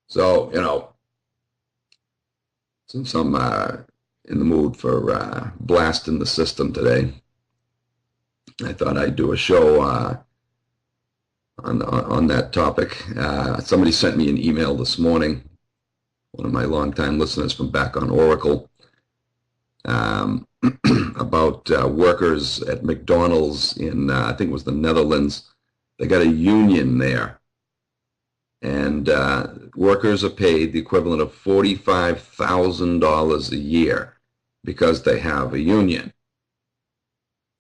So, since I'm in the mood for blasting the system today, I thought I'd do a show on that topic. Somebody sent me an email this morning, one of my longtime listeners from back on Oracle, about workers at McDonald's in, I think it was the Netherlands. They got a union there, and workers are paid the equivalent of $45,000 a year because they have a union.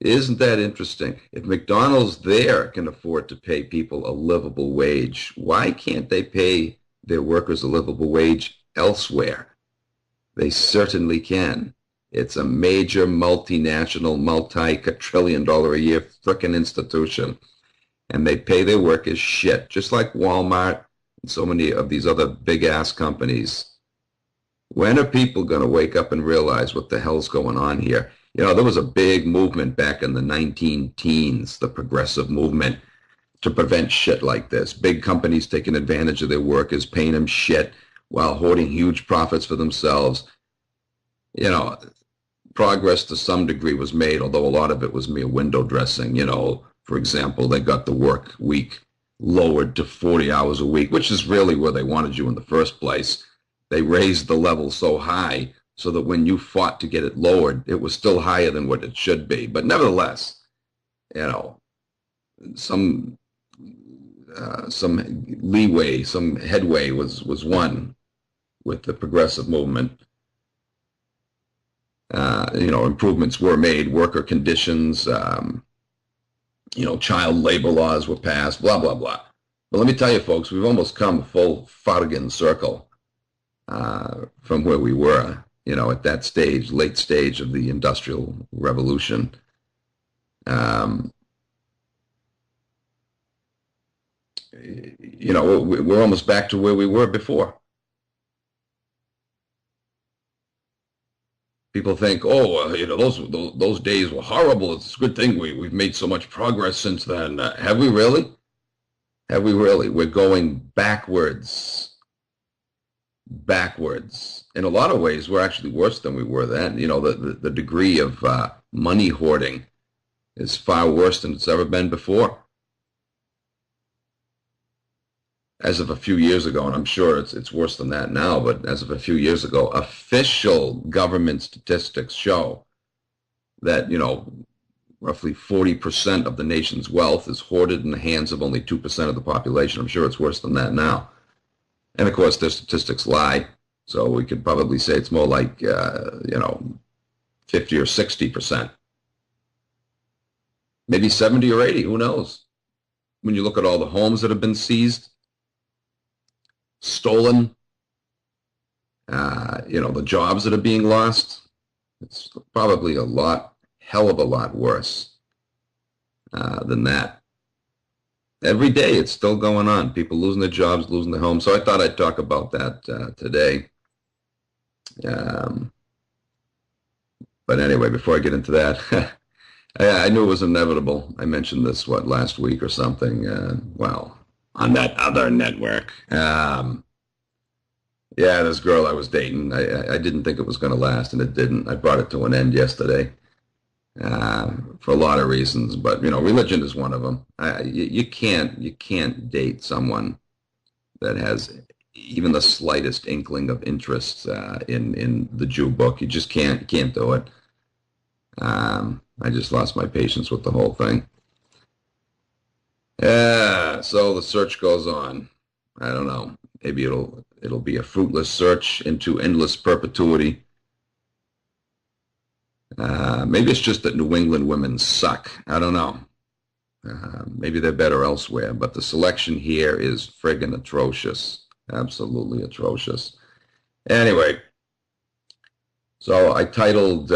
Isn't that interesting? If McDonald's there can afford to pay people a livable wage, why can't they pay their workers a livable wage elsewhere? They certainly can. It's a major multinational, multi-quadrillion-dollar a year frickin' institution. And they pay their workers shit, just like Walmart and so many of these other big-ass companies. When are people going to wake up and realize what the hell's going on here? There was a big movement back in the 19-teens, the progressive movement, to prevent shit like this. Big companies taking advantage of their workers, paying them shit while hoarding huge profits for themselves. Progress to some degree was made, although a lot of it was mere window dressing. For example, they got the work week lowered to 40 hours a week, which is really where they wanted you in the first place. They raised the level so high so that when you fought to get it lowered, it was still higher than what it should be. But nevertheless, some leeway, some headway was won with the progressive movement. Improvements were made, worker conditions, child labor laws were passed, blah, blah, blah. But let me tell you, folks, we've almost come full Fargan circle from where we were, at that stage, late stage of the Industrial Revolution. We're almost back to where we were before. People think, those days were horrible. It's a good thing we've made so much progress since then. Have we really? Have we really? We're going backwards. Backwards. In a lot of ways, we're actually worse than we were then. The degree of money hoarding is far worse than it's ever been before. As of a few years ago, and I'm sure it's worse than that now, but as of a few years ago, official government statistics show that, roughly 40% of the nation's wealth is hoarded in the hands of only 2% of the population. I'm sure it's worse than that now. And of course, their statistics lie, so we could probably say it's more like, 50 or 60%. Maybe 70 or 80, who knows? When you look at all the homes that have been seized, stolen, the jobs that are being lost, it's probably hell of a lot worse than that. Every day it's still going on. People losing their jobs, losing their homes. So I thought I'd talk about that today. But anyway, before I get into that, I knew it was inevitable. I mentioned this, last week or something. On that other network. This girl I was dating, I didn't think it was going to last, and it didn't. I brought it to an end yesterday for a lot of reasons, but, religion is one of them. You can't date someone that has even the slightest inkling of interest in the Jew book. You just can't do it. I just lost my patience with the whole thing. So the search goes on. I don't know. Maybe it'll be a fruitless search into endless perpetuity. Maybe it's just that New England women suck. I don't know. Maybe they're better elsewhere, but the selection here is friggin' atrocious. Absolutely atrocious. Anyway, so I titled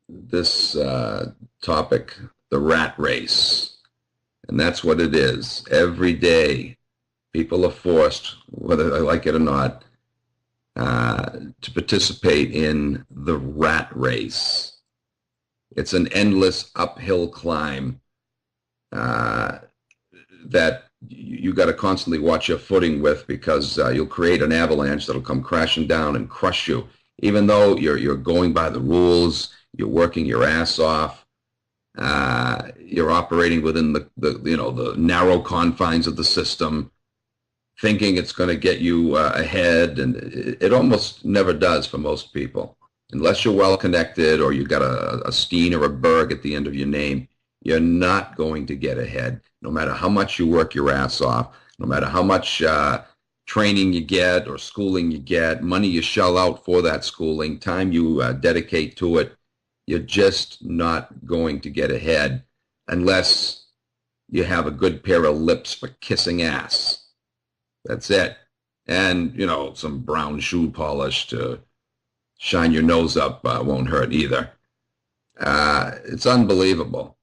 this topic, The Rat Race. And that's what it is. Every day, people are forced, whether they like it or not, to participate in the rat race. It's an endless uphill climb that you got to constantly watch your footing with, because you'll create an avalanche that'll come crashing down and crush you. Even though you're going by the rules, you're working your ass off, you're operating within the narrow confines of the system, thinking it's going to get you ahead, and it almost never does for most people. Unless you're well connected or you got a Steen or a Berg at the end of your name, you're not going to get ahead. No matter how much you work your ass off, no matter how much training you get or schooling you get, money you shell out for that schooling, time you dedicate to it, you're just not going to get ahead unless you have a good pair of lips for kissing ass. That's it. And, some brown shoe polish to shine your nose up won't hurt either. It's unbelievable.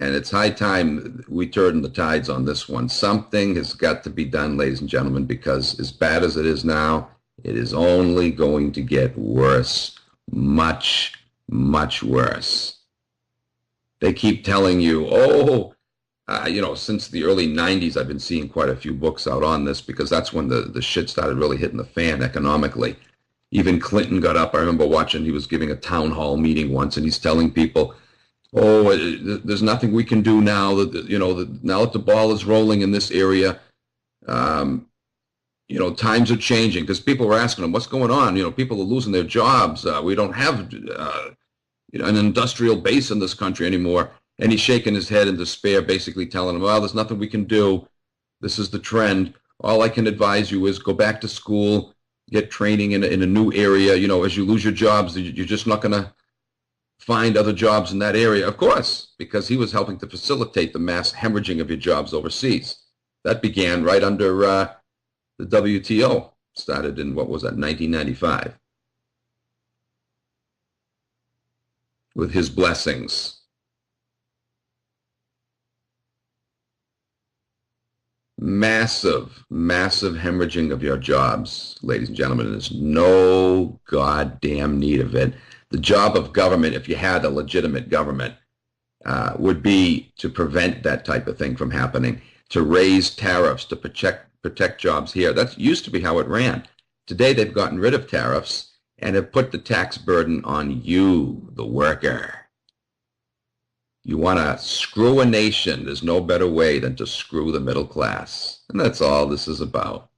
And it's high time we turn the tides on this one. Something has got to be done, ladies and gentlemen, because as bad as it is now, it is only going to get worse. Much, much worse. They keep telling you, since the early 90s, I've been seeing quite a few books out on this, because that's when the shit started really hitting the fan economically. Even Clinton got up. I remember watching, he was giving a town hall meeting once, and he's telling people, there's nothing we can do now that, now that the ball is rolling in this area. Times are changing, because people were asking him, what's going on? People are losing their jobs. We don't have, an industrial base in this country anymore. And he's shaking his head in despair, basically telling them, well, there's nothing we can do. This is the trend. All I can advise you is go back to school, get training in a new area. As you lose your jobs, you're just not going to find other jobs in that area. Of course, because he was helping to facilitate the mass hemorrhaging of your jobs overseas. That began right under the WTO. Started in, 1995. With his blessings. Massive, massive hemorrhaging of your jobs, ladies and gentlemen. There's no goddamn need of it. The job of government, if you had a legitimate government, would be to prevent that type of thing from happening, to raise tariffs, to protect jobs here. That used to be how it ran. Today, they've gotten rid of tariffs and have put the tax burden on you, the worker. You want to screw a nation, there's no better way than to screw the middle class. And that's all this is about.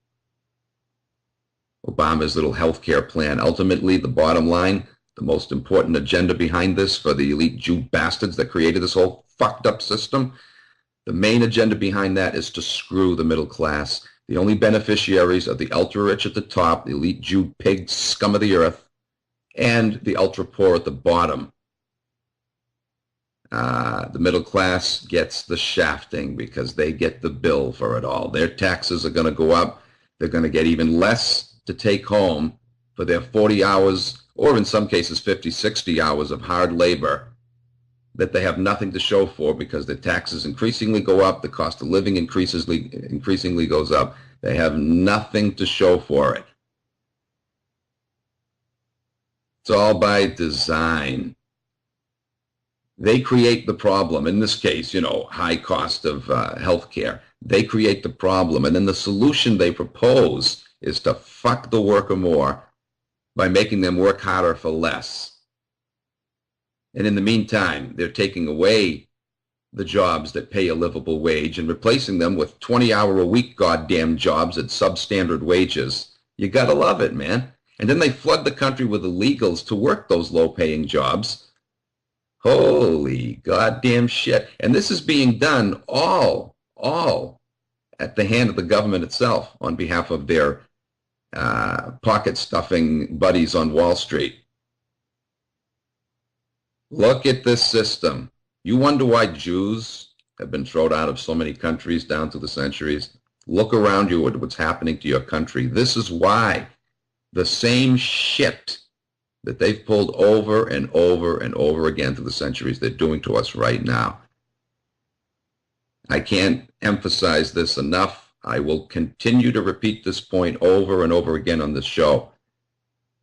Obama's little health care plan, ultimately, the bottom line, the most important agenda behind this for the elite Jew bastards that created this whole fucked up system, the main agenda behind that is to screw the middle class. The only beneficiaries are the ultra-rich at the top, the elite Jew pig scum of the earth, and the ultra-poor at the bottom. The middle class gets the shafting because they get the bill for it all. Their taxes are going to go up. They're going to get even less to take home for their 40 hours, or in some cases 50, 60 hours of hard labor that they have nothing to show for, because their taxes increasingly go up, the cost of living increasingly goes up. They have nothing to show for it. It's all by design. They create the problem. In this case, high cost of health care. They create the problem. And then the solution they propose is to fuck the worker more by making them work harder for less. And in the meantime, they're taking away the jobs that pay a livable wage and replacing them with 20-hour-a-week goddamn jobs at substandard wages. You gotta love it, man. And then they flood the country with illegals to work those low-paying jobs. Holy goddamn shit. And this is being done all at the hand of the government itself on behalf of their pocket-stuffing buddies on Wall Street. Look at this system. You wonder why Jews have been thrown out of so many countries down through the centuries? Look around you at what's happening to your country. This is why. The same shit that they've pulled over and over and over again through the centuries, they're doing to us right now. I can't emphasize this enough. I will continue to repeat this point over and over again on this show.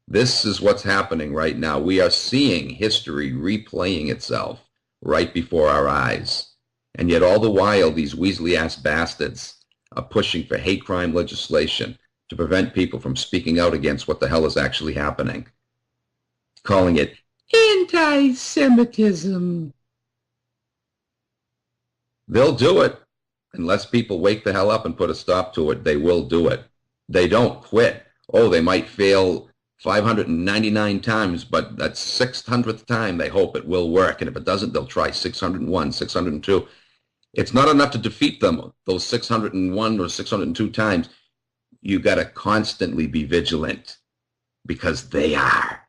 This is what's happening right now. We are seeing history replaying itself right before our eyes. And yet all the while, these Weasley-ass bastards are pushing for hate crime legislation to prevent people from speaking out against what the hell is actually happening, calling it anti-Semitism. They'll do it. Unless people wake the hell up and put a stop to it, they will do it. They don't quit. Oh, they might fail 599 times, but that 600th time they hope it will work. And if it doesn't, they'll try 601, 602. It's not enough to defeat them, those 601 or 602 times. You got to constantly be vigilant, because they are.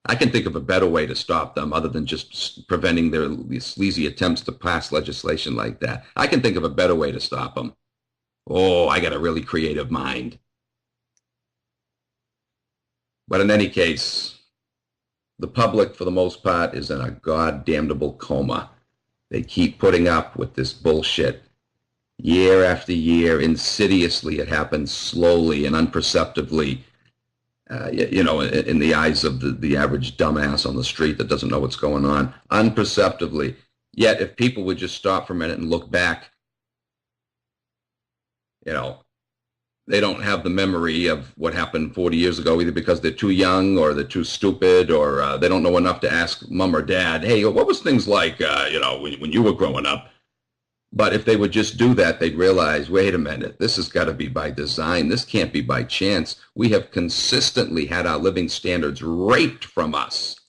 I can think of a better way to stop them other than just preventing their sleazy attempts to pass legislation like that. I can think of a better way to stop them. Oh, I got a really creative mind. But in any case, the public, for the most part, is in a goddamnable coma. They keep putting up with this bullshit year after year, insidiously. It happens slowly and unperceptibly. In the eyes of the average dumbass on the street that doesn't know what's going on, unperceptibly. Yet if people would just stop for a minute and look back, they don't have the memory of what happened 40 years ago, either because they're too young or they're too stupid, or they don't know enough to ask mom or dad, hey, what was things like, when you were growing up? But if they would just do that, they'd realize, wait a minute, this has got to be by design. This can't be by chance. We have consistently had our living standards raped from us.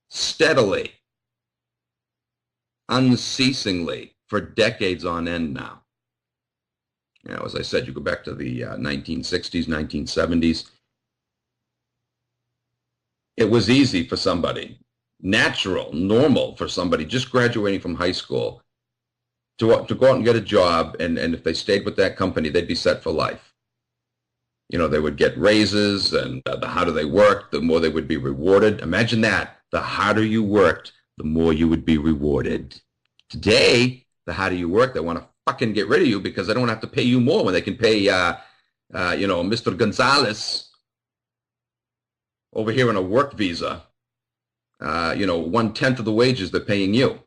Steadily. Unceasingly. For decades on end now. As I said, you go back to the 1960s, 1970s. It was easy for somebody, natural, normal for somebody just graduating from high school to go out and get a job, and if they stayed with that company, they'd be set for life. They would get raises, and the harder they worked, the more they would be rewarded. Imagine that. The harder you worked, the more you would be rewarded. Today, the harder you work, they want to fucking get rid of you because they don't have to pay you more when they can pay, Mr. Gonzalez over here on a work visa. 1/10 of the wages they're paying you.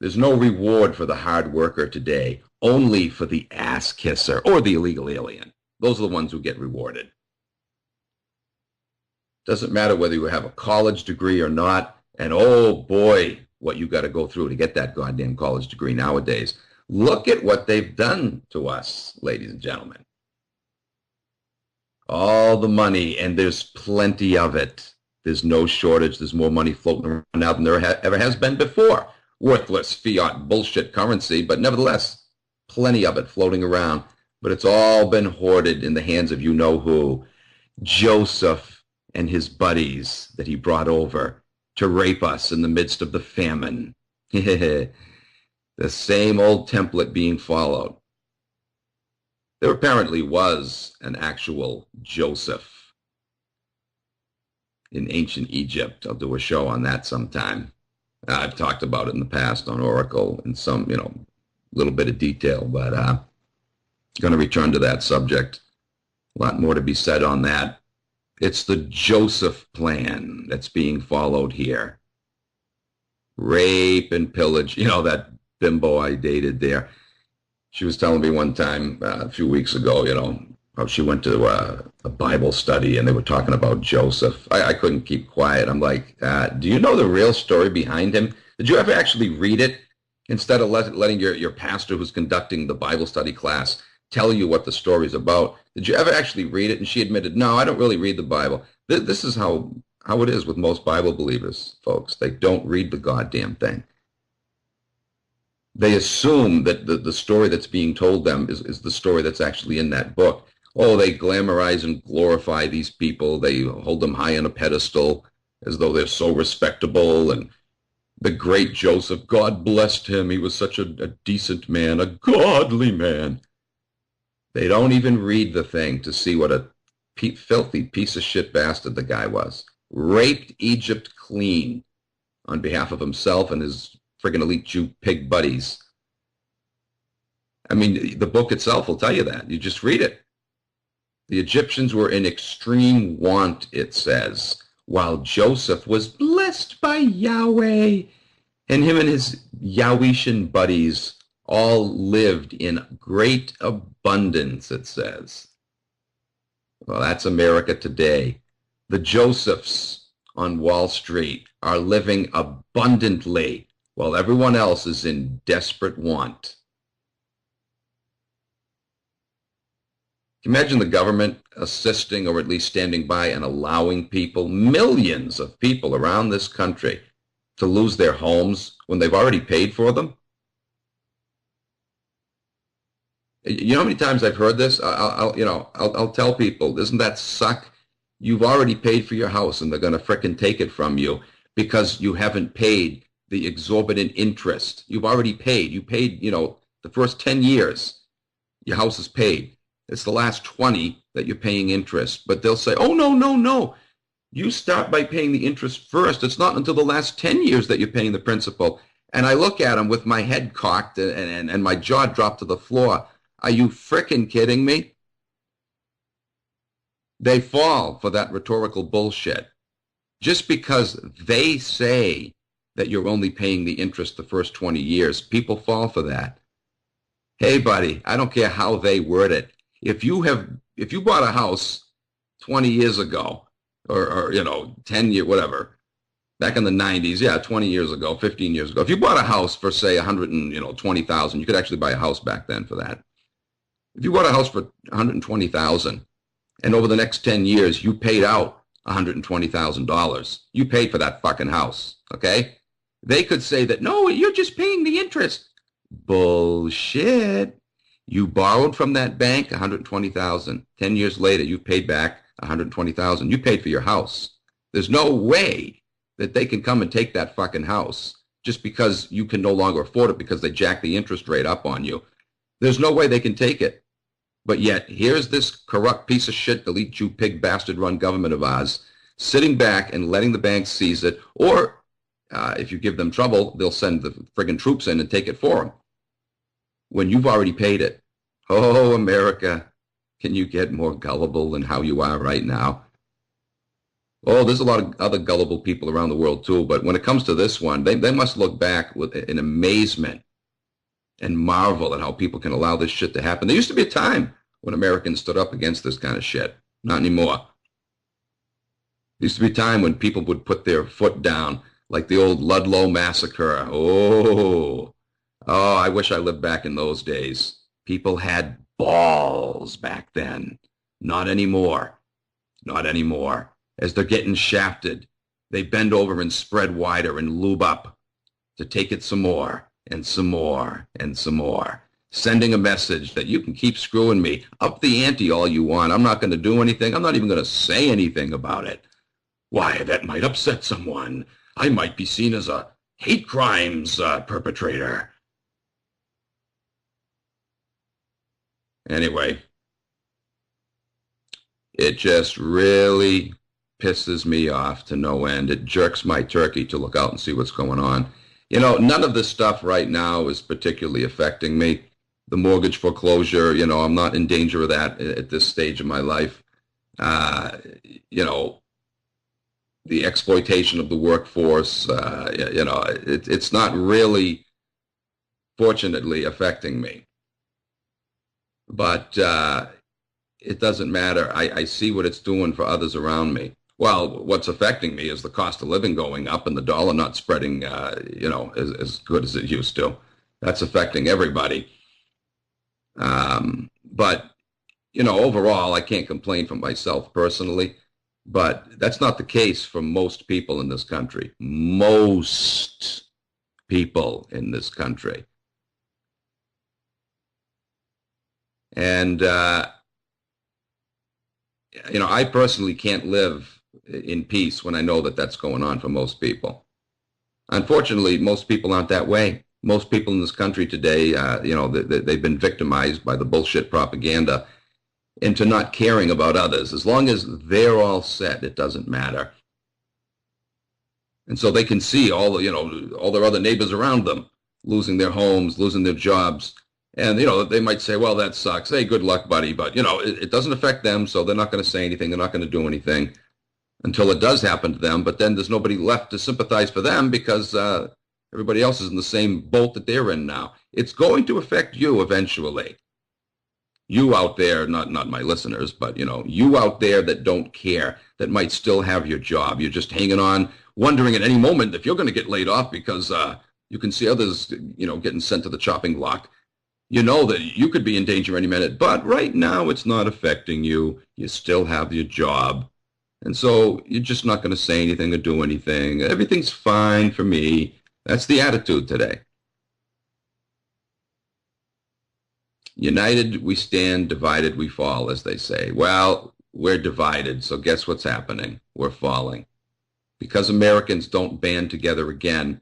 There's no reward for the hard worker today, only for the ass kisser or the illegal alien. Those are the ones who get rewarded. Doesn't matter whether you have a college degree or not, and oh boy, what you got to go through to get that goddamn college degree nowadays. Look at what they've done to us, ladies and gentlemen. All the money, and there's plenty of it. There's no shortage. There's more money floating around now than there ever has been before. Worthless fiat bullshit currency, but nevertheless, plenty of it floating around. But it's all been hoarded in the hands of you-know-who, Joseph and his buddies that he brought over to rape us in the midst of the famine. The same old template being followed. There apparently was an actual Joseph in ancient Egypt. I'll do a show on that sometime. I've talked about it in the past on Oracle in some, little bit of detail, but going to return to that subject. A lot more to be said on that. It's the Joseph plan that's being followed here. Rape and pillage. That bimbo I dated there. She was telling me one time a few weeks ago, how she went to a Bible study and they were talking about Joseph. I couldn't keep quiet. I'm like, do you know the real story behind him? Did you ever actually read it? Instead of letting your pastor who's conducting the Bible study class tell you what the story's about, did you ever actually read it? And she admitted, no, I don't really read the Bible. This is how it is with most Bible believers, folks. They don't read the goddamn thing. They assume that the story that's being told them is the story that's actually in that book. Oh, they glamorize and glorify these people. They hold them high on a pedestal as though they're so respectable. And the great Joseph, God blessed him. He was such a decent man, a godly man. They don't even read the thing to see what a filthy piece of shit bastard the guy was. Raped Egypt clean on behalf of himself and his friggin' elite Jew pig buddies. I mean, the book itself will tell you that. You just read it. The Egyptians were in extreme want, it says, while Joseph was blessed by Yahweh, and him and his Yahwehshan buddies all lived in great abundance, it says. Well, that's America today. The Josephs on Wall Street are living abundantly while everyone else is in desperate want. Imagine the government assisting or at least standing by and allowing people, millions of people around this country, to lose their homes when they've already paid for them. You know how many times I've heard this? I'll tell people, doesn't that suck? You've already paid for your house and they're going to frickin' take it from you because you haven't paid the exorbitant interest. You've already paid. You paid, the first 10 years, your house is paid. It's the last 20 that you're paying interest. But they'll say, oh, no. You start by paying the interest first. It's not until the last 10 years that you're paying the principal. And I look at them with my head cocked and my jaw dropped to the floor. Are you frickin' kidding me? They fall for that rhetorical bullshit. Just because they say that you're only paying the interest the first 20 years, people fall for that. Hey, buddy, I don't care how they word it. If you bought a house 20 years ago, or 10 years, whatever, back in the 90s, 20 years ago, 15 years ago, if you bought a house for, say, $120,000, you could actually buy a house back then for that. If you bought a house for $120,000, and over the next 10 years, you paid out $120,000, you paid for that fucking house, okay? They could say that, no, you're just paying the interest. Bullshit. You borrowed from that bank $120,000. 10 years later, you paid back $120,000. You paid for your house. There's no way that they can come and take that fucking house just because you can no longer afford it because they jack the interest rate up on you. There's no way they can take it. But yet, here's this corrupt piece of shit, delete you pig bastard run government of ours, sitting back and letting the banks seize it, or if you give them trouble, they'll send the friggin' troops in and take it for them when you've already paid it. Oh, America, can you get more gullible than how you are right now? Oh, there's a lot of other gullible people around the world too, but when it comes to this one, they must look back in amazement and marvel at how people can allow this shit to happen. There used to be a time when Americans stood up against this kind of shit. Not anymore. There used to be a time when people would put their foot down, like the old Ludlow massacre. Oh, I wish I lived back in those days. People had balls back then. Not anymore. Not anymore. As they're getting shafted, they bend over and spread wider and lube up to take it some more and some more and some more, sending a message that you can keep screwing me, up the ante all you want. I'm not going to do anything. I'm not even going to say anything about it. Why, that might upset someone. I might be seen as a hate crimes perpetrator. Anyway, it just really pisses me off to no end. It jerks my turkey to look out and see what's going on. None of this stuff right now is particularly affecting me. The mortgage foreclosure, I'm not in danger of that at this stage of my life. The exploitation of the workforce, it's not really, fortunately, affecting me. But it doesn't matter. I see what it's doing for others around me. Well, what's affecting me is the cost of living going up and the dollar not spreading, as good as it used to. That's affecting everybody. But, overall, I can't complain for myself personally. But that's not the case for most people in this country. Most people in this country. And, I personally can't live in peace when I know that that's going on for most people. Unfortunately, most people aren't that way. Most people in this country today, they've been victimized by the bullshit propaganda into not caring about others. As long as they're all set, it doesn't matter. And so they can see all their other neighbors around them losing their homes, losing their jobs, And, they might say, well, that sucks. Hey, good luck, buddy. But, it doesn't affect them, so they're not going to say anything. They're not going to do anything until it does happen to them. But then there's nobody left to sympathize for them because everybody else is in the same boat that they're in now. It's going to affect you eventually. You out there, not my listeners, but, you out there that don't care, that might still have your job. You're just hanging on, wondering at any moment if you're going to get laid off because you can see others, getting sent to the chopping block. You know that you could be in danger any minute, but right now it's not affecting you. You still have your job. And so you're just not going to say anything or do anything. Everything's fine for me. That's the attitude today. United we stand, divided we fall, as they say. Well, we're divided, so guess what's happening? We're falling. Because Americans don't band together again.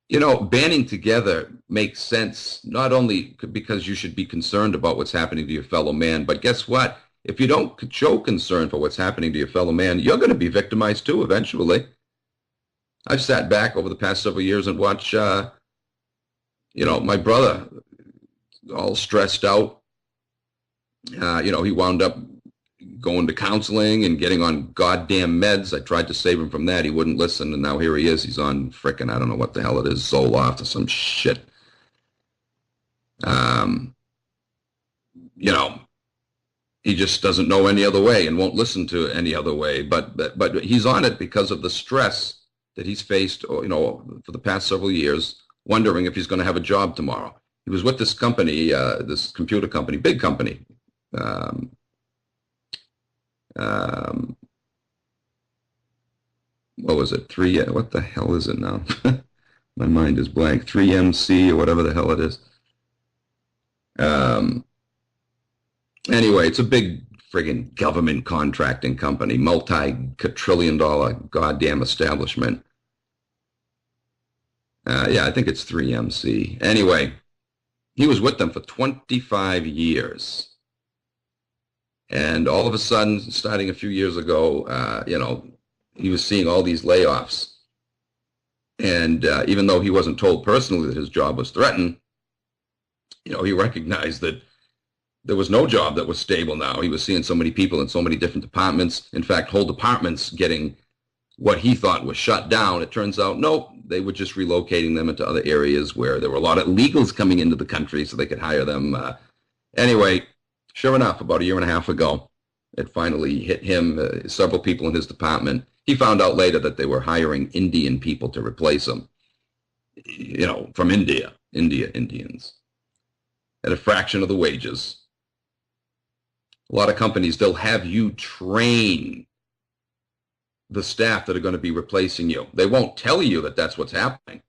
Banding together makes sense, not only because you should be concerned about what's happening to your fellow man, but guess what? If you don't show concern for what's happening to your fellow man, you're going to be victimized too eventually. I've sat back over the past several years and watched, my brother all stressed out. He wound up going to counseling and getting on goddamn meds. I tried to save him from that. He wouldn't listen, and now here he is. He's on frickin', I don't know what the hell it is, Zoloft or some shit. He just doesn't know any other way and won't listen to any other way. But he's on it because of the stress that he's faced, for the past several years, wondering if he's going to have a job tomorrow. He was with this company, this computer company, big company. What was it? What the hell is it now? My mind is blank. 3MC or whatever the hell it is. Anyway, it's a big friggin' government contracting company, multi-trillion-dollar goddamn establishment. I think it's 3MC. Anyway, he was with them for 25 years. And all of a sudden, starting a few years ago, he was seeing all these layoffs. And even though he wasn't told personally that his job was threatened, he recognized that there was no job that was stable now. He was seeing so many people in so many different departments. In fact, whole departments getting what he thought was shut down. It turns out, no, they were just relocating them into other areas where there were a lot of illegals coming into the country so they could hire them. Anyway, sure enough, about a year and a half ago, it finally hit him, several people in his department. He found out later that they were hiring Indian people to replace him, from Indians, at a fraction of the wages. A lot of companies, they'll have you train the staff that are going to be replacing you. They won't tell you that that's what's happening.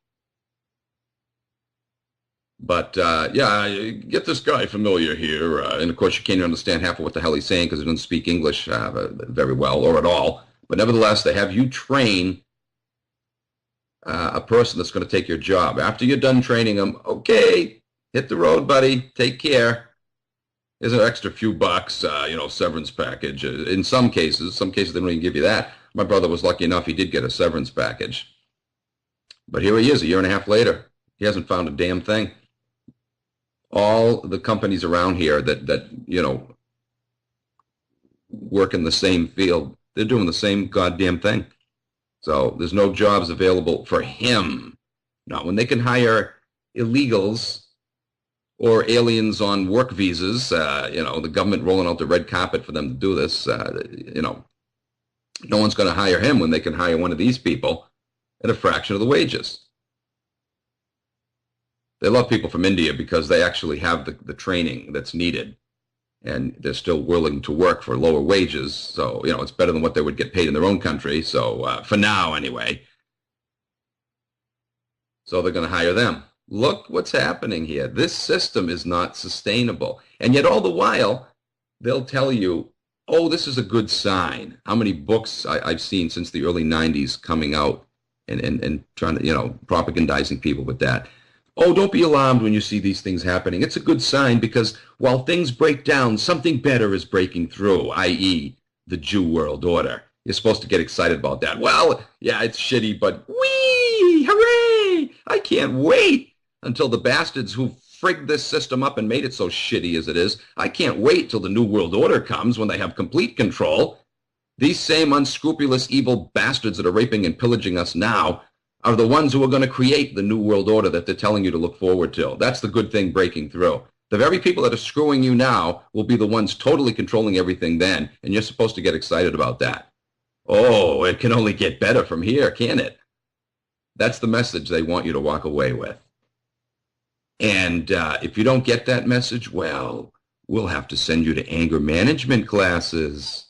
But, get this guy familiar here. And, of course, you can't understand half of what the hell he's saying because he doesn't speak English very well or at all. But nevertheless, they have you train a person that's going to take your job. After you're done training them, okay, hit the road, buddy. Take care. There's an extra few bucks, severance package. In some cases they don't even give you that. My brother was lucky enough he did get a severance package. But here he is a year and a half later. He hasn't found a damn thing. All the companies around here that work in the same field, they're doing the same goddamn thing. So there's no jobs available for him. Not when they can hire illegals or aliens on work visas, the government rolling out the red carpet for them to do this, no one's going to hire him when they can hire one of these people at a fraction of the wages. They love people from India because they actually have the training that's needed, and they're still willing to work for lower wages. So, it's better than what they would get paid in their own country. So, for now, anyway. So they're going to hire them. Look what's happening here. This system is not sustainable. And yet all the while, they'll tell you, oh, this is a good sign. How many books I've seen since the early 90s coming out and trying to, propagandizing people with that. Oh, don't be alarmed when you see these things happening. It's a good sign because while things break down, something better is breaking through, i.e. the Jew world order. You're supposed to get excited about that. Well, yeah, it's shitty, but whee, hooray! I can't wait until the bastards who frigged this system up and made it so shitty as it is. I can't wait till the New World Order comes when they have complete control. These same unscrupulous, evil bastards that are raping and pillaging us now are the ones who are going to create the New World Order that they're telling you to look forward to. That's the good thing breaking through. The very people that are screwing you now will be the ones totally controlling everything then, and you're supposed to get excited about that. Oh, it can only get better from here, can it? That's the message they want you to walk away with. And if you don't get that message, well, we'll have to send you to anger management classes.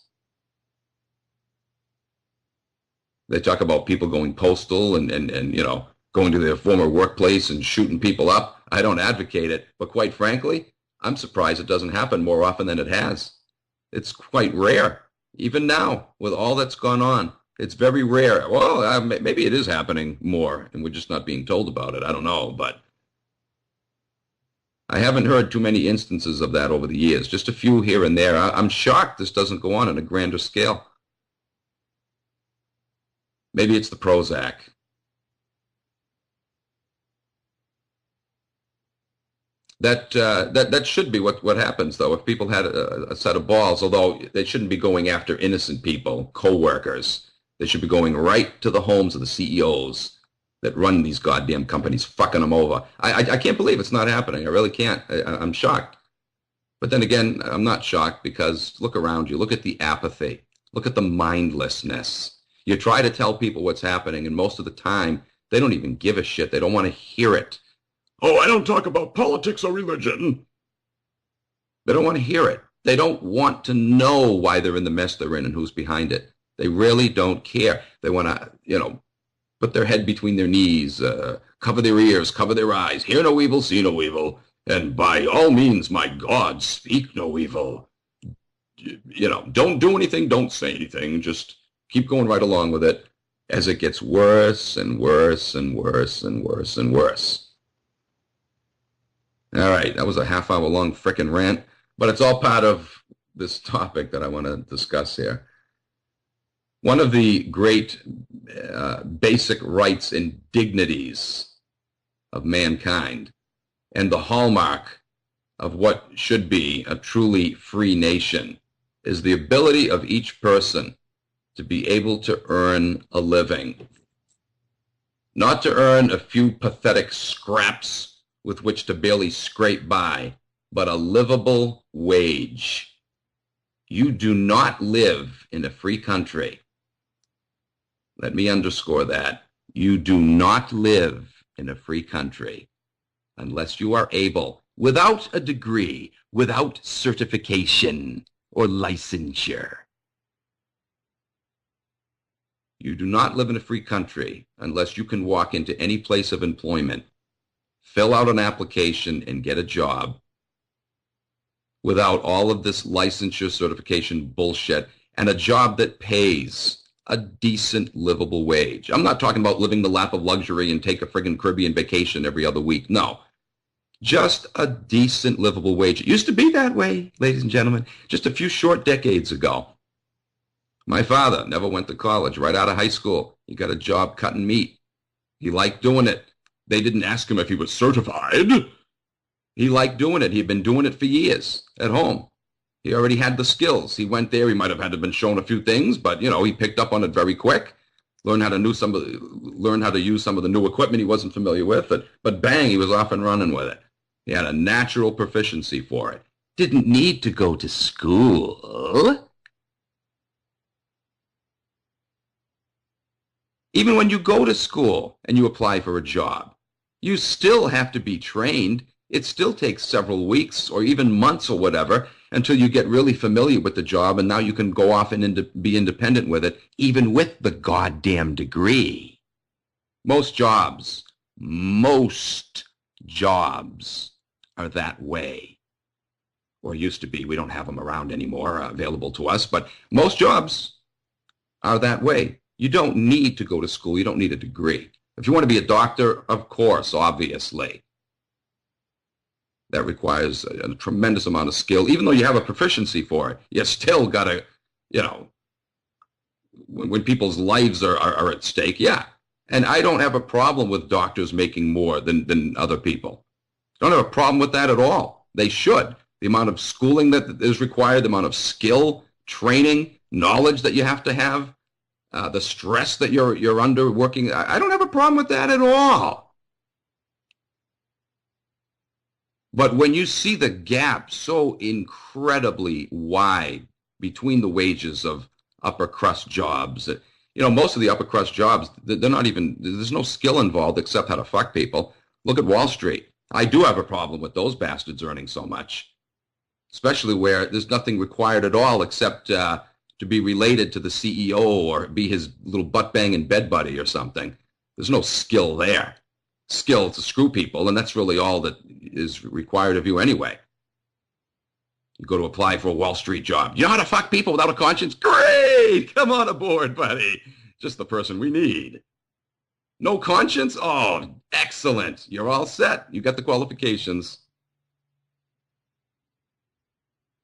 They talk about people going postal and you know, going to their former workplace and shooting people up. I don't advocate it, but quite frankly, I'm surprised it doesn't happen more often than it has. It's quite rare. Even now, with all that's gone on, it's very rare. Well, maybe it is happening more, and we're just not being told about it. I don't know, but I haven't heard too many instances of that over the years, just a few here and there. I'm shocked this doesn't go on a grander scale. Maybe it's the Prozac. That should be what happens, though, if people had a set of balls, although they shouldn't be going after innocent people, co-workers. They should be going right to the homes of the CEOs that run these goddamn companies, fucking them over. I can't believe it's not happening. I really can't. I'm shocked. But then again, I'm not shocked because look around you. Look at the apathy. Look at the mindlessness. You try to tell people what's happening, and most of the time, they don't even give a shit. They don't want to hear it. Oh, I don't talk about politics or religion. They don't want to hear it. They don't want to know why they're in the mess they're in and who's behind it. They really don't care. They want to, you know, put their head between their knees, cover their ears, cover their eyes, hear no evil, see no evil, and by all means, my God, speak no evil. You know, don't do anything, don't say anything, just keep going right along with it as it gets worse and worse and worse and worse and worse. All right, that was a half-hour-long frickin' rant, but it's all part of this topic that I want to discuss here. One of the great basic rights and dignities of mankind and the hallmark of what should be a truly free nation is the ability of each person to be able to earn a living. Not to earn a few pathetic scraps with which to barely scrape by, but a livable wage. You do not live in a free country. Let me underscore that. You do not live in a free country unless you are able, without a degree, without certification or licensure. You do not live in a free country unless you can walk into any place of employment, fill out an application, and get a job without all of this licensure certification bullshit, and a job that pays a decent livable wage. I'm not talking about living the lap of luxury and take a friggin' Caribbean vacation every other week. No. Just a decent livable wage. It used to be that way, ladies and gentlemen, just a few short decades ago. My father never went to college. Right out of high school, he got a job cutting meat. He liked doing it. They didn't ask him if he was certified. He liked doing it. He'd been doing it for years at home. He already had the skills. He went there. He might have had to been shown a few things, but, you know, he picked up on it very quick, learned how to use some of the new equipment he wasn't familiar with, but bang, he was off and running with it. He had a natural proficiency for it. Didn't need to go to school. Even when you go to school and you apply for a job, you still have to be trained. It still takes several weeks or even months or whatever until you get really familiar with the job, and now you can go off and be independent with it, even with the goddamn degree. Most jobs are that way, or used to be. We don't have them around anymore available to us, but most jobs are that way. You don't need to go to school. You don't need a degree. If you want to be a doctor, of course, obviously. That requires a tremendous amount of skill. Even though you have a proficiency for it, you still got to, you know, when people's lives are at stake, yeah. And I don't have a problem with doctors making more than other people. Don't have a problem with that at all. They should. The amount of schooling that is required, the amount of skill, training, knowledge that you have to have, the stress that you're under working. I don't have a problem with that at all. But when you see the gap so incredibly wide between the wages of upper crust jobs, most of the upper crust jobs, they're not even, there's no skill involved except how to fuck people. Look at Wall Street. I do have a problem with those bastards earning so much, especially where there's nothing required at all except to be related to the CEO or be his little butt-banging bed buddy or something. There's no skill there. Skill to screw people, and that's really all that is required of you anyway. You go to apply for a Wall Street job. You know how to fuck people without a conscience? Great! Come on aboard, buddy. Just the person we need. No conscience? Oh, excellent. You're all set. You got the qualifications.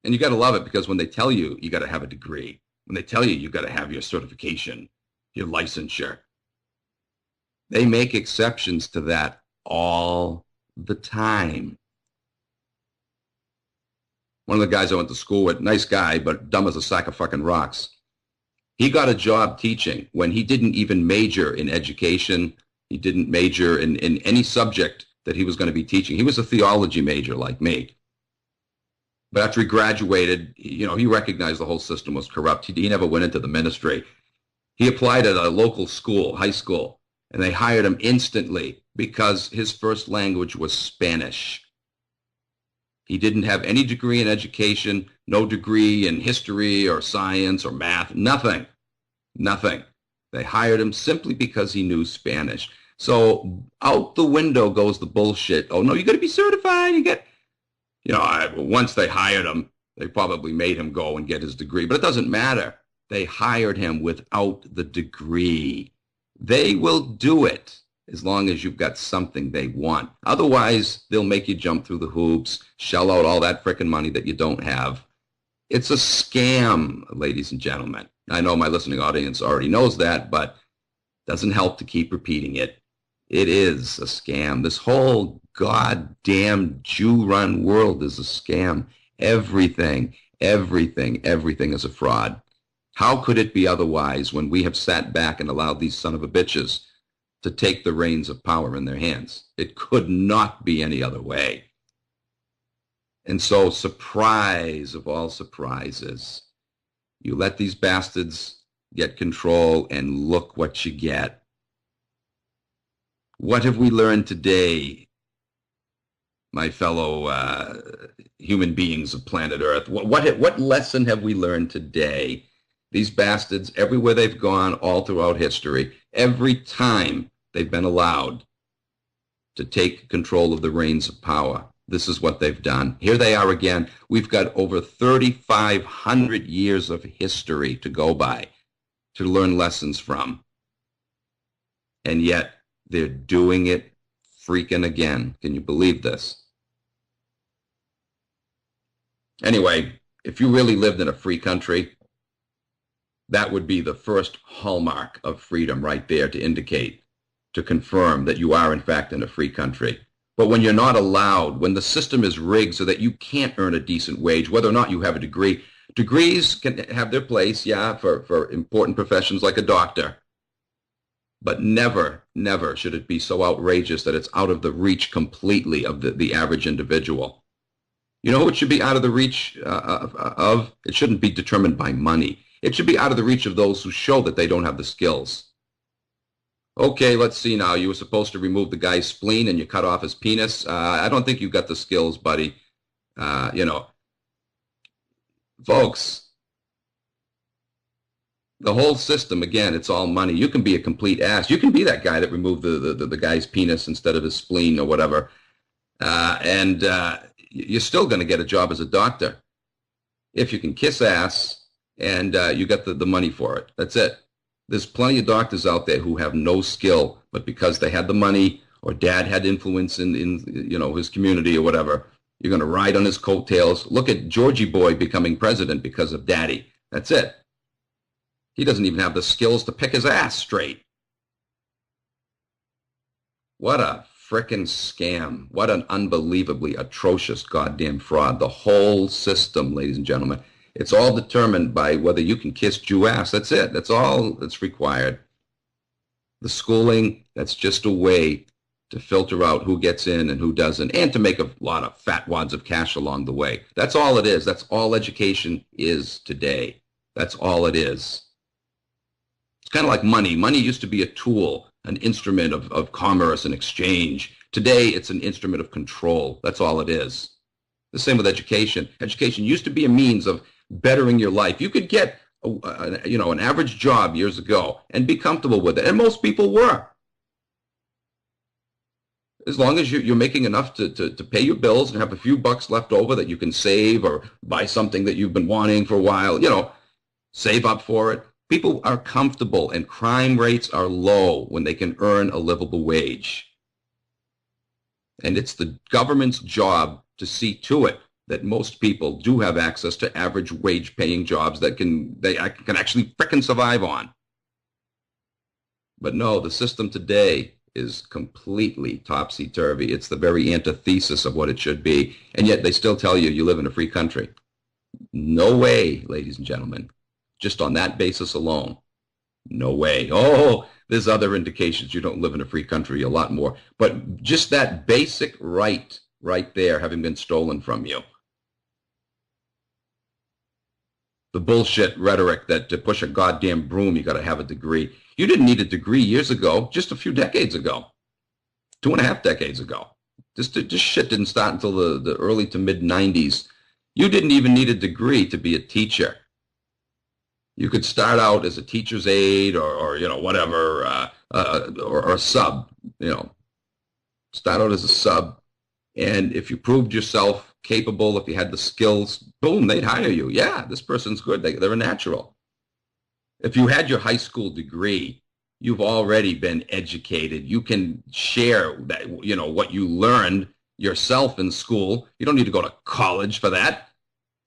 And you got to love it because when they tell you, you got to have a degree. When they tell you, you got to have your certification, your licensure. They make exceptions to that all the time. One of the guys I went to school with, nice guy, but dumb as a sack of fucking rocks. He got a job teaching when he didn't even major in education. He didn't major in any subject that he was going to be teaching. He was a theology major like me. But after he graduated, he recognized the whole system was corrupt. He never went into the ministry. He applied at a local school, high school, and they hired him instantly because his first language was Spanish. He didn't have any degree in education, no degree in history or science or math, nothing. They hired him simply because he knew Spanish. So out the window goes the bullshit. Oh, no, you got to be certified. Once they hired him, they probably made him go and get his degree. But it doesn't matter. They hired him without the degree. They will do it as long as you've got something they want. Otherwise, they'll make you jump through the hoops, shell out all that frickin' money that you don't have. It's a scam, ladies and gentlemen. I know my listening audience already knows that, but it doesn't help to keep repeating it. It is a scam. This whole goddamn Jew-run world is a scam. Everything is a fraud. How could it be otherwise when we have sat back and allowed these son of a bitches to take the reins of power in their hands? It could not be any other way. And so, surprise of all surprises, you let these bastards get control and look what you get. What have we learned today, my fellow human beings of planet Earth? What lesson have we learned today? These bastards, everywhere they've gone, all throughout history, every time they've been allowed to take control of the reins of power, this is what they've done. Here they are again. We've got over 3,500 years of history to go by, to learn lessons from. And yet, they're doing it freaking again. Can you believe this? Anyway, if you really lived in a free country, that would be the first hallmark of freedom right there to indicate, to confirm that you are in fact in a free country. But when you're not allowed, when the system is rigged so that you can't earn a decent wage, whether or not you have a degree, degrees can have their place, yeah, for important professions like a doctor. But never, never should it be so outrageous that it's out of the reach completely of the average individual. You know who it should be out of the reach of? It shouldn't be determined by money. It should be out of the reach of those who show that they don't have the skills. Okay, let's see now. You were supposed to remove the guy's spleen and you cut off his penis. I don't think you've got the skills, buddy. Folks, the whole system, again, it's all money. You can be a complete ass. You can be that guy that removed the guy's penis instead of his spleen or whatever. And you're still going to get a job as a doctor if you can kiss ass and you got the money for it. That's it. There's plenty of doctors out there who have no skill, but because they had the money or dad had influence in his community or whatever, you're going to ride on his coattails. Look at Georgie Boy becoming president because of daddy. That's it. He doesn't even have the skills to pick his ass straight. What a frickin' scam. What an unbelievably atrocious goddamn fraud. The whole system, ladies and gentlemen. It's all determined by whether you can kiss Jew ass. That's it. That's all that's required. The schooling, that's just a way to filter out who gets in and who doesn't, and to make a lot of fat wads of cash along the way. That's all it is. That's all education is today. That's all it is. It's kind of like money. Money used to be a tool, an instrument of commerce and exchange. Today, it's an instrument of control. That's all it is. The same with education. Education used to be a means of bettering your life. You could get an average job years ago and be comfortable with it, and most people were. As long as you're making enough to pay your bills and have a few bucks left over that you can save or buy something that you've been wanting for a while, save up for it. People are comfortable, and crime rates are low when they can earn a livable wage. And it's the government's job to see to it that most people do have access to average wage paying jobs that they can actually frickin' survive on. But no, the system today is completely topsy-turvy. It's the very antithesis of what it should be. And yet they still tell you you live in a free country. No way, ladies and gentlemen. Just on that basis alone. No way. Oh, there's other indications you don't live in a free country, a lot more. But just that basic right there having been stolen from you. The bullshit rhetoric that to push a goddamn broom, you got to have a degree. You didn't need a degree years ago, just a few decades ago. 2.5 decades ago. This shit didn't start until the early to mid-90s. You didn't even need a degree to be a teacher. You could start out as a teacher's aide or whatever, or a sub, Start out as a sub. And if you proved yourself capable, if you had the skills, boom, they'd hire you. Yeah, this person's good. They're a natural. If you had your high school degree, you've already been educated. You can share that, what you learned yourself in school. You don't need to go to college for that.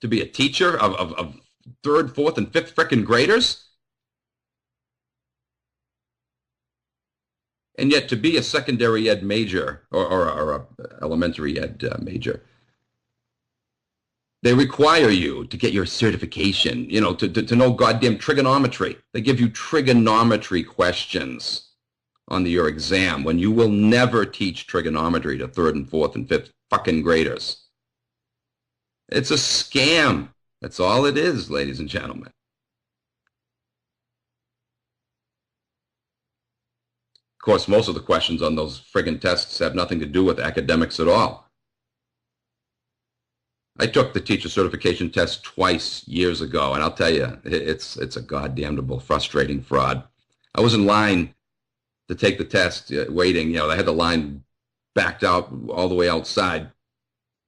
To be a teacher of 3rd, 4th, and 5th frickin' graders. And yet to be a secondary ed major or a elementary ed major, they require you to get your certification, to know goddamn trigonometry. They give you trigonometry questions on your exam when you will never teach trigonometry to 3rd and 4th and 5th fucking graders. It's a scam. That's all it is, ladies and gentlemen. Of course, most of the questions on those friggin' tests have nothing to do with academics at all. I took the teacher certification test twice years ago, and I'll tell you, it's a goddamnable, frustrating fraud. I was in line to take the test, waiting. They had the line backed out all the way outside.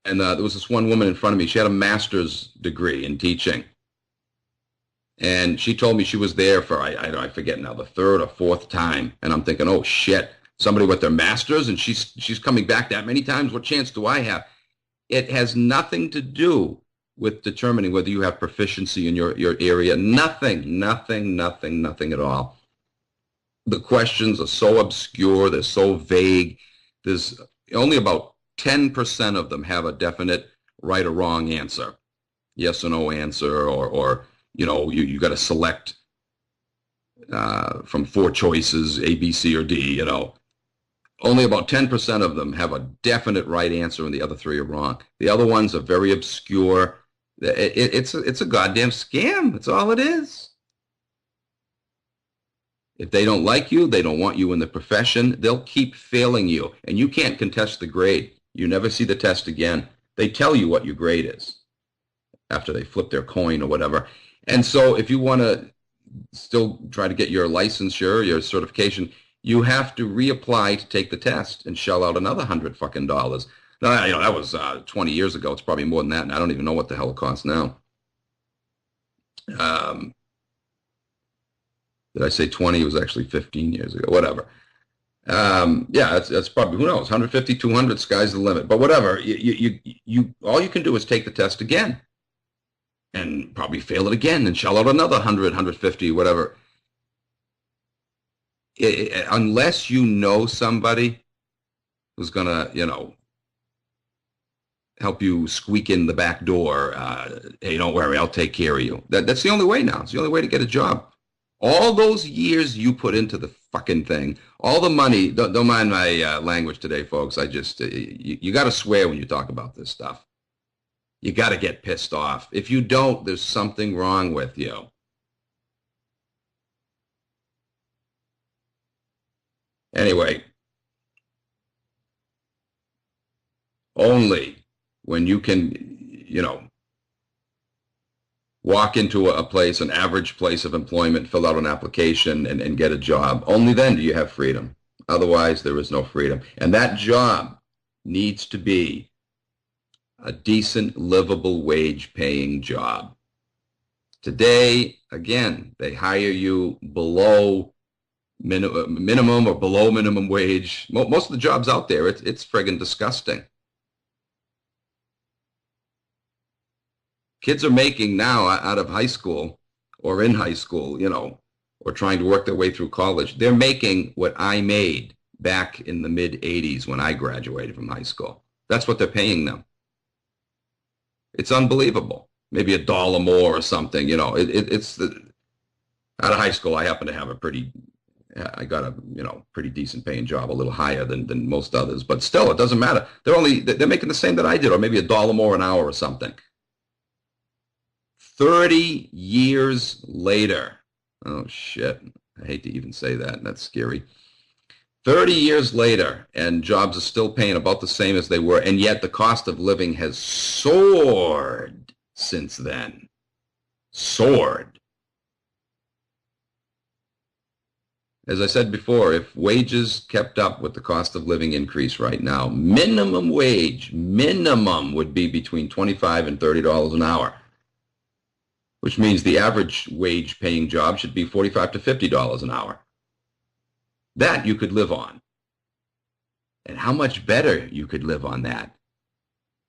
And there was this one woman in front of me. She had a master's degree in teaching. And she told me she was there for, I forget now, the 3rd or 4th time. And I'm thinking, oh, shit, somebody with their master's and she's coming back that many times? What chance do I have? It has nothing to do with determining whether you have proficiency in your area. Nothing at all. The questions are so obscure. They're so vague. There's only about 10% of them have a definite right or wrong answer. Yes or no answer, or you got to select from 4 choices, A, B, C, or D, Only about 10% of them have a definite right answer and the other 3 are wrong. The other ones are very obscure. It's a goddamn scam. That's all it is. If they don't like you, they don't want you in the profession, they'll keep failing you, and you can't contest the grade. You never see the test again. They tell you what your grade is after they flip their coin or whatever. And so if you want to still try to get your licensure, your certification, you have to reapply to take the test and shell out another $100 fucking dollars. Now, that was 20 years ago. It's probably more than that, and I don't even know what the hell it costs now. Did I say 20? It was actually 15 years ago. Whatever. Yeah, that's probably, who knows, 150, 200, sky's the limit. But whatever, all you can do is take the test again and probably fail it again and shell out another 100, 150, whatever. Unless you know somebody who's going to, help you squeak in the back door. Hey, don't worry, I'll take care of you. That's the only way now. It's the only way to get a job. All those years you put into the fucking thing, all the money, don't mind my language today, folks. I just, you got to swear when you talk about this stuff. You got to get pissed off. If you don't, there's something wrong with you. Anyway, only when you can, walk into a place, an average place of employment, fill out an application and get a job, only then do you have freedom. Otherwise, there is no freedom. And that job needs to be a decent, livable wage paying job. Today, again, they hire you below minimum or below minimum wage. Most of the jobs out there, it's friggin' disgusting. Kids are making now out of high school or in high school, or trying to work their way through college. They're making what I made back in the mid 80s when I graduated from high school. That's what they're paying them. It's unbelievable. Maybe $1 more or something, it's out of high school. I happen to have I got a, pretty decent paying job, a little higher than most others, but still, it doesn't matter. They're making the same that I did, or maybe $1 more an hour or something. 30 years later, oh shit, I hate to even say that, that's scary. 30 years later, and jobs are still paying about the same as they were, and yet the cost of living has soared since then. Soared. As I said before, if wages kept up with the cost of living increase right now, minimum wage, minimum would be between $25 and $30 an hour, which means the average wage paying job should be $45 to $50 an hour. That you could live on. And how much better you could live on that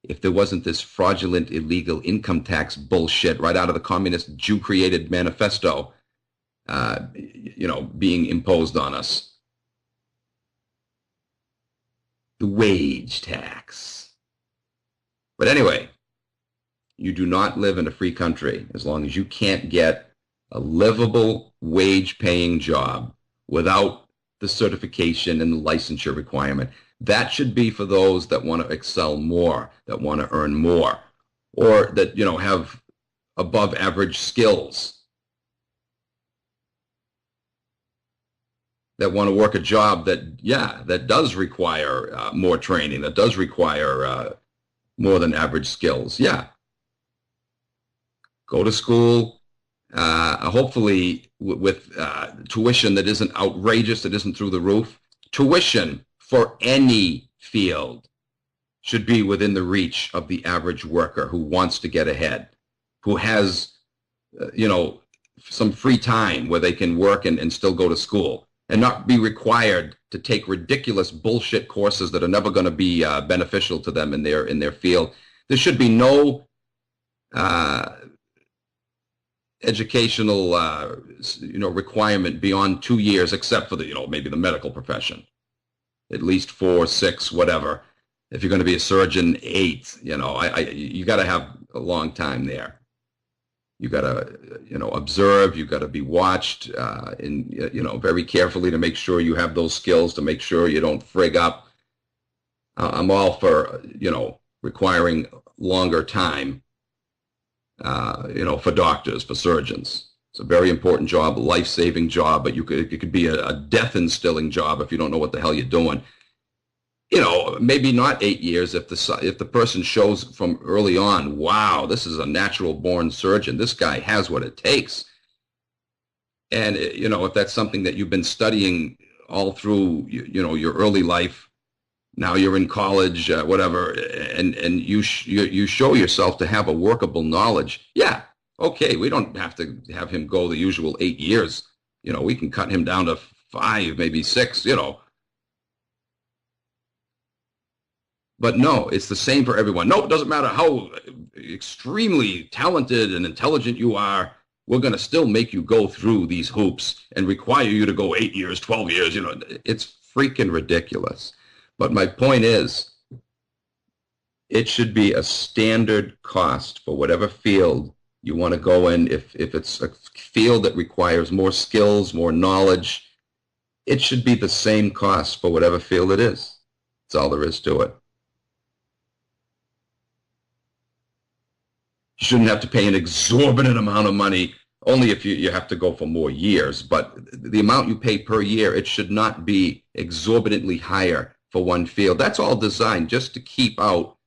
if there wasn't this fraudulent illegal income tax bullshit right out of the communist Jew-created manifesto, being imposed on us. The wage tax. But anyway, you do not live in a free country as long as you can't get a livable wage-paying job without the certification and the licensure requirement. That should be for those that want to excel more, that want to earn more, or that, have above average skills, that want to work a job that does require more training, that does require more than average skills. Yeah. Go to school, hopefully with tuition that isn't outrageous, that isn't through the roof. Tuition for any field should be within the reach of the average worker who wants to get ahead, who has, some free time where they can work and still go to school and not be required to take ridiculous bullshit courses that are never going to be beneficial to them in their field. There should be no educational, requirement beyond 2 years, except for the, maybe the medical profession. At least 4, 6, whatever. If you're going to be a surgeon, 8. You got to have a long time there. You got to, observe. You got to be watched, very carefully to make sure you have those skills, to make sure you don't frig up. I'm all for, requiring longer time. For doctors, for surgeons. It's a very important job, a life-saving job, but it could be a death-instilling job if you don't know what the hell you're doing. Maybe not 8 years if the person shows from early on, wow, this is a natural-born surgeon. This guy has what it takes. And, if that's something that you've been studying all through, your early life, now you're in college, whatever, and you show yourself to have a workable knowledge. Yeah, okay, we don't have to have him go the usual 8 years. We can cut him down to 5, maybe 6, But no, it's the same for everyone. No, it doesn't matter how extremely talented and intelligent you are. We're going to still make you go through these hoops and require you to go 8 years, 12 years. It's freaking ridiculous. But my point is, it should be a standard cost for whatever field you want to go in. If it's a field that requires more skills, more knowledge, it should be the same cost for whatever field it is. That's all there is to it. You shouldn't have to pay an exorbitant amount of money, only if you have to go for more years. But the amount you pay per year, it should not be exorbitantly higher for one field. That's all designed just to keep out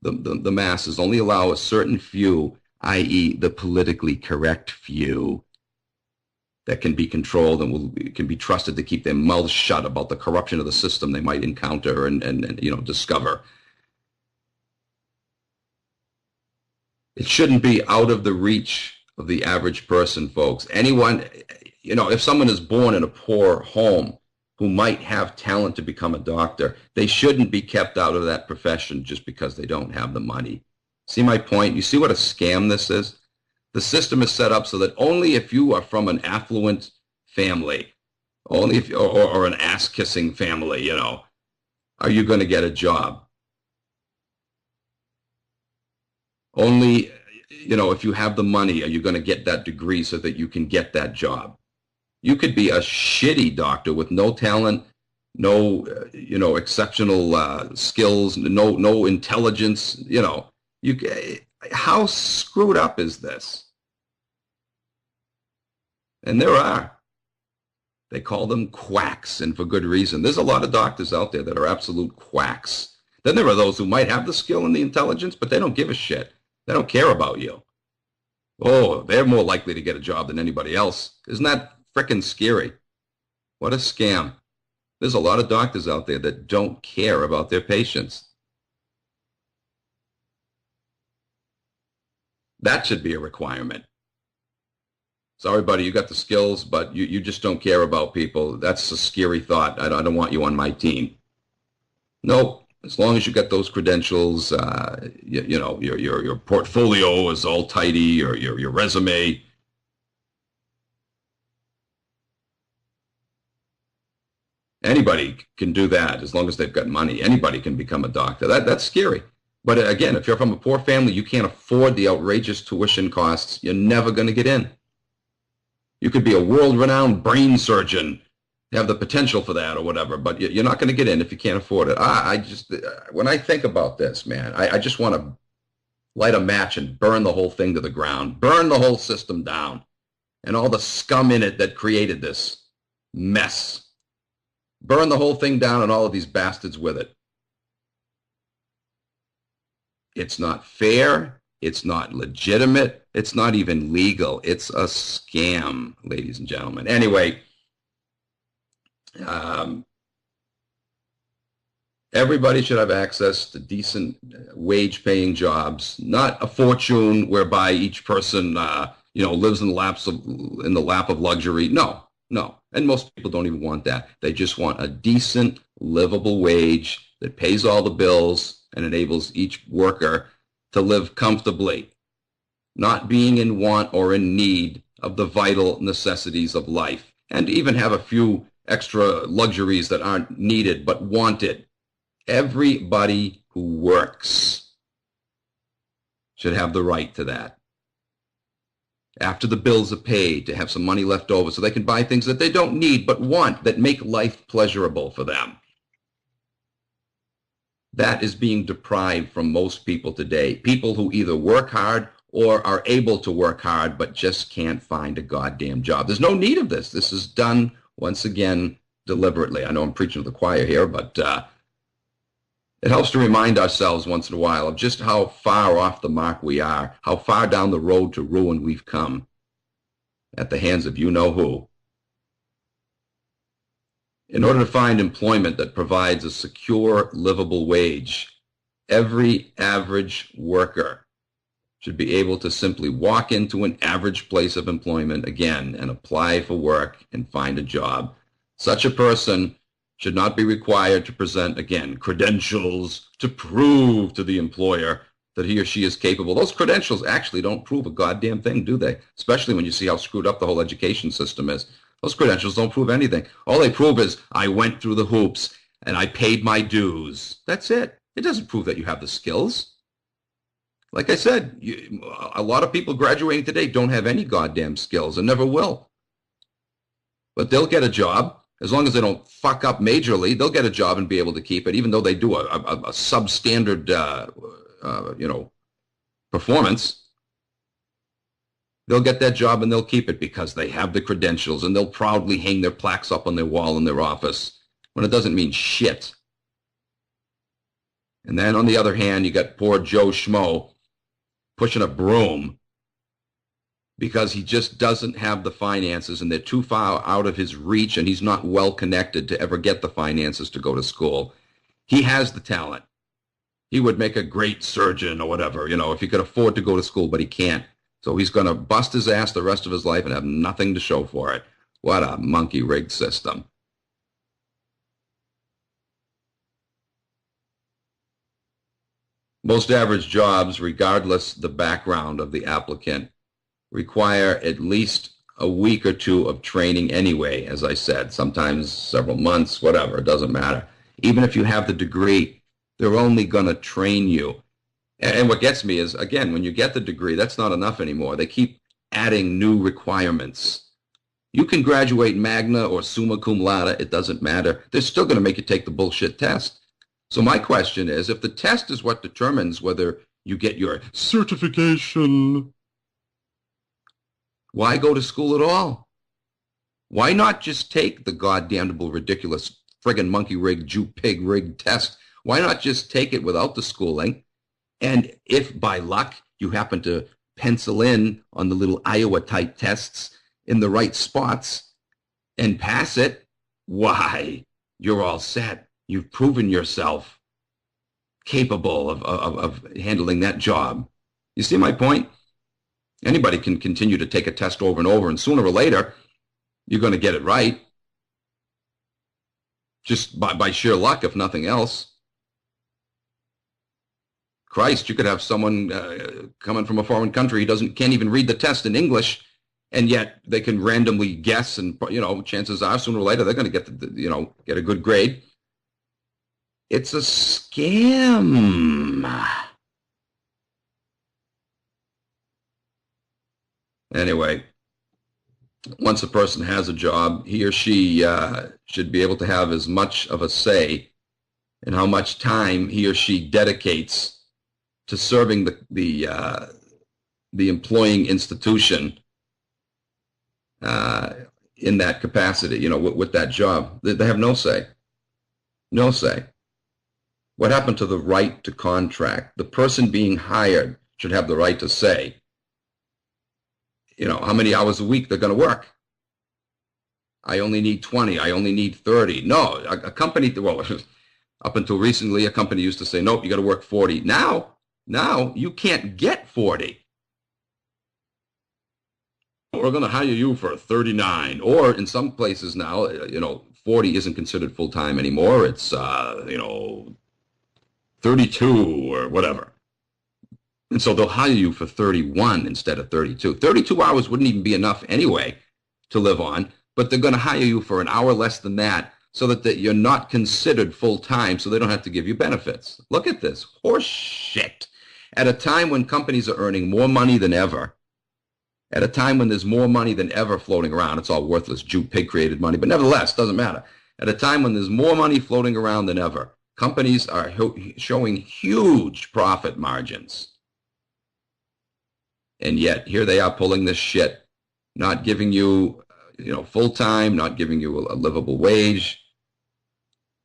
the masses, only allow a certain few, i.e. the politically correct few, that can be controlled and can be trusted to keep their mouths shut about the corruption of the system they might encounter and discover. It shouldn't be out of the reach of the average person, folks. Anyone, if someone is born in a poor home who might have talent to become a doctor, they shouldn't be kept out of that profession just because they don't have the money. See my point? You see what a scam this is? The system is set up so that only if you are from an affluent family, only if or an ass-kissing family, are you going to get a job. Only, if you have the money, are you going to get that degree so that you can get that job. You could be a shitty doctor with no talent, no, exceptional skills, no intelligence, how screwed up is this? And there are. They call them quacks, and for good reason. There's a lot of doctors out there that are absolute quacks. Then there are those who might have the skill and the intelligence, but they don't give a shit. They don't care about you. Oh, they're more likely to get a job than anybody else. Isn't that frickin' scary? What a scam. There's a lot of doctors out there that don't care about their patients. That should be a requirement. Sorry, buddy, you got the skills, but you just don't care about people. That's a scary thought. I don't want you on my team. Nope. As long as you got those credentials, your portfolio is all tidy, your resume. Anybody can do that as long as they've got money. Anybody can become a doctor. That's scary. But again, if you're from a poor family, you can't afford the outrageous tuition costs, you're never going to get in. You could be a world-renowned brain surgeon, have the potential for that or whatever, but you're not going to get in if you can't afford it. When I think about this, man, I just want to light a match and burn the whole thing to the ground, burn the whole system down, and all the scum in it that created this mess. Burn the whole thing down and all of these bastards with it. It's not fair. It's not legitimate. It's not even legal. It's a scam, ladies and gentlemen. Anyway, everybody should have access to decent wage-paying jobs, not a fortune whereby each person, lives in the lap of luxury. No. And most people don't even want that. They just want a decent, livable wage that pays all the bills and enables each worker to live comfortably, not being in want or in need of the vital necessities of life, and even have a few extra luxuries that aren't needed but wanted. Everybody who works should have the right to that. After the bills are paid, to have some money left over so they can buy things that they don't need but want, that make life pleasurable for them. That is being deprived from most people today. People who either work hard or are able to work hard but just can't find a goddamn job. There's no need of this. This is done, once again, deliberately. I know I'm preaching to the choir here, but it helps to remind ourselves once in a while of just how far off the mark we are, how far down the road to ruin we've come at the hands of you-know-who. In order to find employment that provides a secure, livable wage, every average worker should be able to simply walk into an average place of employment again and apply for work and find a job. Such a person should not be required to present, again, credentials to prove to the employer that he or she is capable. Those credentials actually don't prove a goddamn thing, do they? Especially when you see how screwed up the whole education system is. Those credentials don't prove anything. All they prove is, I went through the hoops, and I paid my dues. That's it. It doesn't prove that you have the skills. Like I said, a lot of people graduating today don't have any goddamn skills and never will. But they'll get a job. As long as they don't fuck up majorly, they'll get a job and be able to keep it, even though they do a substandard, performance. They'll get that job and they'll keep it because they have the credentials, and they'll proudly hang their plaques up on their wall in their office when it doesn't mean shit. And then on the other hand, you got poor Joe Schmo pushing a broom because he just doesn't have the finances, and they're too far out of his reach, and he's not well connected to ever get the finances to go to school. He has the talent. He would make a great surgeon or whatever, if he could afford to go to school, but he can't. So he's going to bust his ass the rest of his life and have nothing to show for it. What a monkey-rigged system. Most average jobs, regardless the background of the applicant, require at least a week or two of training anyway, as I said, sometimes several months, whatever, it doesn't matter. Even if you have the degree, they're only going to train you. And what gets me is, again, when you get the degree, that's not enough anymore. They keep adding new requirements. You can graduate magna or summa cum laude, it doesn't matter. They're still going to make you take the bullshit test. So my question is, if the test is what determines whether you get your certification, why go to school at all? Why not just take the goddamnable, ridiculous, friggin' monkey-rigged, Jew-pig-rigged test? Why not just take it without the schooling? And if by luck you happen to pencil in on the little Iowa-type tests in the right spots and pass it, why, you're all set. You've proven yourself capable of handling that job. You see my point? Anybody can continue to take a test over and over, and sooner or later, you're going to get it right. Just by sheer luck, if nothing else. Christ, you could have someone coming from a foreign country who can't even read the test in English, and yet they can randomly guess, and chances are sooner or later they're going to get get a good grade. It's a scam. Anyway, once a person has a job, he or she should be able to have as much of a say in how much time he or she dedicates to serving the employing institution in that capacity, with that job. They have no say. No say. What happened to the right to contract? The person being hired should have the right to say, how many hours a week they're going to work. I only need 20. I only need 30. No, a company, well, up until recently, a company used to say, nope, you got to work 40. Now you can't get 40. We're going to hire you for 39. Or in some places now, 40 isn't considered full-time anymore. It's, 32 or whatever. And so they'll hire you for 31 instead of 32. 32 hours wouldn't even be enough anyway to live on, but they're going to hire you for an hour less than that so that you're not considered full-time, so they don't have to give you benefits. Look at this horse shit. At a time when companies are earning more money than ever, at a time when there's more money than ever floating around, it's all worthless Jew-pig created money, but nevertheless, doesn't matter. At a time when there's more money floating around than ever, companies are showing huge profit margins. And yet, here they are pulling this shit, not giving you, full-time, not giving you a livable wage.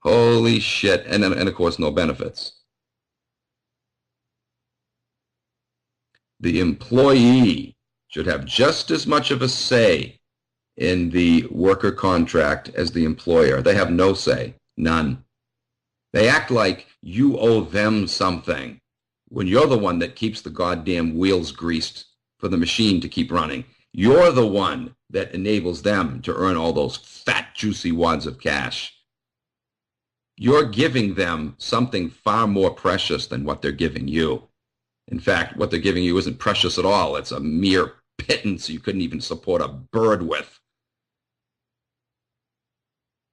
Holy shit. And of course, no benefits. The employee should have just as much of a say in the worker contract as the employer. They have no say, none. They act like you owe them something when you're the one that keeps the goddamn wheels greased for the machine to keep running. You're the one that enables them to earn all those fat, juicy wads of cash. You're giving them something far more precious than what they're giving you. In fact, what they're giving you isn't precious at all. It's a mere pittance you couldn't even support a bird with.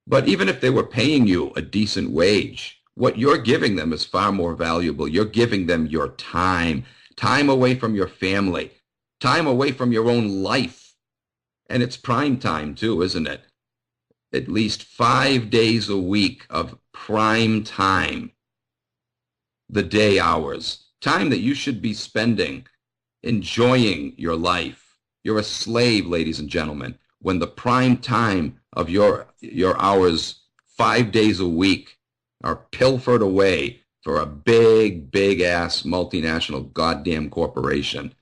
But even if they were paying you a decent wage, what you're giving them is far more valuable. You're giving them your time, time away from your family, time away from your own life. And it's prime time too, isn't it? At least 5 days a week of prime time, the day hours, time that you should be spending enjoying your life. You're a slave, ladies and gentlemen, when the prime time of your hours 5 days a week are pilfered away for a big, big ass multinational goddamn corporation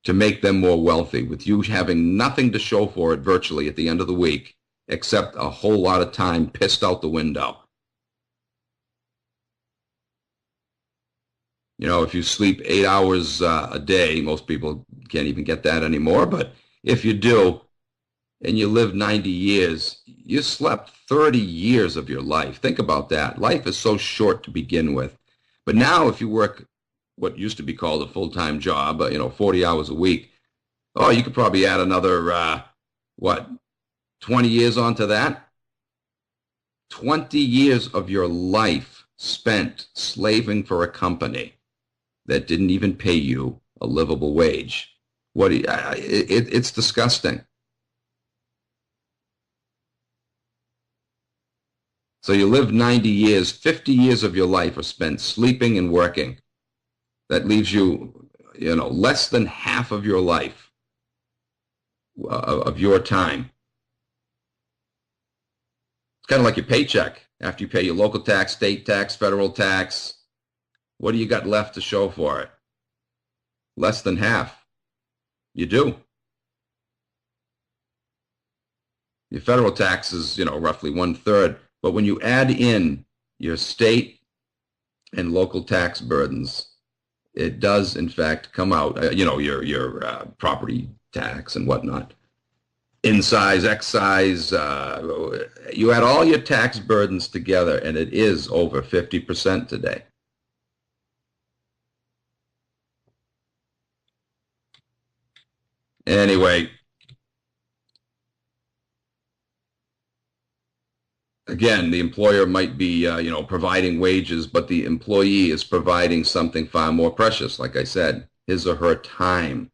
to make them more wealthy, with you having nothing to show for it virtually at the end of the week, except a whole lot of time pissed out the window. You know, if you sleep 8 hours a day, most people can't even get that anymore, but if you do, and you live 90 years, you slept 30 years of your life. Think about that. Life is so short to begin with. But now if you work what used to be called a full-time job, 40 hours a week, oh, you could probably add another, 20 years onto that? 20 years of your life spent slaving for a company that didn't even pay you a livable wage. It's disgusting. So you live 90 years, 50 years of your life are spent sleeping and working. That leaves you, less than half of your life, of your time. It's kind of like your paycheck. After you pay your local tax, state tax, federal tax, what do you got left to show for it? Less than half. You do. Your federal tax is, roughly 1/3. But when you add in your state and local tax burdens, it does, in fact, come out, your property tax and whatnot, excise, you add all your tax burdens together, and it is over 50% today. Anyway, again, the employer might be, providing wages, but the employee is providing something far more precious. Like I said, his or her time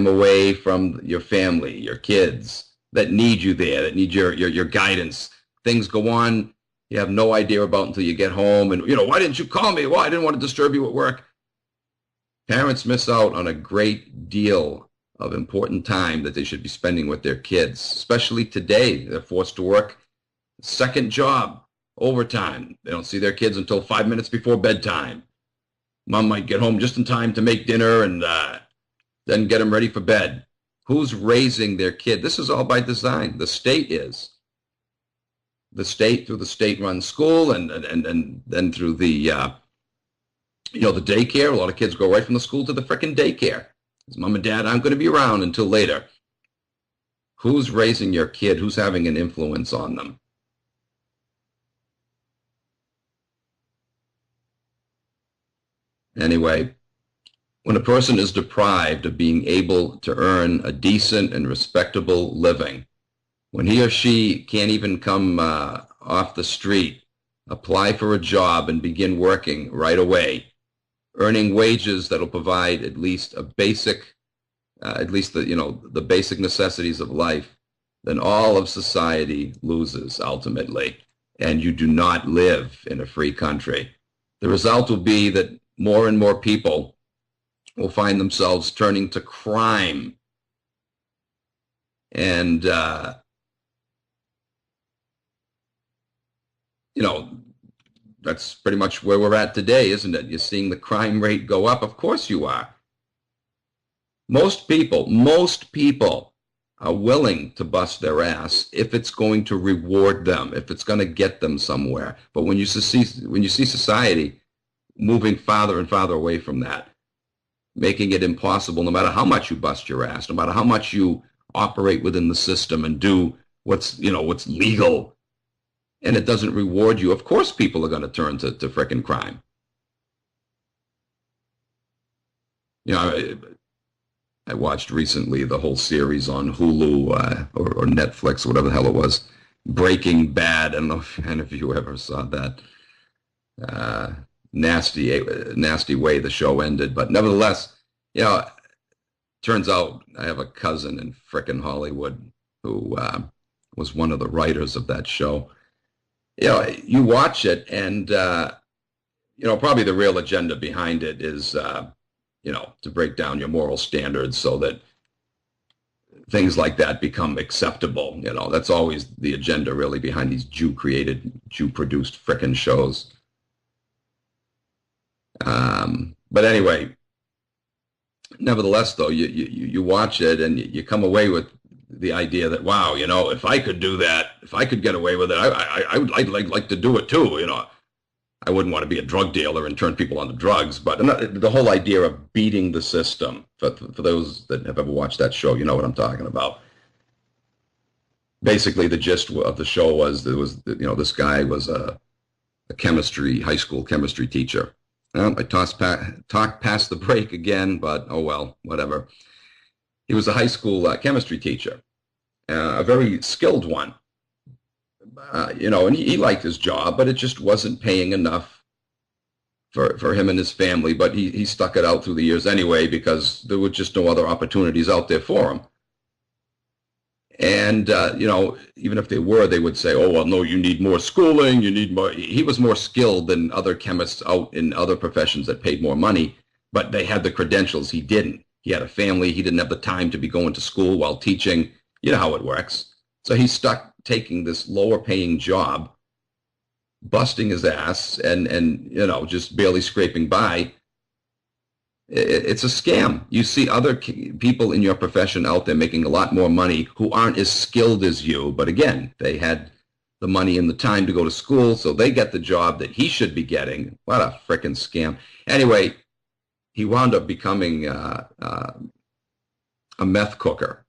away from your family, your kids that need you there, that need your guidance. Things go on you have no idea about until you get home. And, why didn't you call me? Well, I didn't want to disturb you at work. Parents miss out on a great deal of important time that they should be spending with their kids, especially today. They're forced to work second job, overtime. They don't see their kids until 5 minutes before bedtime. Mom might get home just in time to make dinner and then get them ready for bed. Who's raising their kid? This is all by design. The state is. The state, through the state-run school and then through the, the daycare. A lot of kids go right from the school to the frickin' daycare. Because mom and dad aren't going to be around until later. Who's raising your kid? Who's having an influence on them? Anyway, when a person is deprived of being able to earn a decent and respectable living, when he or she can't even come off the street, apply for a job and begin working right away, earning wages that'll provide at least a basic, the basic necessities of life, then all of society loses ultimately, and you do not live in a free country. The result will be that more and more people will find themselves turning to crime. And, that's pretty much where we're at today, isn't it? You're seeing the crime rate go up. Of course you are. Most people are willing to bust their ass if it's going to reward them, if it's going to get them somewhere. But when you see society moving farther and farther away from that, making it impossible, no matter how much you bust your ass, no matter how much you operate within the system and do what's legal, and it doesn't reward you, of course people are going to turn to frickin' crime. I watched recently the whole series on Hulu or Netflix, or whatever the hell it was, Breaking Bad. I don't know if any of you ever saw that. Uh, nasty way the show ended. But nevertheless, you know, turns out I have a cousin in frickin' Hollywood who was one of the writers of that show. You know, you watch it, and you know, probably the real agenda behind it is, you know, to break down your moral standards so that things like that become acceptable. You know, that's always the agenda really behind these Jew-created, Jew-produced frickin' shows. But anyway, nevertheless, though, you watch it and you come away with the idea that, wow, you know, if I could do that, if I could get away with it, I'd like to do it too. You know, I wouldn't want to be a drug dealer and turn people onto drugs, but the whole idea of beating the system, for those that have ever watched that show, you know what I'm talking about. Basically, the gist of the show was, you know, this guy was a high school chemistry teacher. Well, I talked past the break again, but oh well, whatever. He was a high school chemistry teacher, a very skilled one. You know, and he liked his job, but it just wasn't paying enough for him and his family. But he stuck it out through the years anyway, because there were just no other opportunities out there for him. And, you know, even if they were, they would say, oh, well, no, you need more schooling, you need more. He was more skilled than other chemists out in other professions that paid more money, but they had the credentials. He didn't. He had a family. He didn't have the time to be going to school while teaching. You know how it works. So he stuck taking this lower paying job, busting his ass, and you know, just barely scraping by. It's a scam. You see other people in your profession out there making a lot more money who aren't as skilled as you, but again, they had the money and the time to go to school, so they get the job that he should be getting. What a frickin' scam. Anyway, he wound up becoming a meth cooker.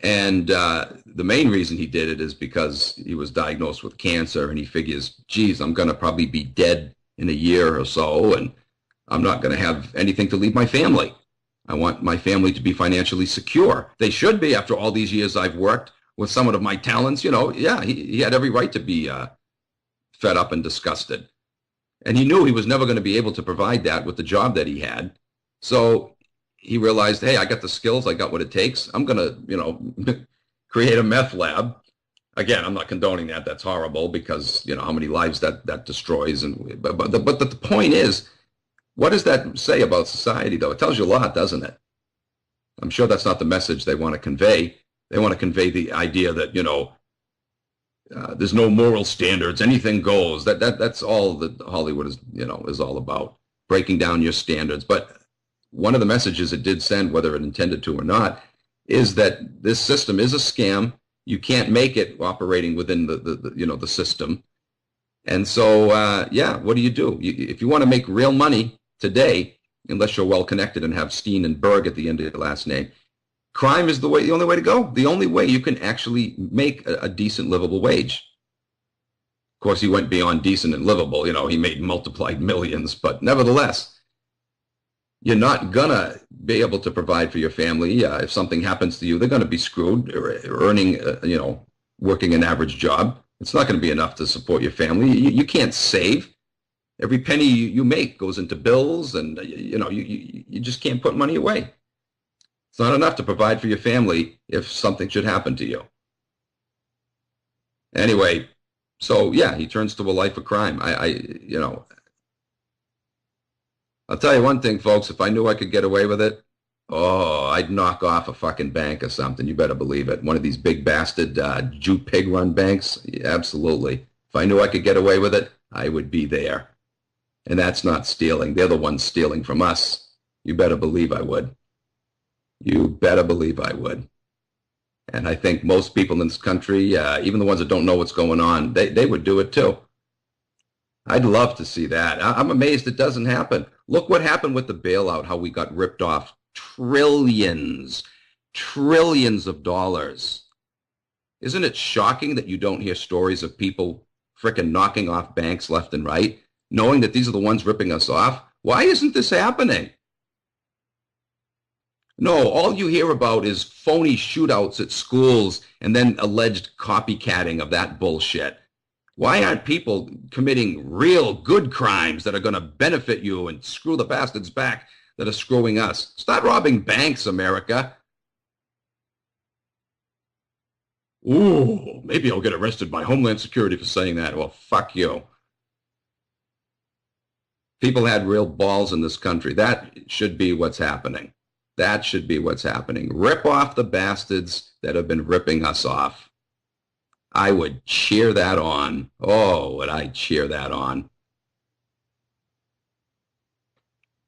And the main reason he did it is because he was diagnosed with cancer, and he figures, geez, I'm going to probably be dead in a year or so, and I'm not going to have anything to leave my family. I want my family to be financially secure. They should be, after all these years I've worked with someone of my talents. You know, yeah, he had every right to be fed up and disgusted. And he knew he was never going to be able to provide that with the job that he had. So he realized, hey, I got the skills, I got what it takes. I'm going to, you know, create a meth lab. Again, I'm not condoning that. That's horrible, because, you know, how many lives that destroys. But the point is, what does that say about society, though? It tells you a lot, doesn't it? I'm sure that's not the message they want to convey. They want to convey the idea that, you know, there's no moral standards, anything goes. That's all that Hollywood is, you know, is all about, breaking down your standards. But one of the messages it did send, whether it intended to or not, is that this system is a scam. You can't make it operating within the you know, the system. And so, yeah, what do? If you want to make real money today, unless you're well connected and have Steen and Berg at the end of your last name, crime is the only way to go. The only way you can actually make a decent, livable wage. Of course, he went beyond decent and livable. You know, he made multiplied millions, but nevertheless, you're not gonna be able to provide for your family. If something happens to you, they're gonna be screwed, earning, you know, working an average job. It's not going to be enough to support your family. You can't save. Every penny you make goes into bills, and you know, you just can't put money away. It's not enough to provide for your family if something should happen to you. Anyway, so yeah, he turns to a life of crime. You know, I'll tell you one thing, folks. If I knew I could get away with it, oh, I'd knock off a fucking bank or something. You better believe it. One of these big bastard Jew pig-run banks? Yeah, absolutely. If I knew I could get away with it, I would be there. And that's not stealing. They're the ones stealing from us. You better believe I would. You better believe I would. And I think most people in this country, even the ones that don't know what's going on, they would do it too. I'd love to see that. I'm amazed it doesn't happen. Look what happened with the bailout, how we got ripped off trillions of dollars. Isn't it shocking that you don't hear stories of people frickin' knocking off banks left and right, knowing that these are the ones ripping us off? Why isn't this happening? No, all you hear about is phony shootouts at schools and then alleged copycatting of that bullshit. Why aren't people committing real good crimes that are going to benefit you and screw the bastards back that are screwing us? Start robbing banks, America. Ooh, maybe I'll get arrested by Homeland Security for saying that. Well, fuck you. People had real balls in this country. That should be what's happening. That should be what's happening. Rip off the bastards that have been ripping us off. I would cheer that on. Oh, would I cheer that on.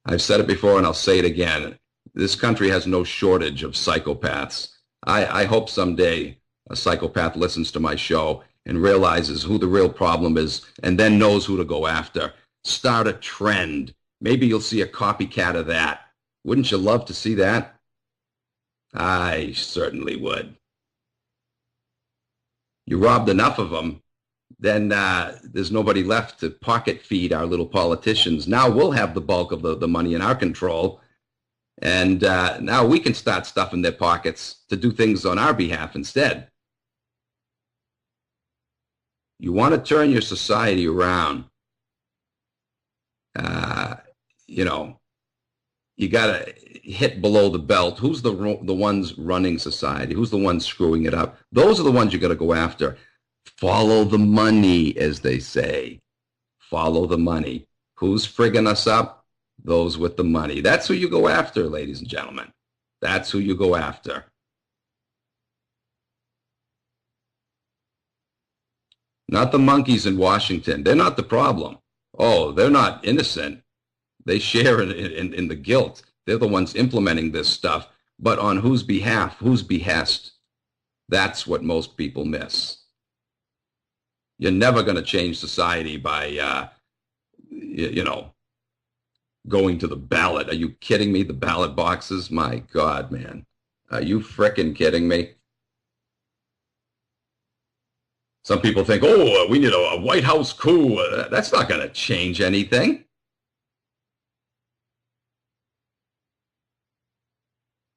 I've said it before and I'll say it again. This country has no shortage of psychopaths. I hope someday a psychopath listens to my show and realizes who the real problem is and then knows who to go after. Start a trend. Maybe you'll see a copycat of that. Wouldn't you love to see that? I certainly would. You robbed enough of them, then there's nobody left to pocket feed our little politicians. Now we'll have the bulk of the money in our control, and now we can start stuffing their pockets to do things on our behalf instead. You want to turn your society around. You know, you got to hit below the belt. Who's the ones running society? Who's the ones screwing it up? Those are the ones you got to go after. Follow the money, as they say. Follow the money. Who's frigging us up? Those with the money. That's who you go after, ladies and gentlemen. That's who you go after. Not the monkeys in Washington. They're not the problem. Oh, they're not innocent. They share in the guilt. They're the ones implementing this stuff. But on whose behalf, whose behest? That's what most people miss. You're never going to change society by, going to the ballot. Are you kidding me? The ballot boxes? My God, man. Are you frickin' kidding me? Some people think, oh, we need a White House coup. That's not going to change anything.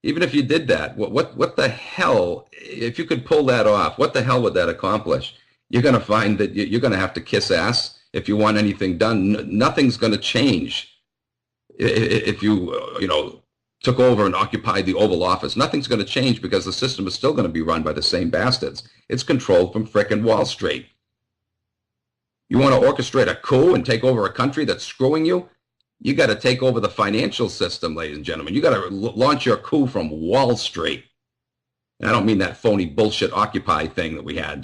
Even if you did that, what the hell, if you could pull that off, what the hell would that accomplish? You're going to find that you're going to have to kiss ass if you want anything done. Nothing's going to change. If you took over and occupied the Oval Office, nothing's going to change because the system is still going to be run by the same bastards. It's controlled from frickin' Wall Street. You want to orchestrate a coup and take over a country that's screwing you? You got to take over the financial system, ladies and gentlemen. You got to launch your coup from Wall Street. And I don't mean that phony bullshit Occupy thing that we had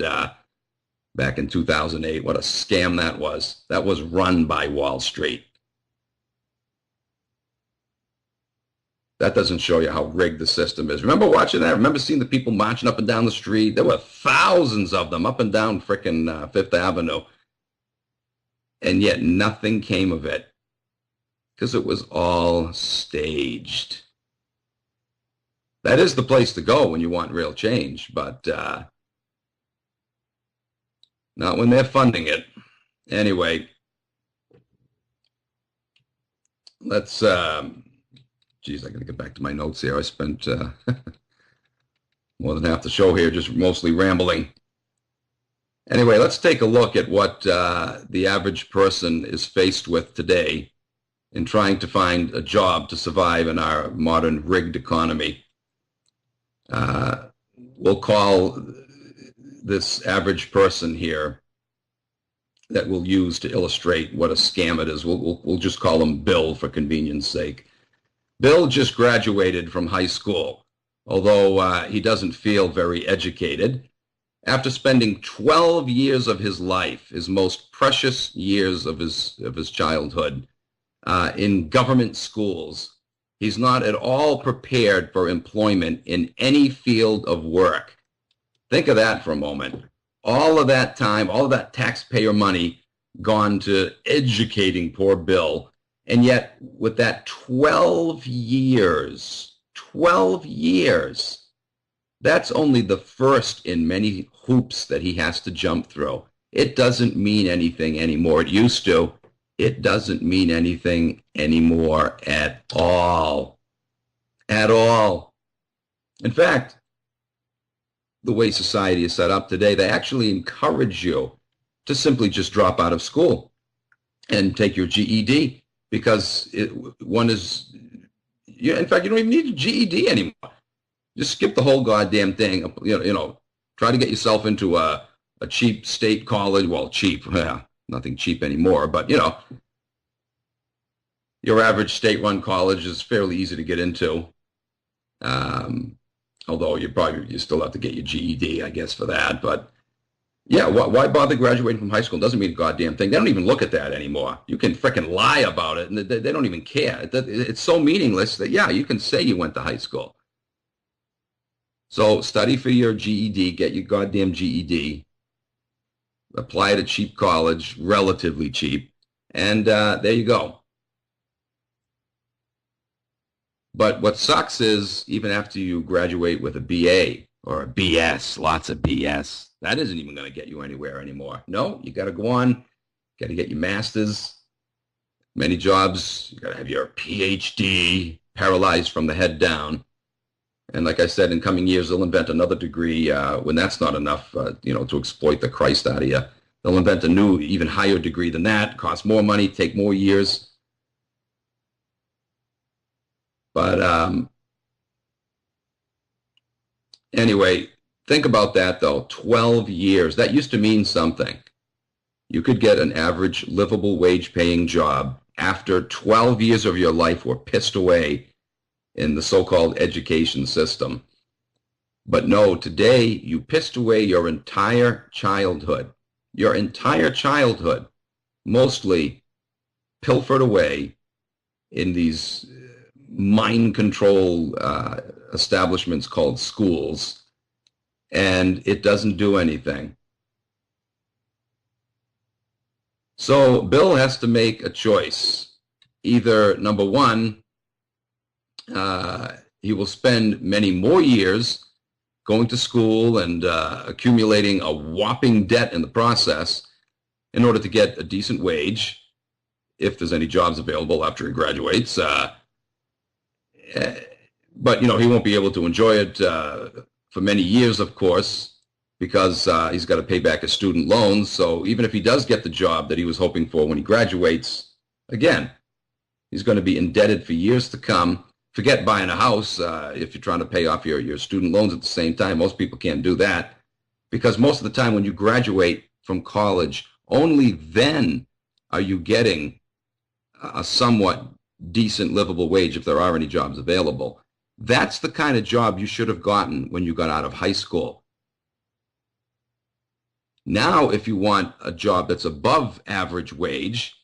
back in 2008. What a scam that was. That was run by Wall Street. That doesn't show you how rigged the system is. Remember watching that? Remember seeing the people marching up and down the street? There were thousands of them up and down frickin' Fifth Avenue. And yet nothing came of it because it was all staged. That is the place to go when you want real change, but not when they're funding it. Anyway, let's... Geez, I got to get back to my notes here. I spent more than half the show here just mostly rambling. Anyway, let's take a look at what the average person is faced with today in trying to find a job to survive in our modern rigged economy. We'll call this average person here that we'll use to illustrate what a scam it is. We'll just call him Bill for convenience sake. Bill just graduated from high school, although he doesn't feel very educated. After spending 12 years of his life, his most precious years of his childhood, in government schools, he's not at all prepared for employment in any field of work. Think of that for a moment. All of that time, all of that taxpayer money gone to educating poor Bill. And yet, with that 12 years, that's only the first in many hoops that he has to jump through. It doesn't mean anything anymore. It used to. It doesn't mean anything anymore at all. at all. In fact, the way society is set up today, they actually encourage you to simply just drop out of school and take your GED because one is, in fact, you don't even need a GED anymore. Just skip the whole goddamn thing. Try to get yourself into a cheap state college. Well, cheap, yeah, nothing cheap anymore, but your average state-run college is fairly easy to get into. Although you still have to get your GED, I guess, for that. But yeah, why bother graduating from high school? It doesn't mean a goddamn thing. They don't even look at that anymore. You can frickin' lie about it, and they don't even care. It's so meaningless that, yeah, you can say you went to high school. So study for your GED, get your goddamn GED, apply at a cheap college, relatively cheap, and there you go. But what sucks is even after you graduate with a BA or a BS, lots of BS, that isn't even going to get you anywhere anymore. No, you got to go on, got to get your master's. Many jobs, you got to have your PhD, paralyzed from the head down. And like I said, in coming years, they'll invent another degree when that's not enough, to exploit the Christ out of you. They'll invent a new, even higher degree than that, cost more money, take more years. But anyway, think about that, though. 12 years. That used to mean something. You could get an average livable wage-paying job after 12 years of your life were pissed away in the so-called education system. But no, today you pissed away your entire childhood. Your entire childhood, mostly pilfered away in these mind control establishments called schools, and it doesn't do anything. So Bill has to make a choice. Either, number one, he will spend many more years going to school and accumulating a whopping debt in the process in order to get a decent wage, if there's any jobs available after he graduates. But, he won't be able to enjoy it for many years, of course, because he's got to pay back his student loans. So even if he does get the job that he was hoping for when he graduates, again, he's going to be indebted for years to come. Forget buying a house if you're trying to pay off your student loans at the same time. Most people can't do that because most of the time when you graduate from college, only then are you getting a somewhat decent livable wage if there are any jobs available. That's the kind of job you should have gotten when you got out of high school. Now, if you want a job that's above average wage,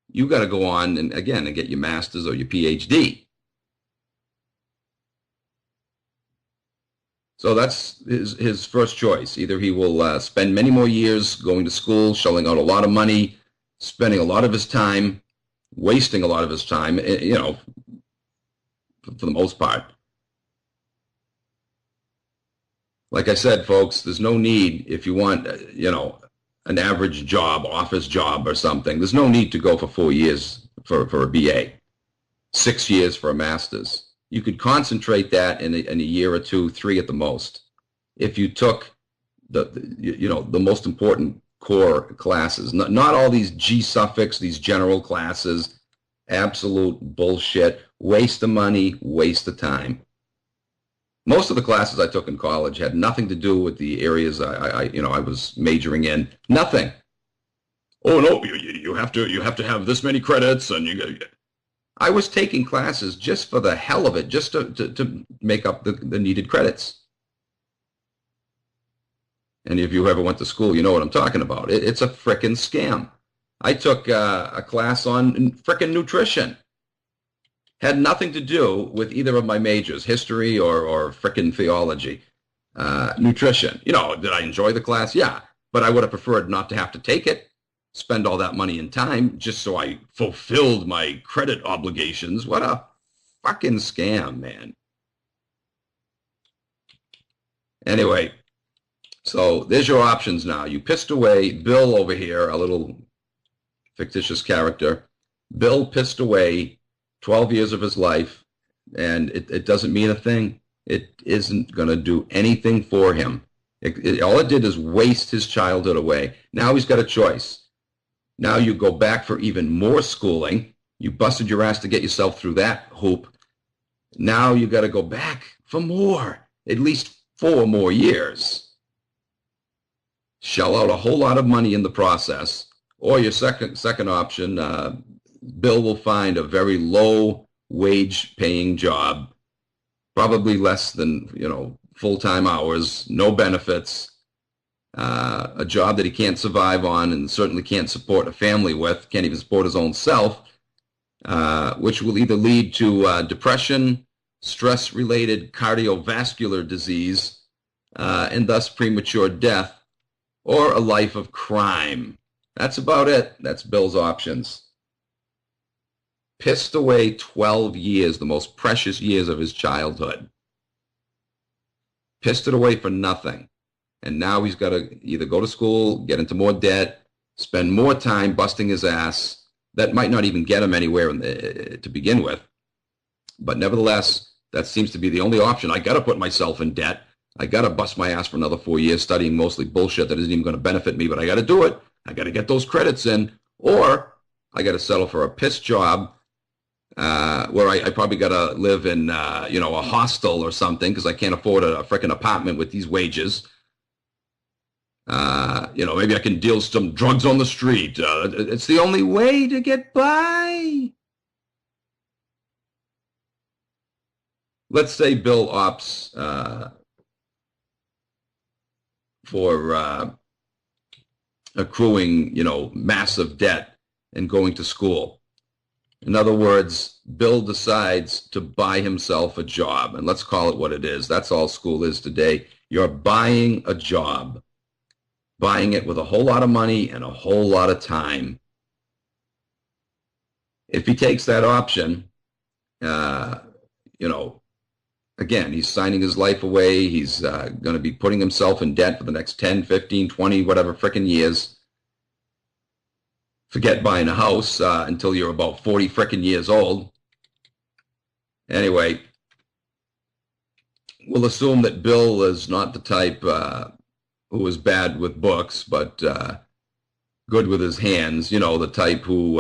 you got to go on and get your master's or your PhD. So that's his first choice. Either he will spend many more years going to school, shelling out a lot of money, spending a lot of his time, wasting a lot of his time, for the most part. Like I said, folks, there's no need if you want, an average job, office job or something. There's no need to go for 4 years for a BA, 6 years for a master's. You could concentrate that in a year or 2, 3 at the most. If you took the most important core classes, not all these G suffix, these general classes, absolute bullshit, waste of money, waste of time. Most of the classes I took in college had nothing to do with the areas I was majoring in. Nothing. Oh no, you have to have this many credits, and I was taking classes just for the hell of it, just to make up the needed credits. And if you ever went to school, you know what I'm talking about. It's a frickin' scam. I took a class on frickin' nutrition. Had nothing to do with either of my majors, history or frickin' theology. Nutrition. Did I enjoy the class? Yeah. But I would have preferred not to have to take it, spend all that money and time just so I fulfilled my credit obligations. What a fucking scam, man. Anyway, so there's your options now. You pissed away Bill over here, a little fictitious character. Bill pissed away 12 years of his life, and it doesn't mean a thing. It isn't going to do anything for him. All it did is waste his childhood away. Now he's got a choice. Now you go back for even more schooling. You busted your ass to get yourself through that hoop. Now you got to go back for more, at least 4 more years. Shell out a whole lot of money in the process. Or your second option, Bill will find a very low wage paying job, probably less than, full-time hours, no benefits, a job that he can't survive on and certainly can't support a family with, can't even support his own self, which will either lead to depression, stress-related cardiovascular disease, and thus premature death, or a life of crime. That's about it. That's Bill's options. Pissed away 12 years, the most precious years of his childhood. Pissed it away for nothing. And now he's got to either go to school, get into more debt, spend more time busting his ass. That might not even get him anywhere to begin with. But nevertheless, that seems to be the only option. I got to put myself in debt. I got to bust my ass for another 4 years studying mostly bullshit that isn't even going to benefit me, but I got to do it. I got to get those credits in. Or I got to settle for a piss job where I probably got to live in, a hostel or something because I can't afford a freaking apartment with these wages. Maybe I can deal some drugs on the street. It's the only way to get by. Let's say Bill opts for accruing, massive debt and going to school. In other words, Bill decides to buy himself a job, and let's call it what it is. That's all school is today. You're buying a job, buying it with a whole lot of money and a whole lot of time. If he takes that option, again, he's signing his life away. He's going to be putting himself in debt for the next 10, 15, 20, whatever frickin' years. Forget buying a house until you're about 40 frickin' years old. Anyway, we'll assume that Bill is not the type who is bad with books, but good with his hands. The type who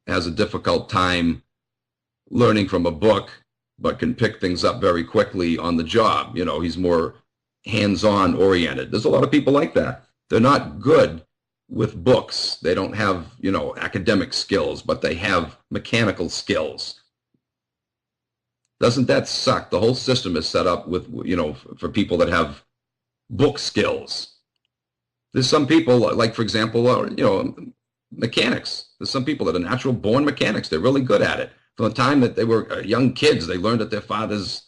has a difficult time learning from a book, but can pick things up very quickly on the job. He's more hands-on oriented. There's a lot of people like that. They're not good with books. They don't have, academic skills, but they have mechanical skills. Doesn't that suck? The whole system is set up with, for people that have book skills. There's some people, like, for example, mechanics. There's some people that are natural born mechanics. They're really good at it. From the time that they were young kids, they learned at their father's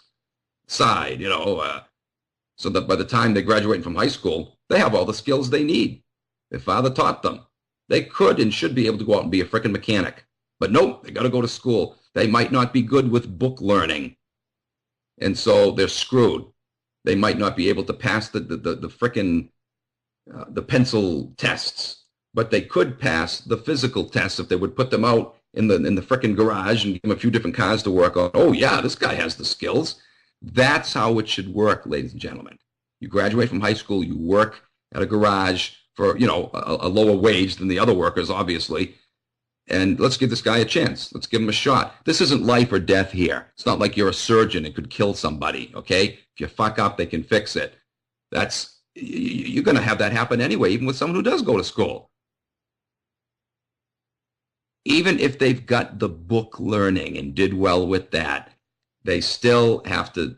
side, so that by the time they graduate from high school, they have all the skills they need. Their father taught them. They could and should be able to go out and be a frickin' mechanic. But nope, they got to go to school. They might not be good with book learning. And so they're screwed. They might not be able to pass the frickin' the pencil tests, but they could pass the physical tests if they would put them out in the frickin' garage and give them a few different cars to work on. Oh yeah, this guy has the skills. That's how it should work, ladies and gentlemen. You graduate from high school, you work at a garage for, a lower wage than the other workers, obviously. And let's give this guy a chance. Let's give him a shot. This isn't life or death here. It's not like you're a surgeon and could kill somebody, okay? If you fuck up, they can fix it. You're going to have that happen anyway, even with someone who does go to school. Even if they've got the book learning and did well with that, they still have to,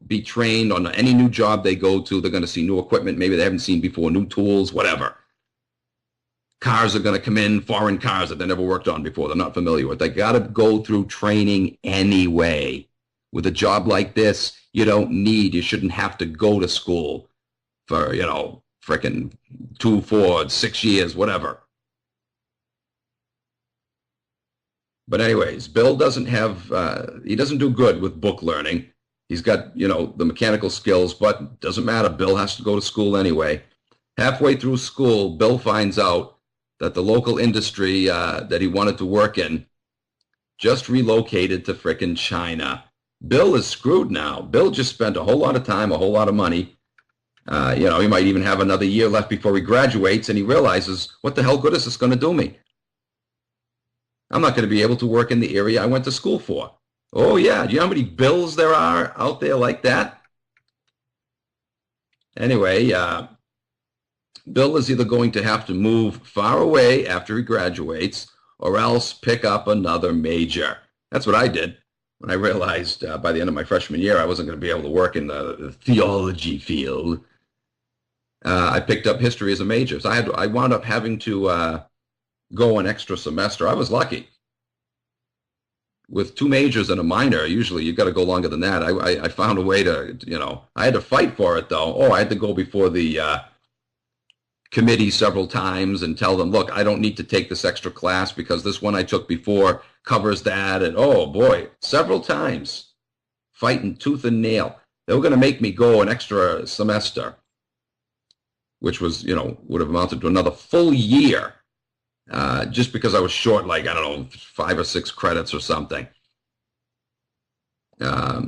be trained on any new job they go to. They're going to see new equipment maybe they haven't seen before, new tools, whatever. Cars are going to come in, foreign cars that they never worked on before, they're not familiar with. They got to go through training anyway. With a job like this, you shouldn't have to go to school for, frickin' 2, 4, 6 years, whatever. But anyways, Bill doesn't he doesn't do good with book learning. He's got, the mechanical skills, but doesn't matter. Bill has to go to school anyway. Halfway through school, Bill finds out that the local industry that he wanted to work in just relocated to frickin' China. Bill is screwed now. Bill just spent a whole lot of time, a whole lot of money. He might even have another year left before he graduates, and he realizes, what the hell good is this going to do me? I'm not going to be able to work in the area I went to school for. Oh, yeah. Do you know how many Bills there are out there like that? Anyway, Bill is either going to have to move far away after he graduates or else pick up another major. That's what I did when I realized by the end of my freshman year I wasn't going to be able to work in the theology field. I picked up history as a major. So I wound up having to go an extra semester. I was lucky. With 2 majors and a minor, usually you've got to go longer than that. I found a way to, I had to fight for it, though. Oh, I had to go before the committee several times and tell them, look, I don't need to take this extra class because this one I took before covers that. And, oh, boy, several times, fighting tooth and nail. They were going to make me go an extra semester, which was, would have amounted to another full year. Just because I was short, like, I don't know, 5 or 6 credits or something.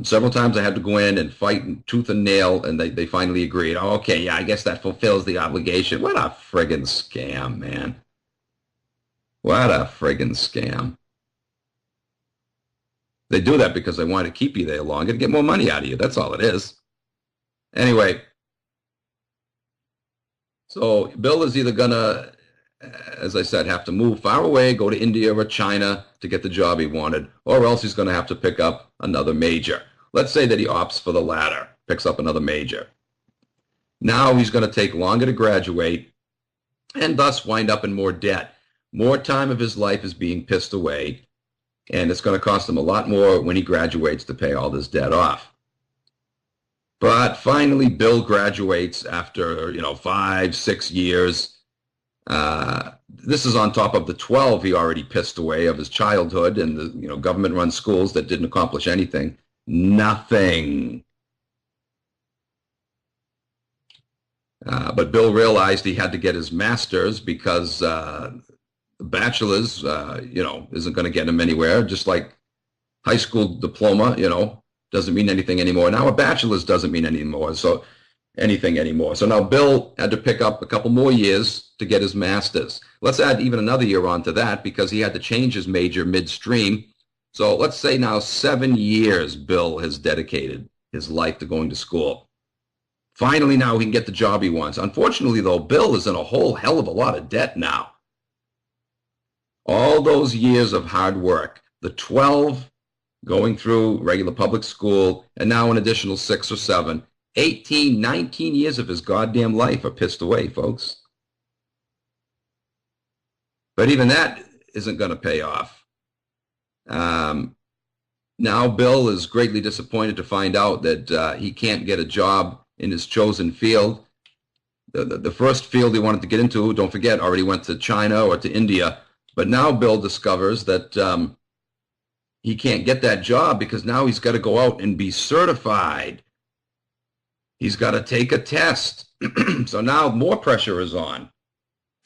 Several times I had to go in and fight tooth and nail, and they finally agreed. Oh, okay, yeah, I guess that fulfills the obligation. What a friggin' scam, man. What a friggin' scam. They do that because they want to keep you there longer to get more money out of you. That's all it is. Anyway, so Bill is either going to, as I said, have to move far away, go to India or China to get the job he wanted, or else he's going to have to pick up another major. Let's say that he opts for the latter, picks up another major. Now he's going to take longer to graduate and thus wind up in more debt. More time of his life is being pissed away, and it's going to cost him a lot more when he graduates to pay all this debt off. But finally, Bill graduates after, 5, 6 years. This is on top of the 12 he already pissed away of his childhood and the government-run schools that didn't accomplish anything. Nothing. But Bill realized he had to get his master's because the bachelor's, isn't going to get him anywhere. Just like high school diploma, doesn't mean anything anymore. Now a bachelor's doesn't mean anything anymore. So now Bill had to pick up a couple more years to get his master's. Let's add even another year on to that because he had to change his major midstream. So let's say now 7 years Bill has dedicated his life to going to school. Finally, now he can get the job he wants. Unfortunately, though, Bill is in a whole hell of a lot of debt now. All those years of hard work, the 12 going through regular public school, and now an additional 6 or 7, 18, 19 years of his goddamn life are pissed away, folks. But even that isn't going to pay off. Now Bill is greatly disappointed to find out that he can't get a job in his chosen field. The first field he wanted to get into, don't forget, already went to China or to India. But now Bill discovers that he can't get that job because now he's got to go out and be certified. He's got to take a test. So now more pressure is on.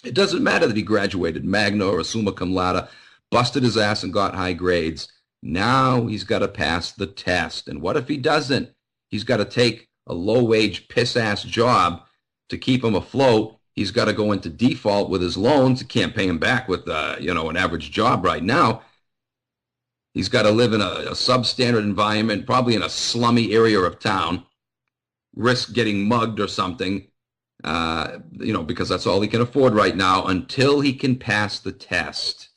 It doesn't matter that he graduated magna or summa cum laude, busted his ass and got high grades. Now he's got to pass the test. And what if he doesn't? He's got to take a low-wage, piss-ass job to keep him afloat. He's got to go into default with his loans. He can't pay him back with, an average job right now. He's got to live in a substandard environment, probably in a slummy area of town, risk getting mugged or something, because that's all he can afford right now until he can pass the test.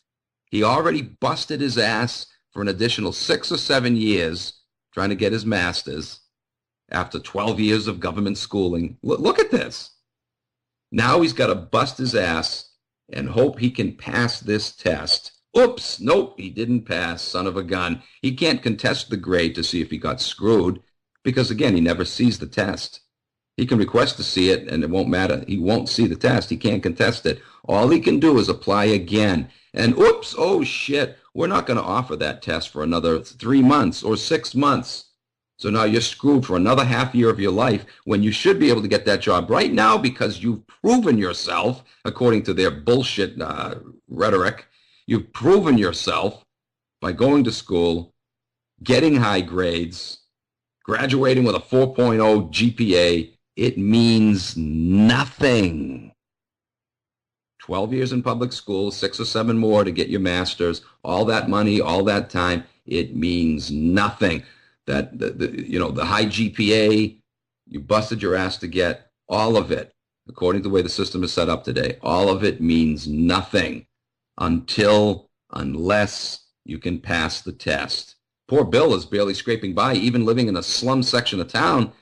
He already busted his ass for an additional 6 or 7 years trying to get his master's after 12 years of government schooling. Look at this. Now he's got to bust his ass and hope he can pass this test. Oops, nope, he didn't pass, son of a gun. He can't contest the grade to see if he got screwed because, again, he never sees the test. He can request to see it, and it won't matter. He won't see the test. He can't contest it. All he can do is apply again. And oops, oh, shit, we're not going to offer that test for another 3 months or 6 months. So now you're screwed for another half year of your life when you should be able to get that job right now because you've proven yourself, according to their bullshit rhetoric. You've proven yourself by going to school, getting high grades, graduating with a 4.0 GPA, it means nothing. 12 years in public school, 6 or 7 more to get your master's, all that money, all that time, it means nothing. That the high GPA, you busted your ass to get, all of it, according to the way the system is set up today, all of it means nothing unless you can pass the test. Poor Bill is barely scraping by, even living in a slum section of town.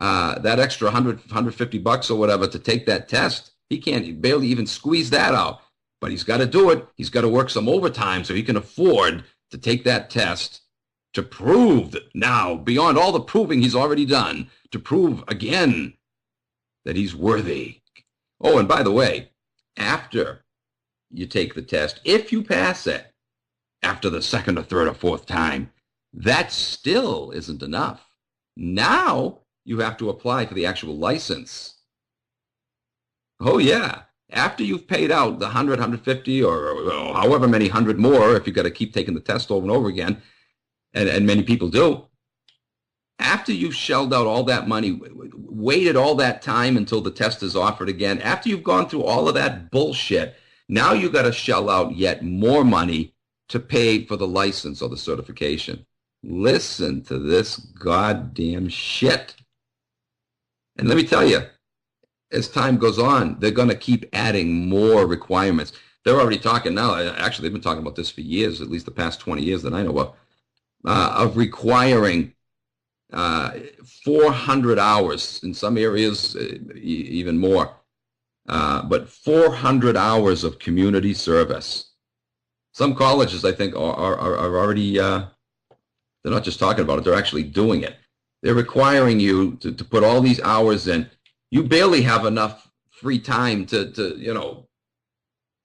That extra 150 bucks or whatever to take that test, he can't barely even squeeze that out. But he's got to do it. He's got to work some overtime so he can afford to take that test to prove that now, beyond all the proving he's already done, to prove again that he's worthy. Oh, and by the way, after you take the test, if you pass it after the second or third or fourth time, that still isn't enough. Now you have to apply for the actual license. Oh, yeah. After you've paid out the 100, 150, or however many 100 more, if you've got to keep taking the test over and over again, and many people do, after you've shelled out all that money, waited all that time until the test is offered again, after you've gone through all of that bullshit, now you've got to shell out yet more money to pay for the license or the certification. Listen to this goddamn shit. And let me tell you, as time goes on, they're going to keep adding more requirements. They're already talking now. Actually, they've been talking about this for years, at least the past 20 years that I know of requiring 400 hours, in some areas even more, but 400 hours of community service. Some colleges, I think, are already, they're not just talking about it, they're actually doing it. They're requiring you to put all these hours in. You barely have enough free time to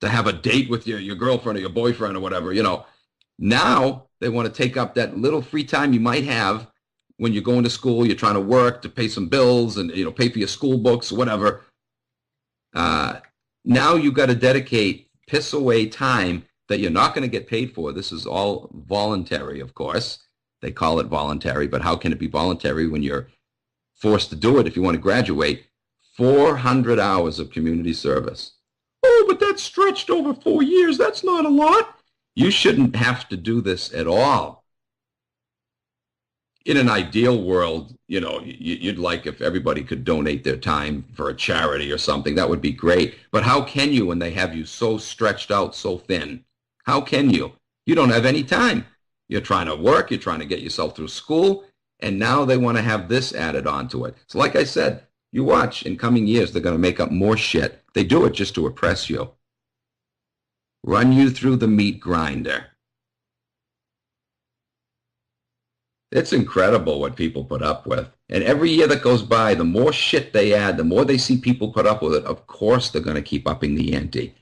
have a date with your girlfriend or your boyfriend or whatever, Now they want to take up that little free time you might have when you're going to school, you're trying to work to pay some bills and, pay for your school books, whatever. Now you've got to dedicate piss away time that you're not going to get paid for. This is all voluntary, of course. They call it voluntary, but how can it be voluntary when you're forced to do it if you want to graduate? 400 hours of community service. Oh, but that's stretched over 4 years. That's not a lot. You shouldn't have to do this at all. In an ideal world, you'd like if everybody could donate their time for a charity or something. That would be great. But how can you when they have you so stretched out, so thin? How can you? You don't have any time. You're trying to work. You're trying to get yourself through school. And now they want to have this added onto it. So like I said, you watch, in coming years, they're going to make up more shit. They do it just to oppress you. Run you through the meat grinder. It's incredible what people put up with. And every year that goes by, the more shit they add, the more they see people put up with it, of course they're going to keep upping the ante.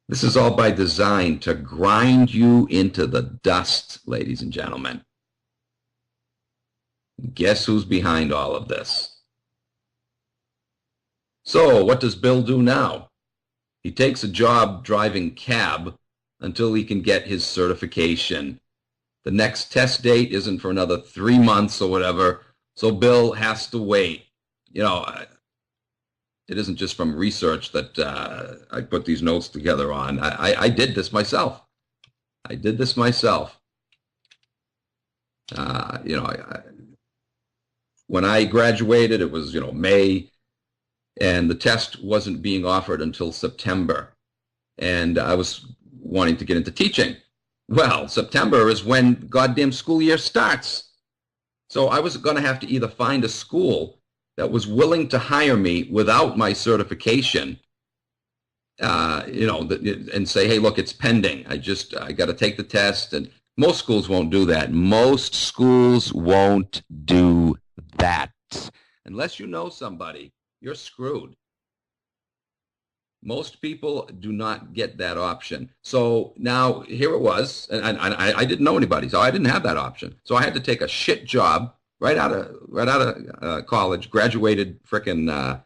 This is all by design to grind you into the dust, ladies and gentlemen. Guess who's behind all of this? So what does Bill do now? He takes a job driving cab until he can get his certification. The next test date isn't for another 3 months or whatever, so Bill has to wait. It isn't just from research that I put these notes together on. I did this myself. When I graduated, it was, May, and the test wasn't being offered until September. And I was wanting to get into teaching. Well, September is when goddamn school year starts. So I was going to have to either find a school that was willing to hire me without my certification, and say, hey, look, it's pending. I got to take the test. And most schools won't do that. Most schools won't do that. Unless you know somebody, you're screwed. Most people do not get that option. So now here it was, and I didn't know anybody, so I didn't have that option. So I had to take a shit job right out of college, graduated frickin'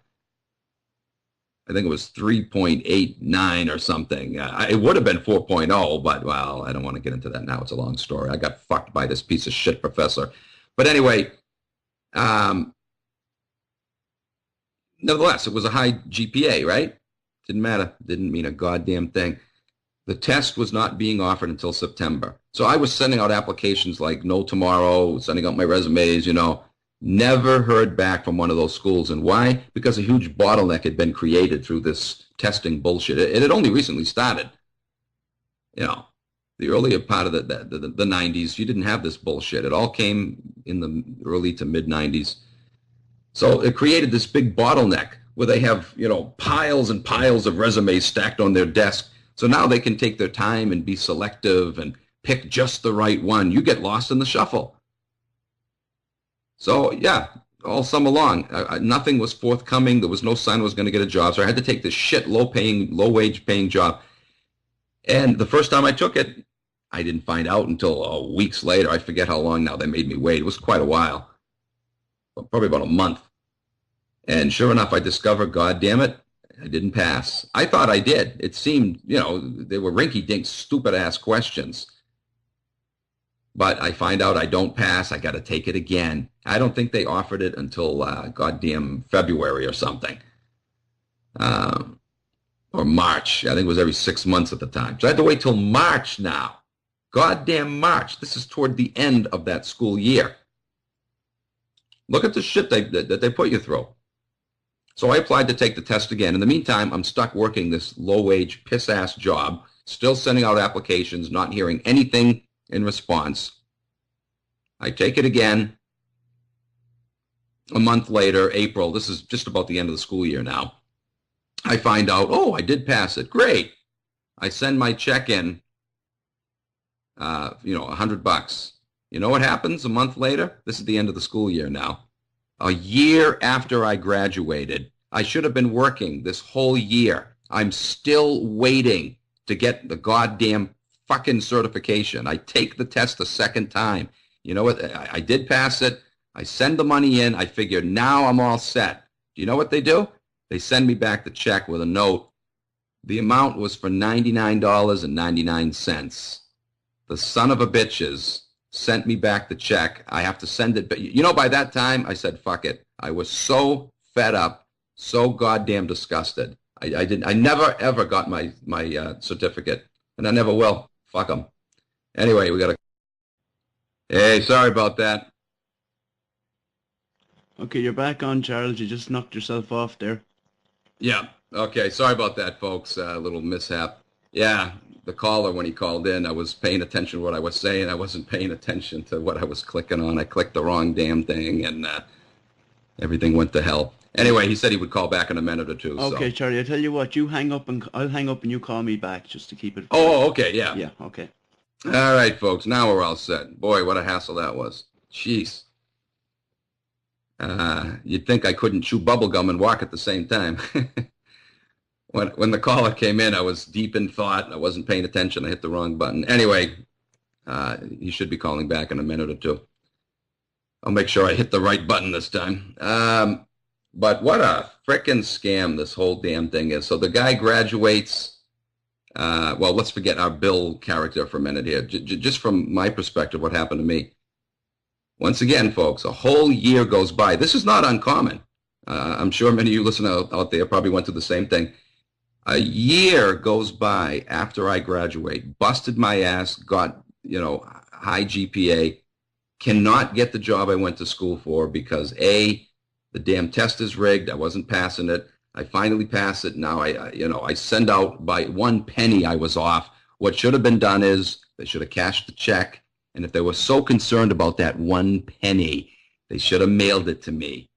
I think it was 3.89 or something. It would have been 4.0, but, well, I don't want to get into that now. It's a long story. I got fucked by this piece of shit professor. But anyway, nevertheless, it was a high GPA, right? Didn't matter. Didn't mean a goddamn thing. The test was not being offered until September. So I was sending out applications like no tomorrow, sending out my resumes, you know. Never heard back from one of those schools. And why? Because a huge bottleneck had been created through this testing bullshit. It had only recently started. You know, the earlier part of the 90s, you didn't have this bullshit. It all came in the early to mid-90s. So it created this big bottleneck where they have, you know, piles and piles of resumes stacked on their desk. So now they can take their time and be selective and pick just the right one. You get lost in the shuffle. So, yeah, all summer long, nothing was forthcoming. There was no sign I was going to get a job. So I had to take this shit low-wage paying job. And the first time I took it, I didn't find out until weeks later. I forget how long now they made me wait. It was quite a while, probably about a month. And sure enough, I discovered, God damn it, I didn't pass. I thought I did. It seemed, you know, they were rinky-dink, stupid-ass questions. But I find out I don't pass. I got to take it again. I don't think they offered it until goddamn February or something. Or March. I think it was every 6 months at the time. So I had to wait till March now. Goddamn March. This is toward the end of that school year. Look at the shit that they put you through. So I applied to take the test again. In the meantime, I'm stuck working this low-wage, piss-ass job, still sending out applications, not hearing anything in response. I take it again. A month later, April, this is just about the end of the school year now. I find out, oh, I did pass it. Great. I send my check in, $100. You know what happens a month later? This is the end of the school year now. A year after I graduated, I should have been working this whole year. I'm still waiting to get the goddamn fucking certification. I take the test a second time. You know what? I did pass it. I send the money in. I figure now I'm all set. Do you know what they do? They send me back the check with a note. The amount was for $99.99. The son of a bitches sent me back the check. I have to send it. But you know, by that time, I said, fuck it. I was so fed up, so goddamn disgusted. I never, ever got my certificate, and I never will. Fuck them. Anyway, we got to... Hey, sorry about that. Okay, you're back on, Charles. You just knocked yourself off there. Yeah. Okay, sorry about that, folks. A little mishap. Yeah, the caller, when he called in, I was paying attention to what I was saying. I wasn't paying attention to what I was clicking on. I clicked the wrong damn thing, and everything went to hell. Anyway, he said he would call back in a minute or two. Okay, so. Charlie, I tell you what, you hang up, and I'll hang up and you call me back just to keep it... Oh, okay, yeah. Yeah, okay. All right, folks, now we're all set. Boy, what a hassle that was. Jeez. You'd think I couldn't chew bubble gum and walk at the same time. When the caller came in, I was deep in thought. I wasn't paying attention. I hit the wrong button. Anyway, he should be calling back in a minute or two. I'll make sure I hit the right button this time. But what a frickin' scam this whole damn thing is. So the guy graduates. Well, let's forget our Bill character for a minute here. Just from my perspective, what happened to me. Once again, folks, a whole year goes by. This is not uncommon. I'm sure many of you listening out there probably went through the same thing. A year goes by after I graduate, busted my ass, got, high GPA, cannot get the job I went to school for because A, the damn test is rigged. I wasn't passing it. I finally pass it. Now I send out by 1 penny I was off. What should have been done is they should have cashed the check. And if they were so concerned about that 1 penny, they should have mailed it to me.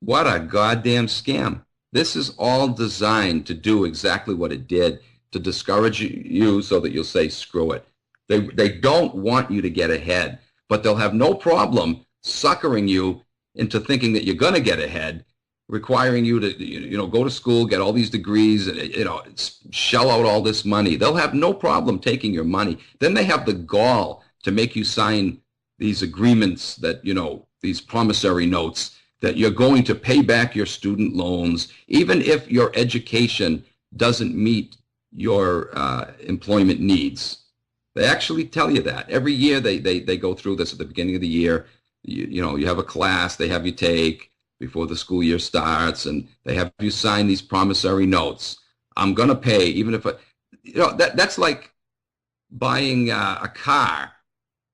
What a goddamn scam. This is all designed to do exactly what it did, to discourage you so that you'll say, screw it. They don't want you to get ahead, but they'll have no problem suckering you into thinking that you're going to get ahead, requiring you to, go to school, get all these degrees, and, shell out all this money. They'll have no problem taking your money. Then they have the gall to make you sign these agreements that, these promissory notes that you're going to pay back your student loans, even if your education doesn't meet your employment needs. They actually tell you that. Every year they go through this at the beginning of the year. You have a class they have you take before the school year starts, and they have you sign these promissory notes. I'm going to pay, even if that's like buying a car,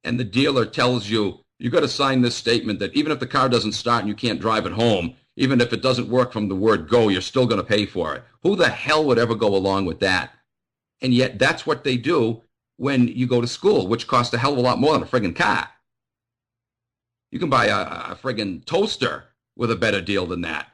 and the dealer tells you, you got to sign this statement that even if the car doesn't start and you can't drive it home, even if it doesn't work from the word go, you're still going to pay for it. Who the hell would ever go along with that? And yet that's what they do when you go to school, which costs a hell of a lot more than a friggin' car. You can buy a friggin' toaster with a better deal than that.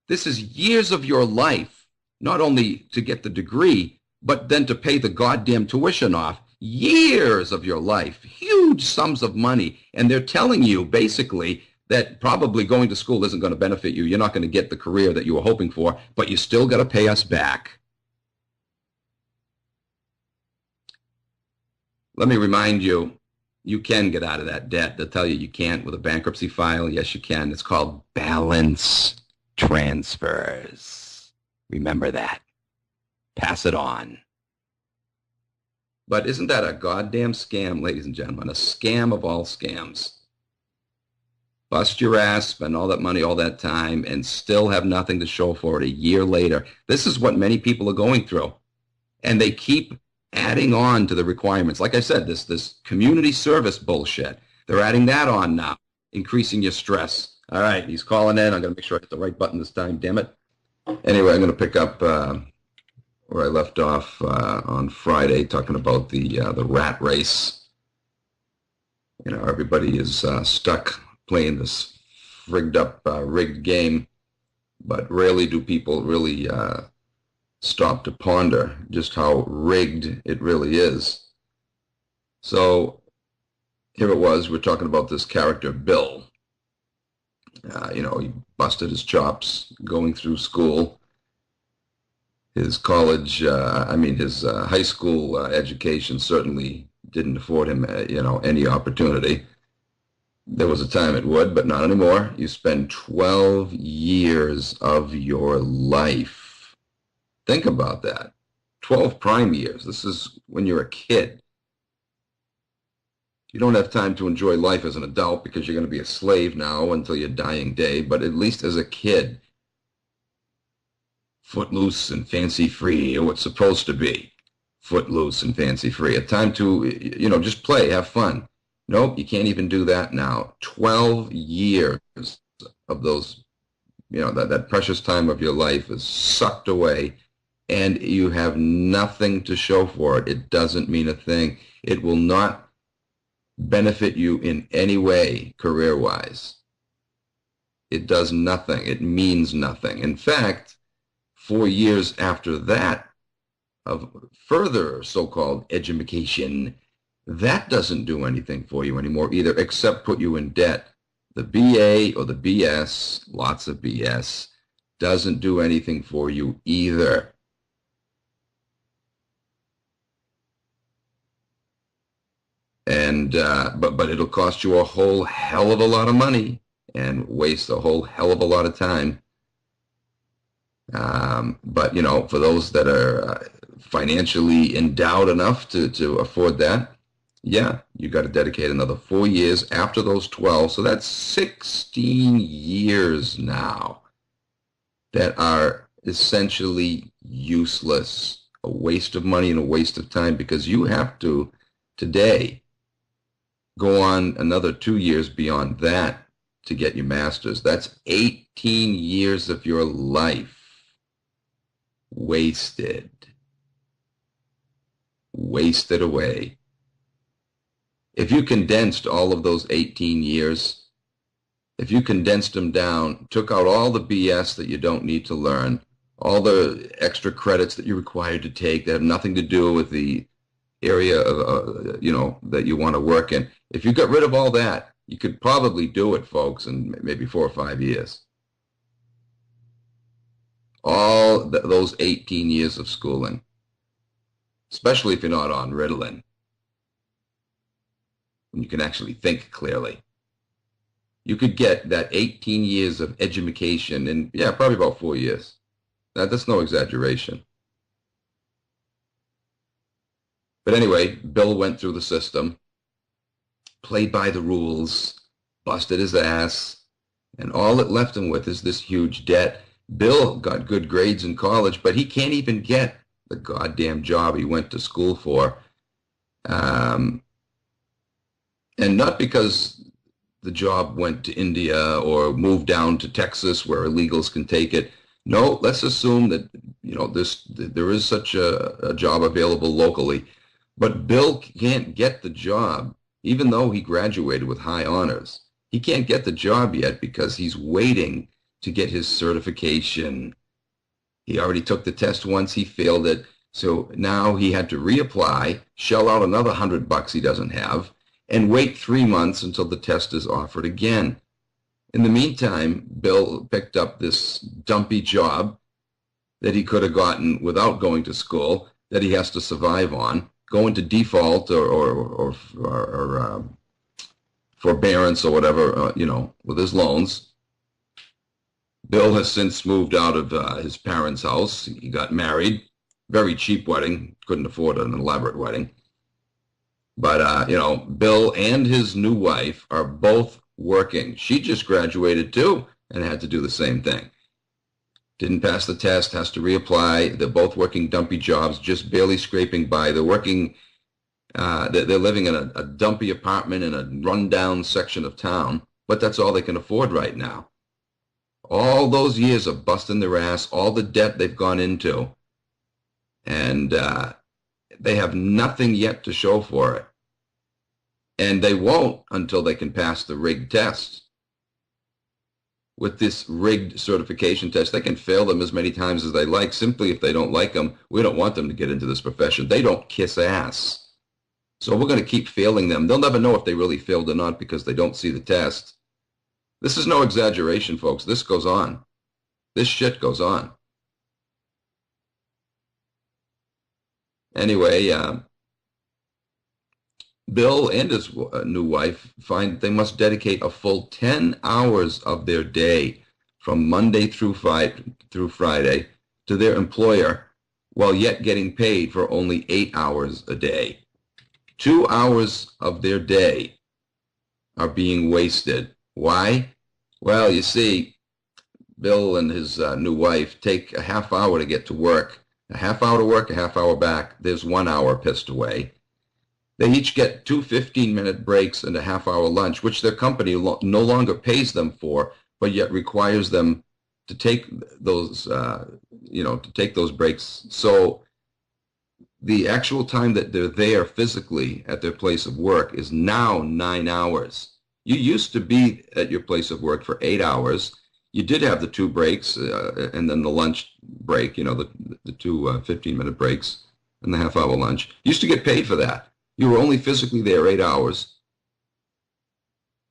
This is years of your life, not only to get the degree, but then to pay the goddamn tuition off. Years of your life, huge sums of money. And they're telling you basically that probably going to school isn't going to benefit you. You're not going to get the career that you were hoping for, but you still got to pay us back. Let me remind you, you can get out of that debt. They'll tell you you can't with a bankruptcy file. Yes, you can. It's called balance transfers. Remember that. Pass it on. But isn't that a goddamn scam, ladies and gentlemen? A scam of all scams. Bust your ass, spend all that money, all that time, and still have nothing to show for it a year later. This is what many people are going through. And they keep adding on to the requirements. Like I said, this community service bullshit. They're adding that on now, increasing your stress. All right, he's calling in. I'm going to make sure I hit the right button this time, damn it. Anyway, I'm going to pick up where I left off on Friday, talking about the rat race. You know, everybody is stuck playing this rigged game, but rarely do people really stop to ponder just how rigged it really is. So here it was, we're talking about this character, Bill. He busted his chops going through school. His college, his high school education certainly didn't afford him, any opportunity. There was a time it would, but not anymore. You spend 12 years of your life. Think about that. 12 prime years. This is when you're a kid. You don't have time to enjoy life as an adult because you're going to be a slave now until your dying day, but at least as a kid, footloose and fancy-free, or what's supposed to be footloose and fancy-free. A time to, just play, have fun. Nope, you can't even do that now. 12 years of those, that precious time of your life is sucked away, and you have nothing to show for it. It doesn't mean a thing. It will not benefit you in any way career-wise. It does nothing. It means nothing. In fact, 4 years after that of further so-called edumacation, that doesn't do anything for you anymore either, except put you in debt. The BA or the BS, lots of BS, doesn't do anything for you either. And but it'll cost you a whole hell of a lot of money and waste a whole hell of a lot of time. But for those that are financially endowed enough to afford that, yeah, you got to dedicate another 4 years after those 12. So that's 16 years now that are essentially useless, a waste of money and a waste of time, because you have to today go on another 2 years beyond that to get your master's. That's 18 years of your life wasted away. If you condensed all of those 18 years, if you condensed them down, took out all the BS that you don't need to learn, all the extra credits that you're required to take that have nothing to do with the area of, that you want to work in, if you got rid of all that, you could probably do it, folks, in maybe 4 or 5 years. All those 18 years of schooling, especially if you're not on Ritalin, and you can actually think clearly. you could get that 18 years of education in, yeah, probably about 4 years. That's no exaggeration. But anyway, Bill went through the system, played by the rules, busted his ass, and all it left him with is this huge debt. Bill got good grades in college, but he can't even get the goddamn job he went to school for. And not because the job went to India or moved down to Texas where illegals can take it. No, let's assume that, there is such a job available locally. But Bill can't get the job, even though he graduated with high honors. He can't get the job yet because he's waiting to get his certification. He already took the test once, he failed it. So now he had to reapply, shell out another $100 he doesn't have, and wait 3 months until the test is offered again. In the meantime, Bill picked up this dumpy job that he could have gotten without going to school, that he has to survive on, go into default or forbearance or whatever, with his loans. Bill has since moved out of his parents' house. He got married. Very cheap wedding. Couldn't afford an elaborate wedding. But, Bill and his new wife are both working. She just graduated too and had to do the same thing. Didn't pass the test, has to reapply. They're both working dumpy jobs, just barely scraping by. They're working, they're living in a dumpy apartment in a rundown section of town, but that's all they can afford right now. All those years of busting their ass, all the debt they've gone into, and they have nothing yet to show for it. And they won't until they can pass the rigged test. With this rigged certification test, they can fail them as many times as they like. Simply, if they don't like them, we don't want them to get into this profession. They don't kiss ass. So we're going to keep failing them. They'll never know if they really failed or not because they don't see the test. This is no exaggeration, folks. This goes on. This shit goes on. Anyway, Bill and his new wife find they must dedicate a full 10 hours of their day from Monday through Friday to their employer while yet getting paid for only 8 hours a day. 2 hours of their day are being wasted. Why? Well, you see, Bill and his new wife take a half hour to get to work. A half hour to work, a half hour back. There's 1 hour pissed away. They each get 2 15-minute breaks and a half-hour lunch, which their company no longer pays them for, but yet requires them to take those, breaks. So the actual time that they're there physically at their place of work is now 9 hours. You used to be at your place of work for 8 hours. You did have the 2 breaks and then the lunch break, the 2 15-minute breaks and the half-hour lunch. You used to get paid for that. You were only physically there 8 hours,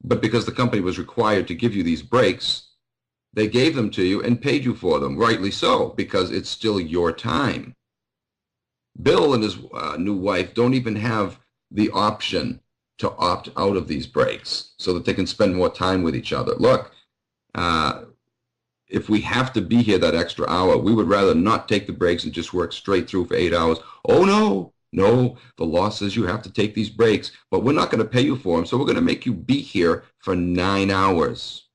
but because the company was required to give you these breaks, they gave them to you and paid you for them, rightly so, because it's still your time. Bill and his new wife don't even have the option to opt out of these breaks so that they can spend more time with each other. Look, if we have to be here that extra hour, we would rather not take the breaks and just work straight through for 8 hours. Oh, no. No, the law says you have to take these breaks, but we're not going to pay you for them, so we're going to make you be here for 9 hours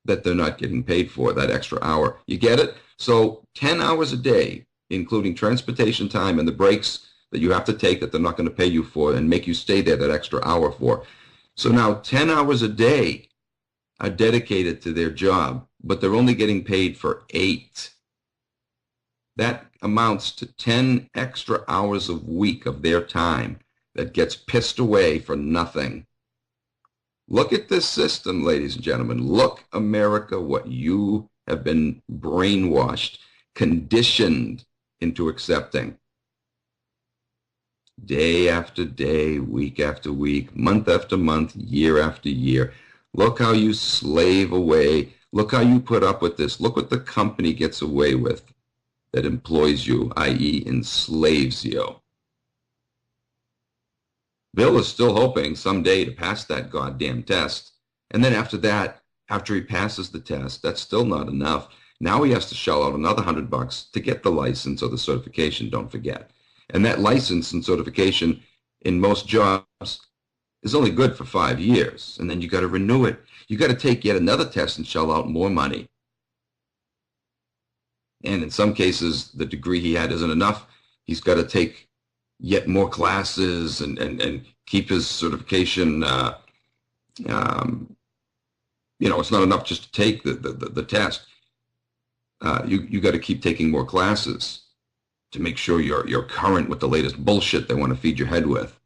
that they're not getting paid for, that extra hour. You get it? So 10 hours a day, including transportation time and the breaks that you have to take that they're not going to pay you for and make you stay there that extra hour for. So now 10 hours a day are dedicated to their job, but they're only getting paid for 8. That amounts to 10 extra hours a week of their time that gets pissed away for nothing. Look at this system, ladies and gentlemen. Look, America, what you have been brainwashed, conditioned into accepting. Day after day, week after week, month after month, year after year. Look how you slave away. Look how you put up with this. Look what the company gets away with that employs you, i.e. enslaves you. Bill is still hoping someday to pass that goddamn test And then after that, after he passes the test, that's still not enough. Now he has to shell out another $100 to get the license or the certification, don't forget. And that license and certification in most jobs is only good for 5 years. And then you got to renew it. You got to take yet another test and shell out more money. And in some cases, the degree he had isn't enough. He's got to take yet more classes and keep his certification. It's not enough just to take the test. You got to keep taking more classes to make sure you're current with the latest bullshit they want to feed your head with.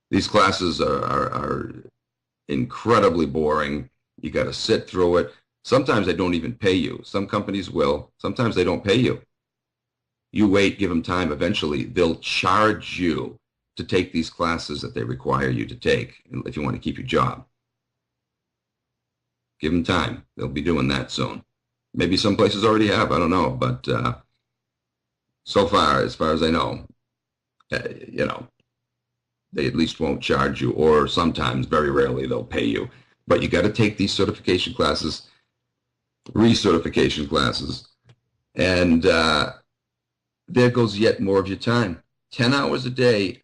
These classes are incredibly boring. You got to sit through it. Sometimes they don't even pay you. Some companies will. Sometimes they don't pay you. You wait, give them time. Eventually, they'll charge you to take these classes that they require you to take if you want to keep your job. Give them time. They'll be doing that soon. Maybe some places already have. I don't know. But so far, as far as I know, they at least won't charge you, or sometimes, very rarely, they'll pay you. But you got to take these certification classes, recertification classes, and there goes yet more of your time. 10 hours a day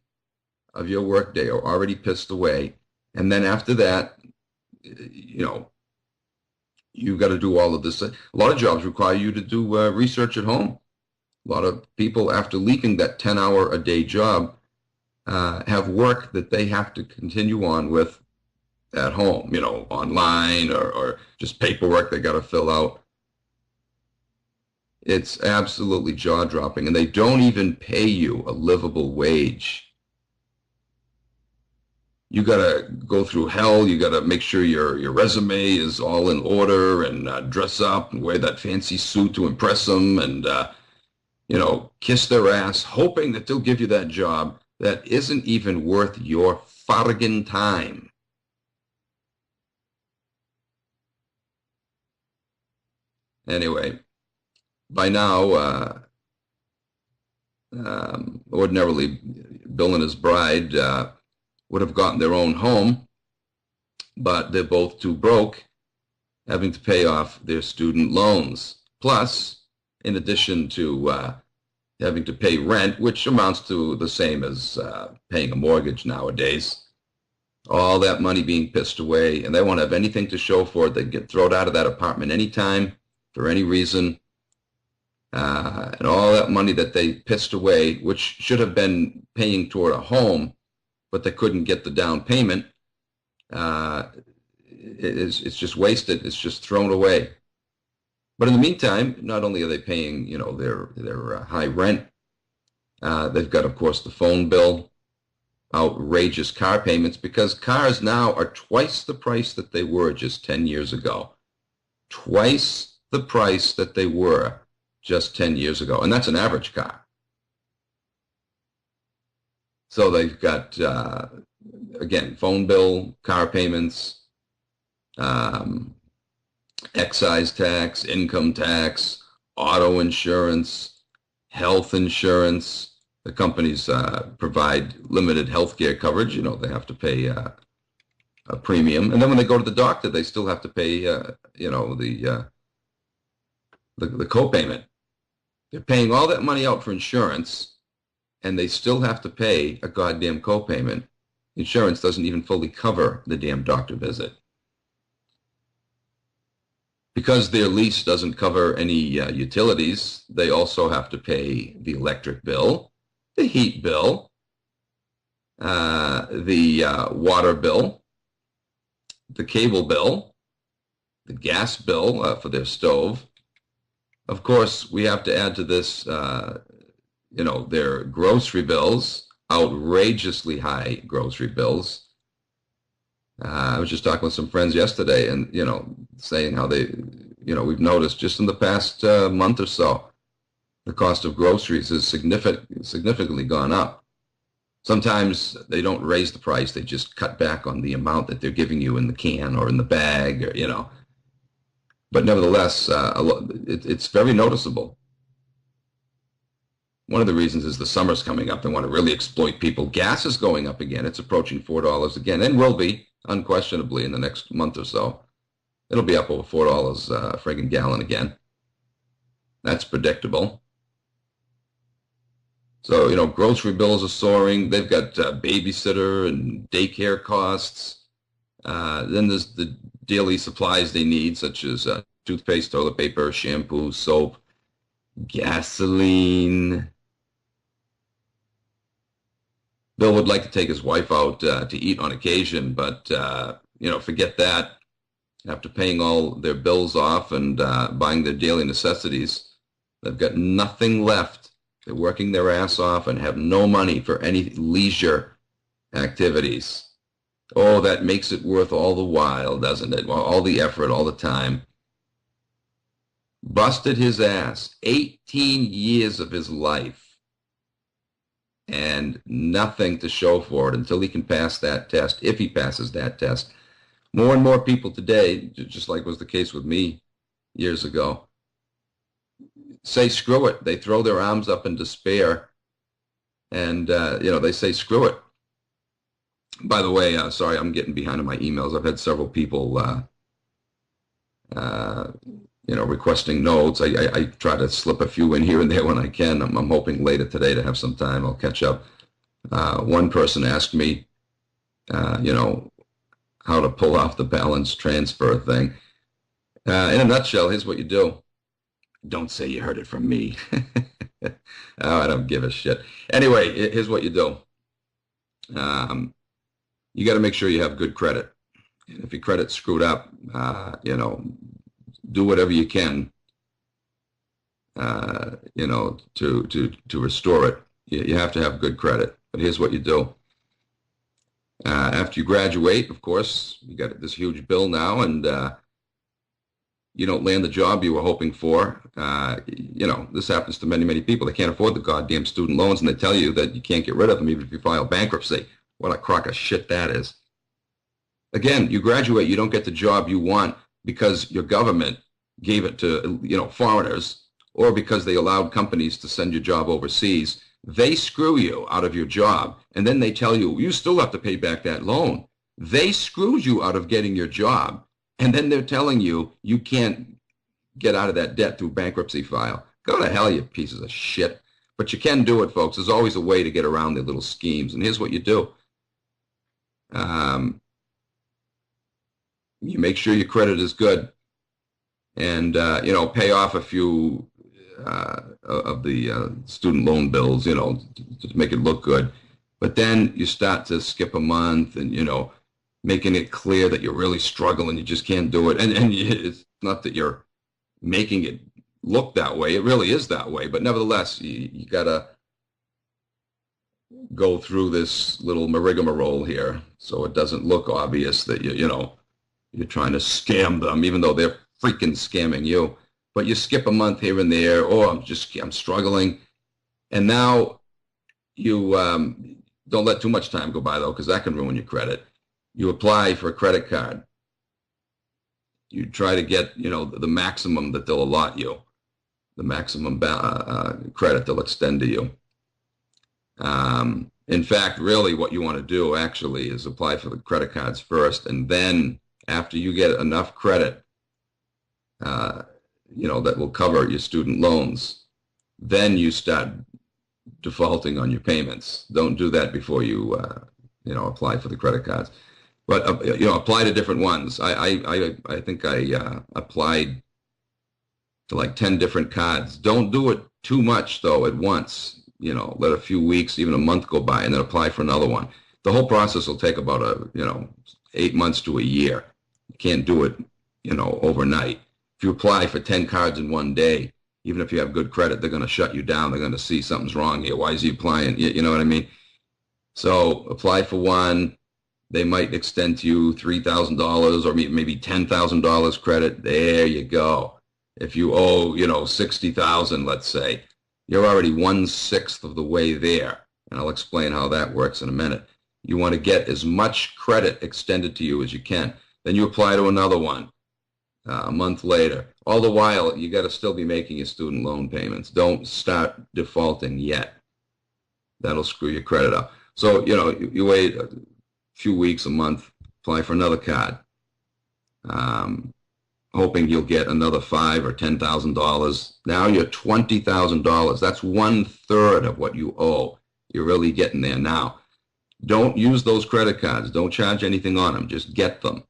of your workday are already pissed away. And then after that, you've got to do all of this. A lot of jobs require you to do research at home. A lot of people, after leaving that 10-hour-a-day job, have work that they have to continue on with at home, online or just paperwork they got to fill out. It's absolutely jaw-dropping, and they don't even pay you a livable wage. You got to go through hell. You got to make sure your resume is all in order and dress up and wear that fancy suit to impress them and, kiss their ass, hoping that they'll give you that job that isn't even worth your fucking time. Anyway, by now, ordinarily, Bill and his bride would have gotten their own home, but they're both too broke, having to pay off their student loans. Plus, in addition to having to pay rent, which amounts to the same as paying a mortgage nowadays, all that money being pissed away, and they won't have anything to show for it. They get thrown out of that apartment anytime, for any reason. And all that money that they pissed away, which should have been paying toward a home, but they couldn't get the down payment, it's just wasted. It's just thrown away. But in the meantime, not only are they paying, their high rent, they've got, of course, the phone bill, outrageous car payments, because cars now are twice the price that they were just 10 years ago. Twice the price that they were just 10 years ago. And that's an average car. So they've got, again, phone bill, car payments, excise tax, income tax, auto insurance, health insurance. The companies provide limited health care coverage. They have to pay a premium. And then when they go to the doctor, they still have to pay, the co-payment. They're paying all that money out for insurance, and they still have to pay a goddamn co-payment. Insurance doesn't even fully cover the damn doctor visit. Because their lease doesn't cover any utilities, they also have to pay the electric bill, the heat bill, the water bill, the cable bill, the gas bill for their stove. Of course, we have to add to this, their grocery bills, outrageously high grocery bills. I was just talking with some friends yesterday and, saying how they, we've noticed just in the past month or so, the cost of groceries has significantly gone up. Sometimes they don't raise the price. They just cut back on the amount that they're giving you in the can or in the bag, or, But nevertheless, it's very noticeable. One of the reasons is the summer's coming up. They want to really exploit people. Gas is going up again. It's approaching $4 again, and will be unquestionably in the next month or so. It'll be up over $4 a friggin' gallon again. That's predictable. So, grocery bills are soaring. They've got babysitter and daycare costs. Then there's the daily supplies they need, such as toothpaste, toilet paper, shampoo, soap, gasoline. Bill would like to take his wife out to eat on occasion, but, forget that. After paying all their bills off and buying their daily necessities, they've got nothing left. They're working their ass off and have no money for any leisure activities. Oh, that makes it worth all the while, doesn't it? Well, all the effort, all the time. Busted his ass, 18 years of his life, and nothing to show for it until he can pass that test, if he passes that test. More and more people today, just like was the case with me years ago, say screw it. They throw their arms up in despair, and they say screw it. By the way, sorry, I'm getting behind on my emails. I've had several people, requesting notes. I try to slip a few in here and there when I can. I'm hoping later today to have some time. I'll catch up. One person asked me, how to pull off the balance transfer thing. In a nutshell, here's what you do. Don't say you heard it from me. Oh, I don't give a shit. Anyway, here's what you do. You got to make sure you have good credit. If your credit's screwed up, do whatever you can, to restore it. You have to have good credit. But here's what you do. After you graduate, of course, you got this huge bill now, and you don't land the job you were hoping for. This happens to many, many people. They can't afford the goddamn student loans, and they tell you that you can't get rid of them even if you file bankruptcy. What a crock of shit that is. Again, you graduate, you don't get the job you want because your government gave it to, foreigners, or because they allowed companies to send your job overseas. They screw you out of your job, and then they tell you, you still have to pay back that loan. They screwed you out of getting your job, and then they're telling you you can't get out of that debt through bankruptcy file. Go to hell, you pieces of shit. But you can do it, folks. There's always a way to get around their little schemes, and here's what you do. You make sure your credit is good, and pay off a few of the student loan bills, to make it look good. But then you start to skip a month, and making it clear that you're really struggling, you just can't do it. And it's not that you're making it look that way; it really is that way. But nevertheless, you gotta go through this little rigmarole here, so it doesn't look obvious that you're trying to scam them, even though they're freaking scamming you. But you skip a month here and there. Oh, I'm struggling, and now you don't let too much time go by though, because that can ruin your credit. You apply for a credit card. You try to get the maximum that they'll allot you, the maximum credit they'll extend to you. In fact, really what you want to do actually is apply for the credit cards first, and then after you get enough credit, that will cover your student loans, then you start defaulting on your payments. Don't do that before you, apply for the credit cards. But, apply to different ones. I think I applied to like 10 different cards. Don't do it too much, though, at once. Let a few weeks, even a month go by, and then apply for another one. The whole process will take about 8 months to a year. You can't do it, overnight. If you apply for 10 cards in one day, even if you have good credit, they're going to shut you down. They're going to see something's wrong here. Why is he applying? You know what I mean? So apply for one. They might extend to you $3,000 or maybe $10,000 credit. There you go. If you owe, $60,000, let's say, you're already 1/6 of the way there. And I'll explain how that works in a minute. You want to get as much credit extended to you as you can. Then you apply to another one a month later. All the while, you got to still be making your student loan payments. Don't start defaulting yet. That'll screw your credit up. So, you wait a few weeks, a month, apply for another card, um, hoping you'll get another $5,000 or $10,000. Now you're $20,000. That's 1/3 of what you owe. You're really getting there now. Don't use those credit cards. Don't charge anything on them. Just get them.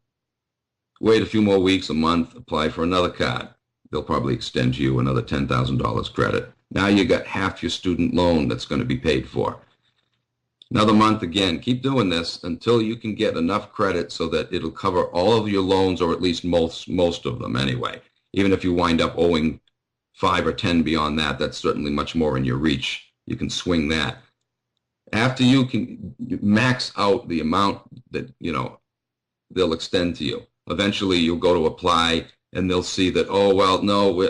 Wait a few more weeks, a month, apply for another card. They'll probably extend you another $10,000 credit. Now you got half your student loan that's going to be paid for. Another month again. Keep doing this until you can get enough credit so that it'll cover all of your loans, or at least most of them anyway. Even if you wind up owing 5 or 10 beyond that, that's certainly much more in your reach. You can swing that. After you can max out the amount that, they'll extend to you. Eventually you'll go to apply and they'll see that, oh, well, no,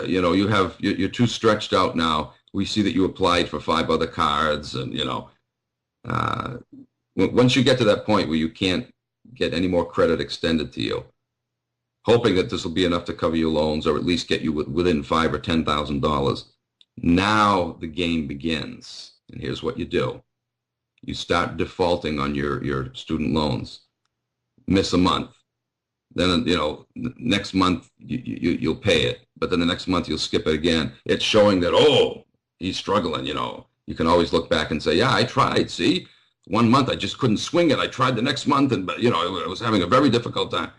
you're too stretched out now. We see that you applied for 5 other cards, and, once you get to that point where you can't get any more credit extended to you, hoping that this will be enough to cover your loans or at least get you within $5,000 or $10,000, now the game begins. And here's what you do. You start defaulting on your student loans. Miss a month. Then, next month you'll pay it. But then the next month you'll skip it again. It's showing that, oh, he's struggling, You can always look back and say, yeah, I tried. See, 1 month I just couldn't swing it. I tried the next month, and I was having a very difficult time.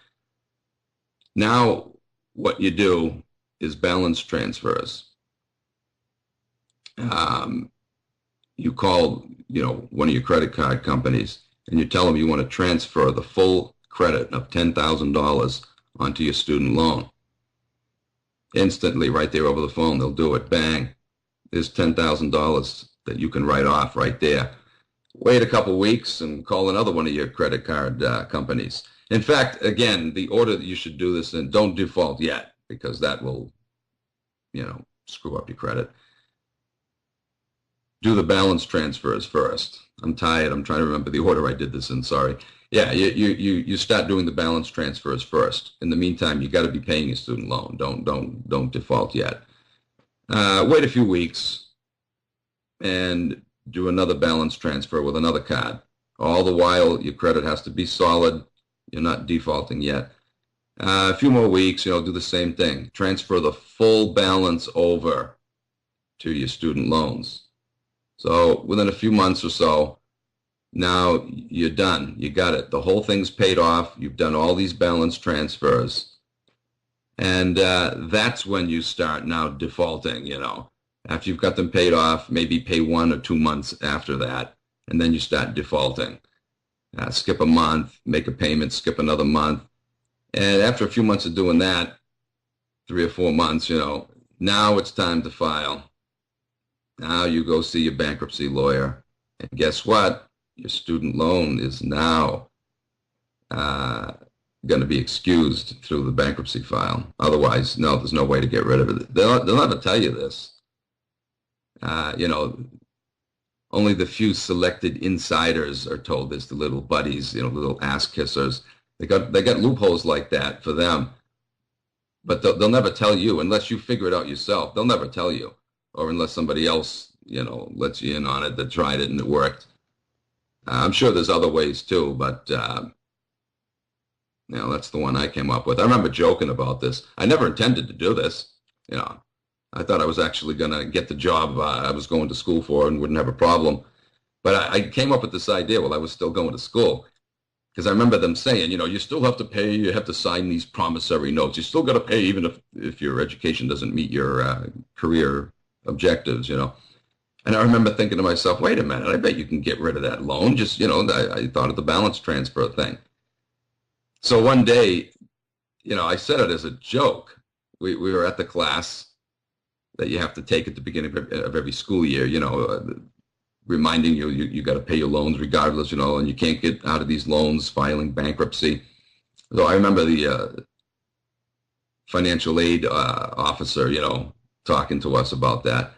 Now what you do is balance transfers. You call, one of your credit card companies, and you tell them you want to transfer the full credit of $10,000 onto your student loan. Instantly, right there over the phone, they'll do it. Bang. There's $10,000 that you can write off right there. Wait a couple weeks and call another one of your credit card companies. In fact, again, the order that you should do this in, don't default yet, because that will, screw up your credit. Do the balance transfers first. I'm tired. I'm trying to remember the order I did this in. Sorry. Yeah, you start doing the balance transfers first. In the meantime, you got to be paying your student loan. Don't default yet. Wait a few weeks and do another balance transfer with another card. All the while, your credit has to be solid. You're not defaulting yet. A few more weeks, do the same thing. Transfer the full balance over to your student loans. So within a few months or so, now you're done. You got it. The whole thing's paid off. You've done all these balance transfers. And that's when you start now defaulting, After you've got them paid off, maybe pay 1 or 2 months after that, and then you start defaulting. Skip a month, make a payment, skip another month. And after a few months of doing that, 3 or 4 months, now it's time to file. Now you go see your bankruptcy lawyer, and guess what? Your student loan is now going to be excused through the bankruptcy file. Otherwise, no, there's no way to get rid of it. They'll never tell you this. Only the few selected insiders are told this, the little buddies, the little ass kissers. They got loopholes like that for them. But they'll never tell you unless you figure it out yourself. They'll never tell you. Or unless somebody else, lets you in on it that tried it and it worked. I'm sure there's other ways too, but, that's the one I came up with. I remember joking about this. I never intended to do this. I thought I was actually going to get the job I was going to school for and wouldn't have a problem. But I came up with this idea while I was still going to school. Because I remember them saying, you still have to pay, you have to sign these promissory notes. You still got to pay even if your education doesn't meet your career objectives, And I remember thinking to myself, wait a minute, I bet you can get rid of that loan. Just, I thought of the balance transfer thing. So one day, I said it as a joke. We were at the class that you have to take at the beginning of every school year, reminding you got to pay your loans regardless, and you can't get out of these loans filing bankruptcy. So I remember the financial aid officer, talking to us about that.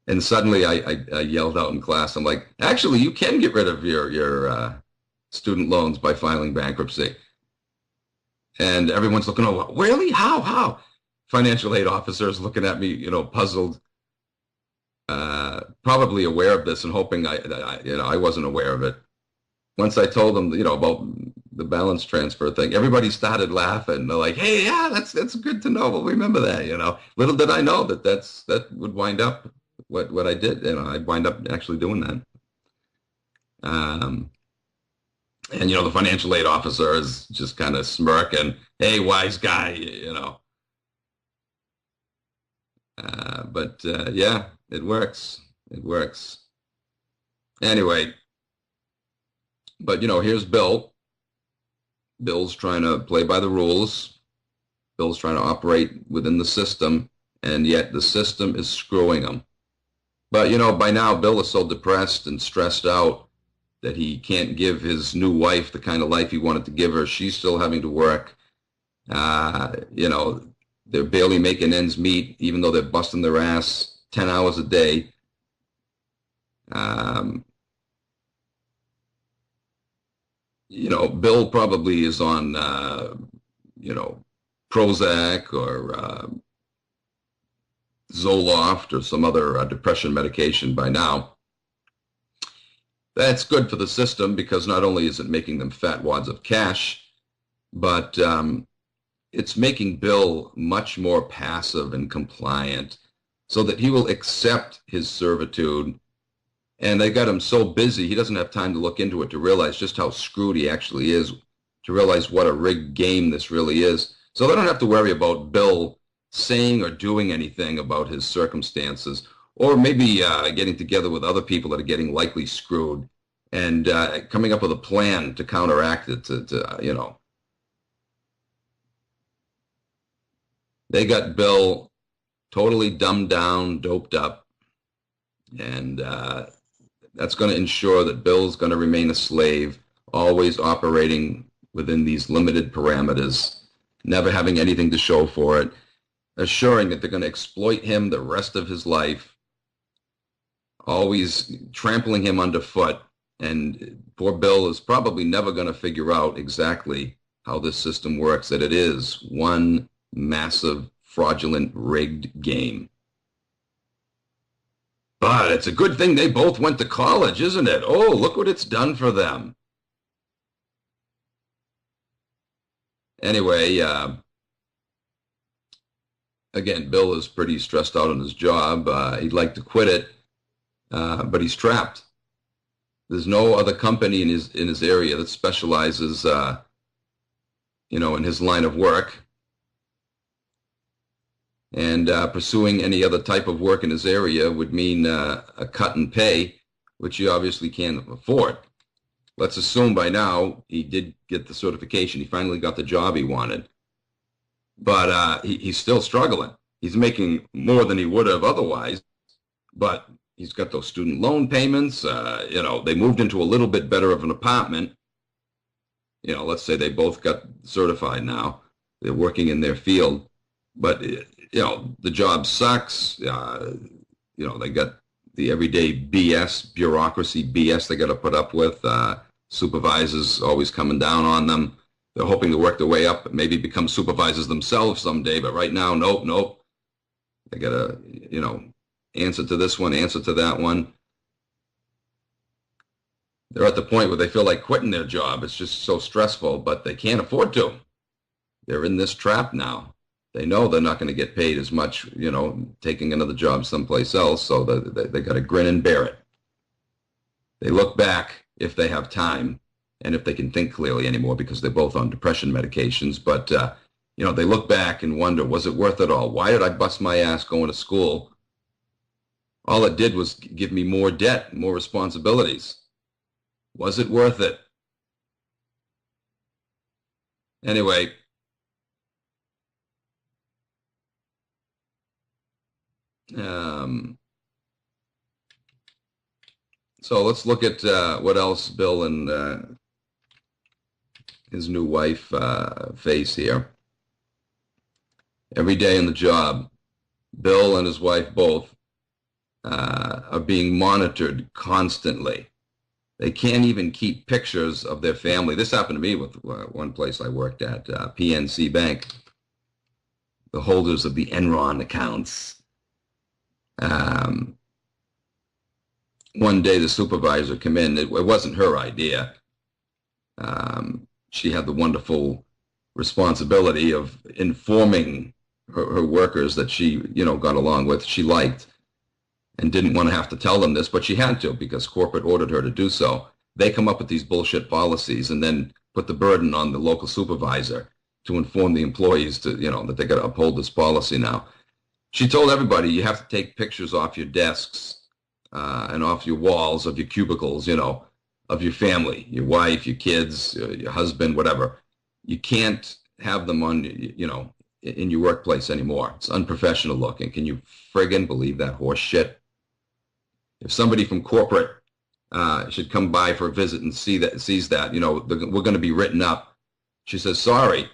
And suddenly I yelled out in class, I'm like, actually, you can get rid of your student loans by filing bankruptcy. And everyone's looking over, really? How? Financial aid officers looking at me, puzzled, probably aware of this and hoping I wasn't aware of it. Once I told them, about the balance transfer thing, everybody started laughing. They're like, "Hey, yeah, that's good to know. We'll remember that." Little did I know that would wind up what I did. I'd wind up actually doing that. Um, and the financial aid officer is just kind of smirking, "Hey, wise guy." But yeah, it works. It works. Anyway, but here's Bill. Bill's trying to play by the rules. Bill's trying to operate within the system, and yet the system is screwing him. But by now Bill is so depressed and stressed out that he can't give his new wife the kind of life he wanted to give her. She's still having to work. They're barely making ends meet, even though they're busting their ass 10 hours a day. Bill probably is on, Prozac or Zoloft or some other depression medication by now. That's good for the system because not only is it making them fat wads of cash, but it's making Bill much more passive and compliant so that he will accept his servitude. And they got him so busy, he doesn't have time to look into it to realize just how screwed he actually is, to realize what a rigged game this really is. So they don't have to worry about Bill saying or doing anything about his circumstances, or maybe getting together with other people that are getting likely screwed and coming up with a plan to counteract it. They got Bill totally dumbed down, doped up, and that's going to ensure that Bill's going to remain a slave, always operating within these limited parameters, never having anything to show for it, assuring that they're going to exploit him the rest of his life, always trampling him underfoot. And poor Bill is probably never going to figure out exactly how this system works, that it is one massive, fraudulent, rigged game. But it's a good thing they both went to college, isn't it? Oh, look what it's done for them. Anyway, again, Bill is pretty stressed out on his job. He'd like to quit it, but he's trapped. There's no other company in his area that specializes, in his line of work. And pursuing any other type of work in his area would mean a cut in pay, which he obviously can't afford. Let's assume by now he did get the certification. He finally got the job he wanted. But he's still struggling. He's making more than he would have otherwise, but he's got those student loan payments. They moved into a little bit better of an apartment. Let's say they both got certified now. They're working in their field. But, the job sucks. They got the everyday BS, bureaucracy BS they got to put up with. Supervisors always coming down on them. They're hoping to work their way up, maybe become supervisors themselves someday. But right now, nope. They got to, answer to this one, answer to that one. They're at the point where they feel like quitting their job. It's just so stressful, but they can't afford to. They're in this trap now. They know they're not going to get paid as much, taking another job someplace else, so they got to grin and bear it. They look back if they have time and if they can think clearly anymore because they're both on depression medications. But, they look back and wonder, was it worth it all? Why did I bust my ass going to school? All it did was give me more debt, more responsibilities. Was it worth it? Anyway, so let's look at what else Bill and his new wife face here. Every day on the job, Bill and his wife both are being monitored constantly. They can't even keep pictures of their family. This happened to me with one place I worked at, PNC Bank, the holders of the Enron accounts. One day the supervisor came in. It wasn't her idea. she had the wonderful responsibility of informing her workers that she, got along with, she liked, and didn't want to have to tell them this, but she had to because corporate ordered her to do so. They come up with these bullshit policies and then put the burden on the local supervisor to inform the employees to, that they got to uphold this policy now. She told everybody you have to take pictures off your desks and off your walls of your cubicles, of your family, your wife, your kids, your husband, whatever. You can't have them on, in your workplace anymore. It's unprofessional looking. Can you friggin' believe that horse shit? If somebody from corporate should come by for a visit and sees that, we're going to be written up. She says, sorry,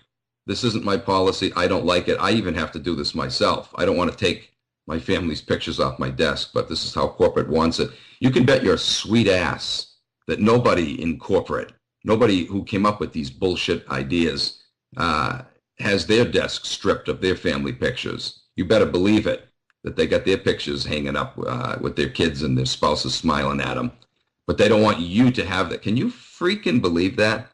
this isn't my policy. I don't like it. I even have to do this myself. I don't want to take my family's pictures off my desk, but this is how corporate wants it. You can bet your sweet ass that nobody in corporate, nobody who came up with these bullshit ideas has their desk stripped of their family pictures. You better believe it, that they got their pictures hanging up with their kids and their spouses smiling at them. But they don't want you to have that. Can you freaking believe that?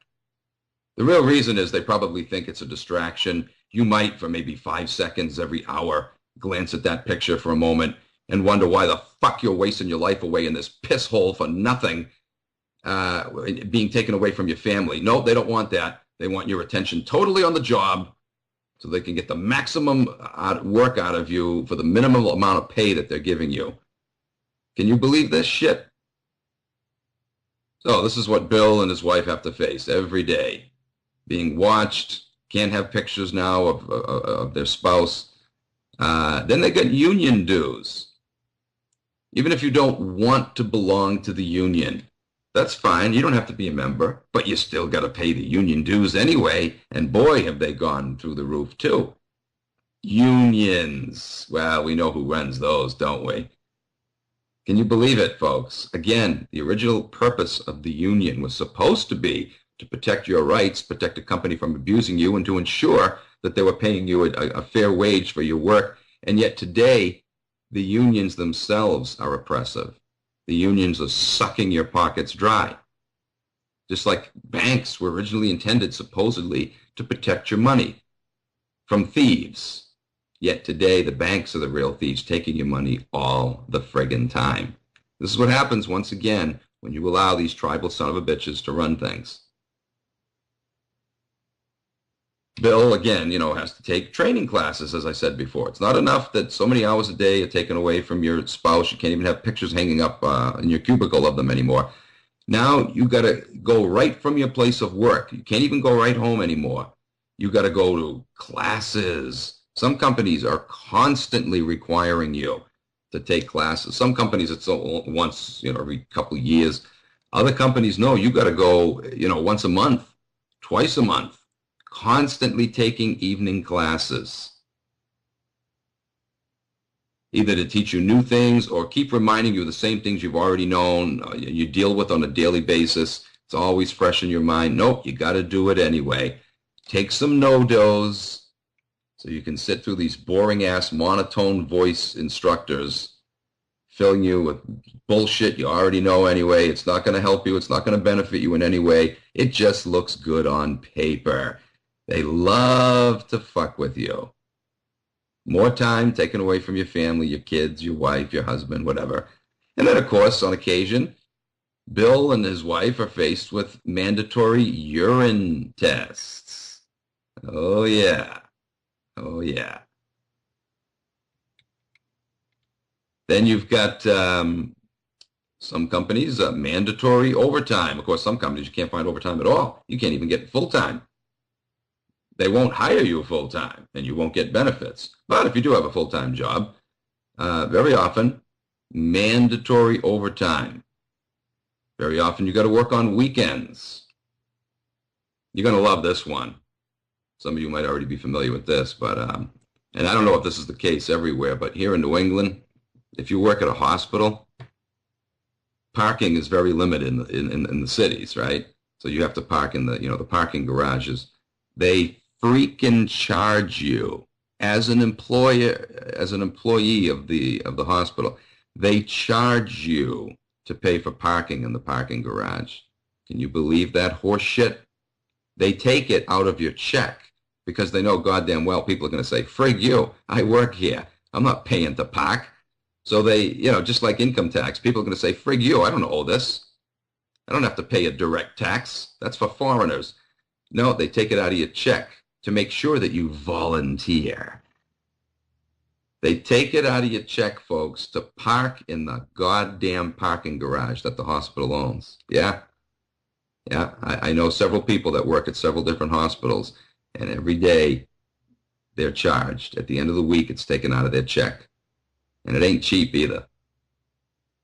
The real reason is they probably think it's a distraction. You might, for maybe 5 seconds every hour, glance at that picture for a moment and wonder why the fuck you're wasting your life away in this piss hole for nothing, being taken away from your family. No, they don't want that. They want your attention totally on the job so they can get the maximum work out of you for the minimum amount of pay that they're giving you. Can you believe this shit? So this is what Bill and his wife have to face every day. Being watched, can't have pictures now of their spouse. Then they get union dues. Even if you don't want to belong to the union, that's fine. You don't have to be a member, but you still got to pay the union dues anyway. And boy, have they gone through the roof too. Unions. Well, we know who runs those, don't we? Can you believe it, folks? Again, the original purpose of the union was supposed to be to protect your rights, protect a company from abusing you, and to ensure that they were paying you a fair wage for your work. And yet today, the unions themselves are oppressive. The unions are sucking your pockets dry. Just like banks were originally intended, supposedly, to protect your money from thieves. Yet today, the banks are the real thieves, taking your money all the friggin' time. This is what happens, once again, when you allow these tribal son of a bitches to run things. Bill, again, has to take training classes, as I said before. It's not enough that so many hours a day are taken away from your spouse. You can't even have pictures hanging up in your cubicle of them anymore. Now you got to go right from your place of work. You can't even go right home anymore. You got to go to classes. Some companies are constantly requiring you to take classes. Some companies it's once, every couple of years. Other companies, no, you got to go, once a month, twice a month. Constantly taking evening classes, either to teach you new things or keep reminding you of the same things you've already known, you deal with on a daily basis. It's always fresh in your mind. Nope, you got to do it anyway. Take some no-dos so you can sit through these boring-ass monotone voice instructors filling you with bullshit you already know anyway. It's not going to help you. It's not going to benefit you in any way. It just looks good on paper. They love to fuck with you. More time taken away from your family, your kids, your wife, your husband, whatever. And then, of course, on occasion, Bill and his wife are faced with mandatory urine tests. Oh, yeah. Oh, yeah. Then you've got some companies, mandatory overtime. Of course, some companies you can't find overtime at all. You can't even get full-time. They won't hire you full-time, and you won't get benefits. But if you do have a full-time job, very often, mandatory overtime. Very often, you got to work on weekends. You're going to love this one. Some of you might already be familiar with this, but and I don't know if this is the case everywhere, but here in New England, if you work at a hospital, parking is very limited in the cities, right? So you have to park in the parking garages. They freaking charge you as an employee of the hospital. They charge you to pay for parking in the parking garage. Can you believe that horse shit? They take it out of your check because they know goddamn well people are going to say, frig you, I work here. I'm not paying to park. So they, just like income tax, people are going to say, frig you, I don't owe this. I don't have to pay a direct tax. That's for foreigners. No, they take it out of your check to make sure that you volunteer. They take it out of your check, folks, to park in the goddamn parking garage that the hospital owns. Yeah? Yeah, I know several people that work at several different hospitals, and every day they're charged. At the end of the week, it's taken out of their check. And it ain't cheap either.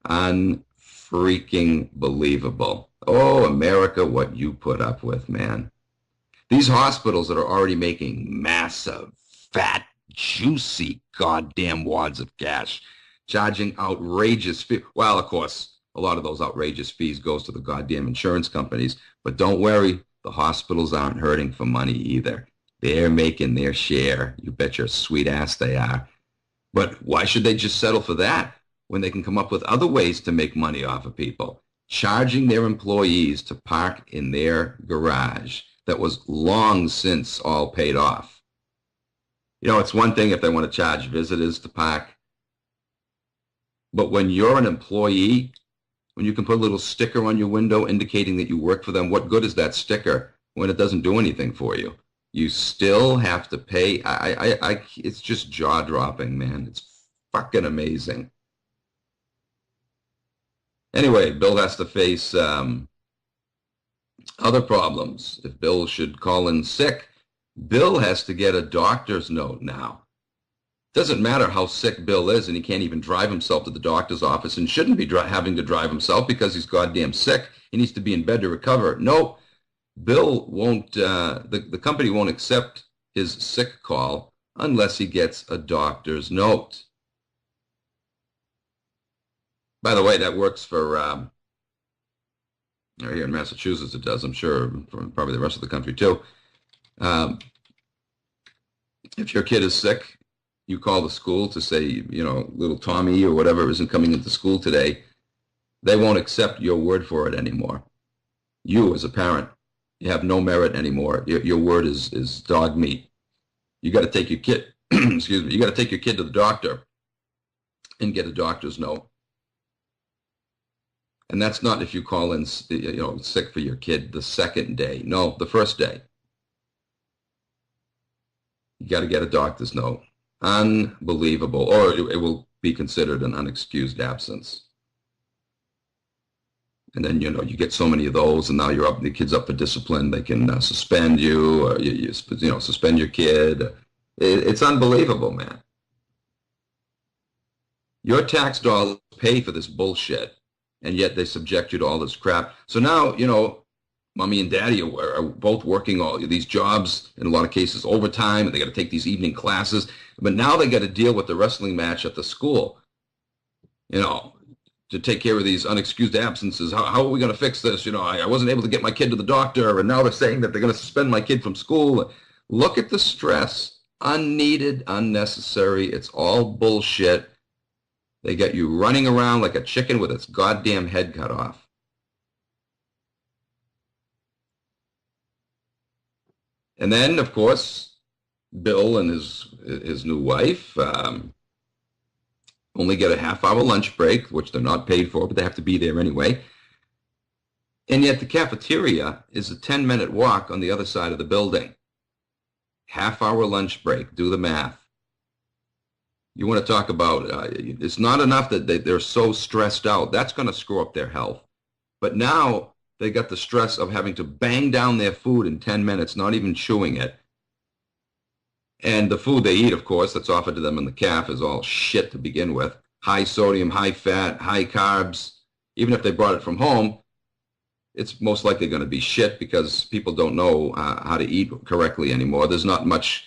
Unfreaking believable. Oh, America, what you put up with, man. These hospitals that are already making massive, fat, juicy goddamn wads of cash, charging outrageous fees. Well, of course, a lot of those outrageous fees goes to the goddamn insurance companies. But don't worry, the hospitals aren't hurting for money either. They're making their share. You bet your sweet ass they are. But why should they just settle for that when they can come up with other ways to make money off of people? Charging their employees to park in their garage that was long since all paid off. It's one thing if they want to charge visitors to park. But when you're an employee, when you can put a little sticker on your window indicating that you work for them, what good is that sticker when it doesn't do anything for you? You still have to pay. It's just jaw-dropping, man. It's fucking amazing. Anyway, Bill has to face other problems. If Bill should call in sick, Bill has to get a doctor's note now. Doesn't matter how sick Bill is, and he can't even drive himself to the doctor's office and shouldn't be having to drive himself because he's goddamn sick. He needs to be in bed to recover. No. Bill won't, the company won't accept his sick call unless he gets a doctor's note. By the way, that works for, here in Massachusetts it does, I'm sure, for probably the rest of the country too. If your kid is sick, you call the school to say, little Tommy or whatever isn't coming into school today, they won't accept your word for it anymore. You as a parent. You have no merit anymore. Your word is dog meat. You got to take your kid, excuse me, you got to take your kid to the doctor and get a doctor's note. And that's not if you call in, sick for your kid the second day. No, the first day. You got to get a doctor's note. Unbelievable. Or it will be considered an unexcused absence. And then, you get so many of those, and now the kid's up for discipline. They can suspend you, or suspend your kid. It's unbelievable, man. Your tax dollars pay for this bullshit, and yet they subject you to all this crap. So now, mommy and daddy are both working all these jobs, in a lot of cases overtime, and they got to take these evening classes. But now they got to deal with the wrestling match at the school. To take care of these unexcused absences. How are we going to fix this? I wasn't able to get my kid to the doctor, and now they're saying that they're going to suspend my kid from school. Look at the stress. Unneeded, unnecessary. It's all bullshit. They got you running around like a chicken with its goddamn head cut off. And then, of course, Bill and his new wife only get a half-hour lunch break, which they're not paid for, but they have to be there anyway. And yet the cafeteria is a 10-minute walk on the other side of the building. Half-hour lunch break. Do the math. You want to talk about, it's not enough that they're so stressed out. That's going to screw up their health. But now they got the stress of having to bang down their food in 10 minutes, not even chewing it. And the food they eat, of course, that's offered to them in the caf is all shit to begin with. High sodium, high fat, high carbs. Even if they brought it from home, it's most likely going to be shit because people don't know how to eat correctly anymore. There's not much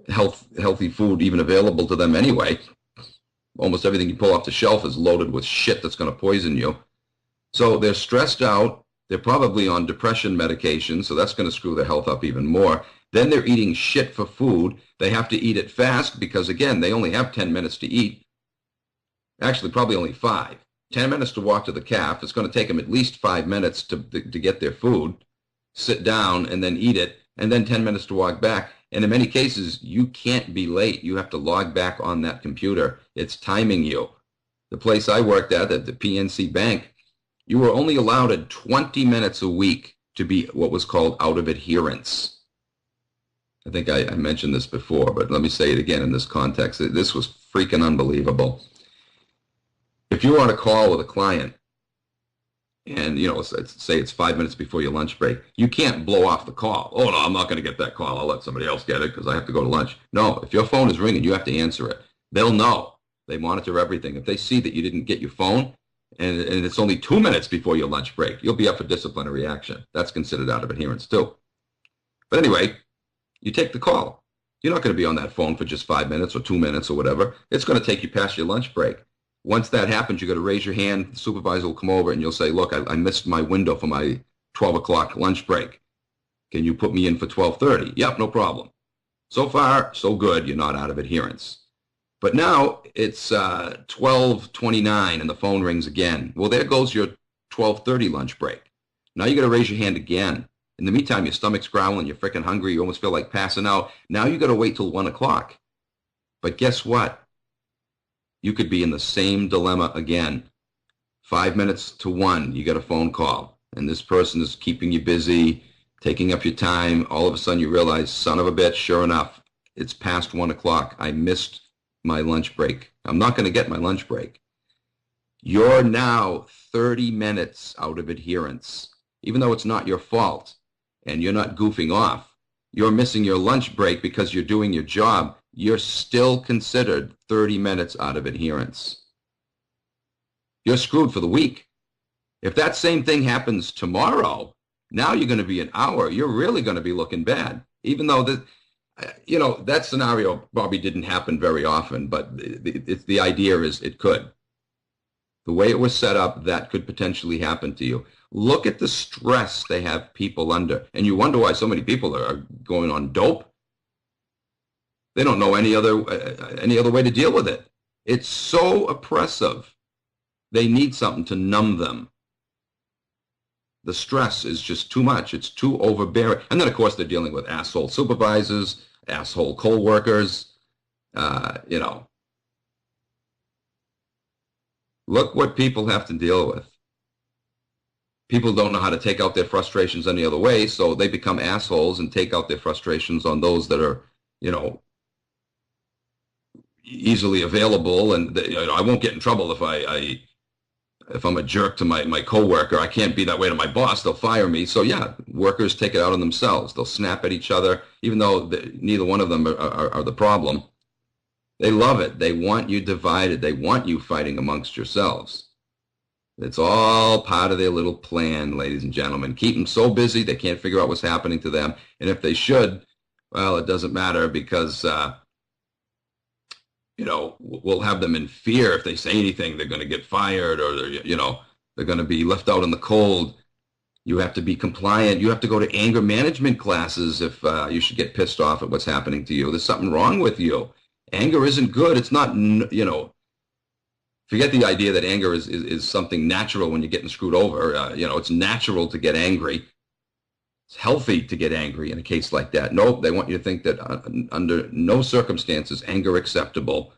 healthy food even available to them anyway. Almost everything you pull off the shelf is loaded with shit that's going to poison you. So they're stressed out. They're probably on depression medication, so that's going to screw their health up even more. Then they're eating shit for food. They have to eat it fast because, again, they only have 10 minutes to eat. Actually, probably only 5. 10 minutes to walk to the caf. It's going to take them at least 5 minutes to get their food. sit down, and then eat it, and then 10 minutes to walk back. And in many cases, you can't be late. You have to log back on that computer. It's timing you. The place I worked at the PNC Bank, you were only allowed 20 minutes a week to be what was called out of adherence. I think I mentioned this before, but let me say it again in this context. This was freaking unbelievable. If you were on a call with a client, and, say it's 5 minutes before your lunch break, you can't blow off the call. Oh, no, I'm not going to get that call. I'll let somebody else get it because I have to go to lunch. No, if your phone is ringing, you have to answer it. They'll know. They monitor everything. If they see that you didn't get your phone and it's only 2 minutes before your lunch break, you'll be up for disciplinary action. That's considered out of adherence too. But anyway, you take the call. You're not going to be on that phone for just 5 minutes or 2 minutes or whatever. It's going to take you past your lunch break. Once that happens, you got to raise your hand. The supervisor will come over and you'll say, look, I missed my window for my 12 o'clock lunch break. Can you put me in for 12:30? Yep, no problem. So far, so good. You're not out of adherence. But now it's 12:29 and the phone rings again. Well, there goes your 12:30 lunch break. Now you got to raise your hand again. In the meantime, your stomach's growling, you're freaking hungry, you almost feel like passing out. Now you got to wait till 1 o'clock. But guess what? You could be in the same dilemma again. 5 minutes to 1, you get a phone call, and this person is keeping you busy, taking up your time. All of a sudden you realize, son of a bitch, sure enough, it's past 1 o'clock. I missed my lunch break. I'm not going to get my lunch break. You're now 30 minutes out of adherence. Even though it's not your fault and you're not goofing off, you're missing your lunch break because you're doing your job. You're still considered 30 minutes out of adherence. You're screwed for the week. If that same thing happens tomorrow, now you're going to be an hour. You're really going to be looking bad. Even though that scenario probably didn't happen very often, but the idea is it could. The way it was set up, that could potentially happen to you. Look at the stress they have people under. And you wonder why so many people are going on dope. They don't know any other way to deal with it. It's so oppressive. They need something to numb them. The stress is just too much. It's too overbearing. And then, of course, they're dealing with asshole supervisors, asshole co-workers. Look what people have to deal with. People don't know how to take out their frustrations any other way, so they become assholes and take out their frustrations on those that are, easily available. And I won't get in trouble if I'm a jerk to my coworker. I can't be that way to my boss. They'll fire me. So yeah, workers take it out on themselves. They'll snap at each other, even though neither one of them are the problem. They love it. They want you divided. They want you fighting amongst yourselves. It's all part of their little plan, ladies and gentlemen. Keep them so busy they can't figure out what's happening to them. And if they should, well, it doesn't matter because, we'll have them in fear. If they say anything, they're going to get fired or, they're going to be left out in the cold. You have to be compliant. You have to go to anger management classes if you should get pissed off at what's happening to you. There's something wrong with you. Anger isn't good. It's not, forget the idea that anger is something natural when you're getting screwed over. It's natural to get angry. It's healthy to get angry in a case like that. Nope, they want you to think that under no circumstances anger acceptable.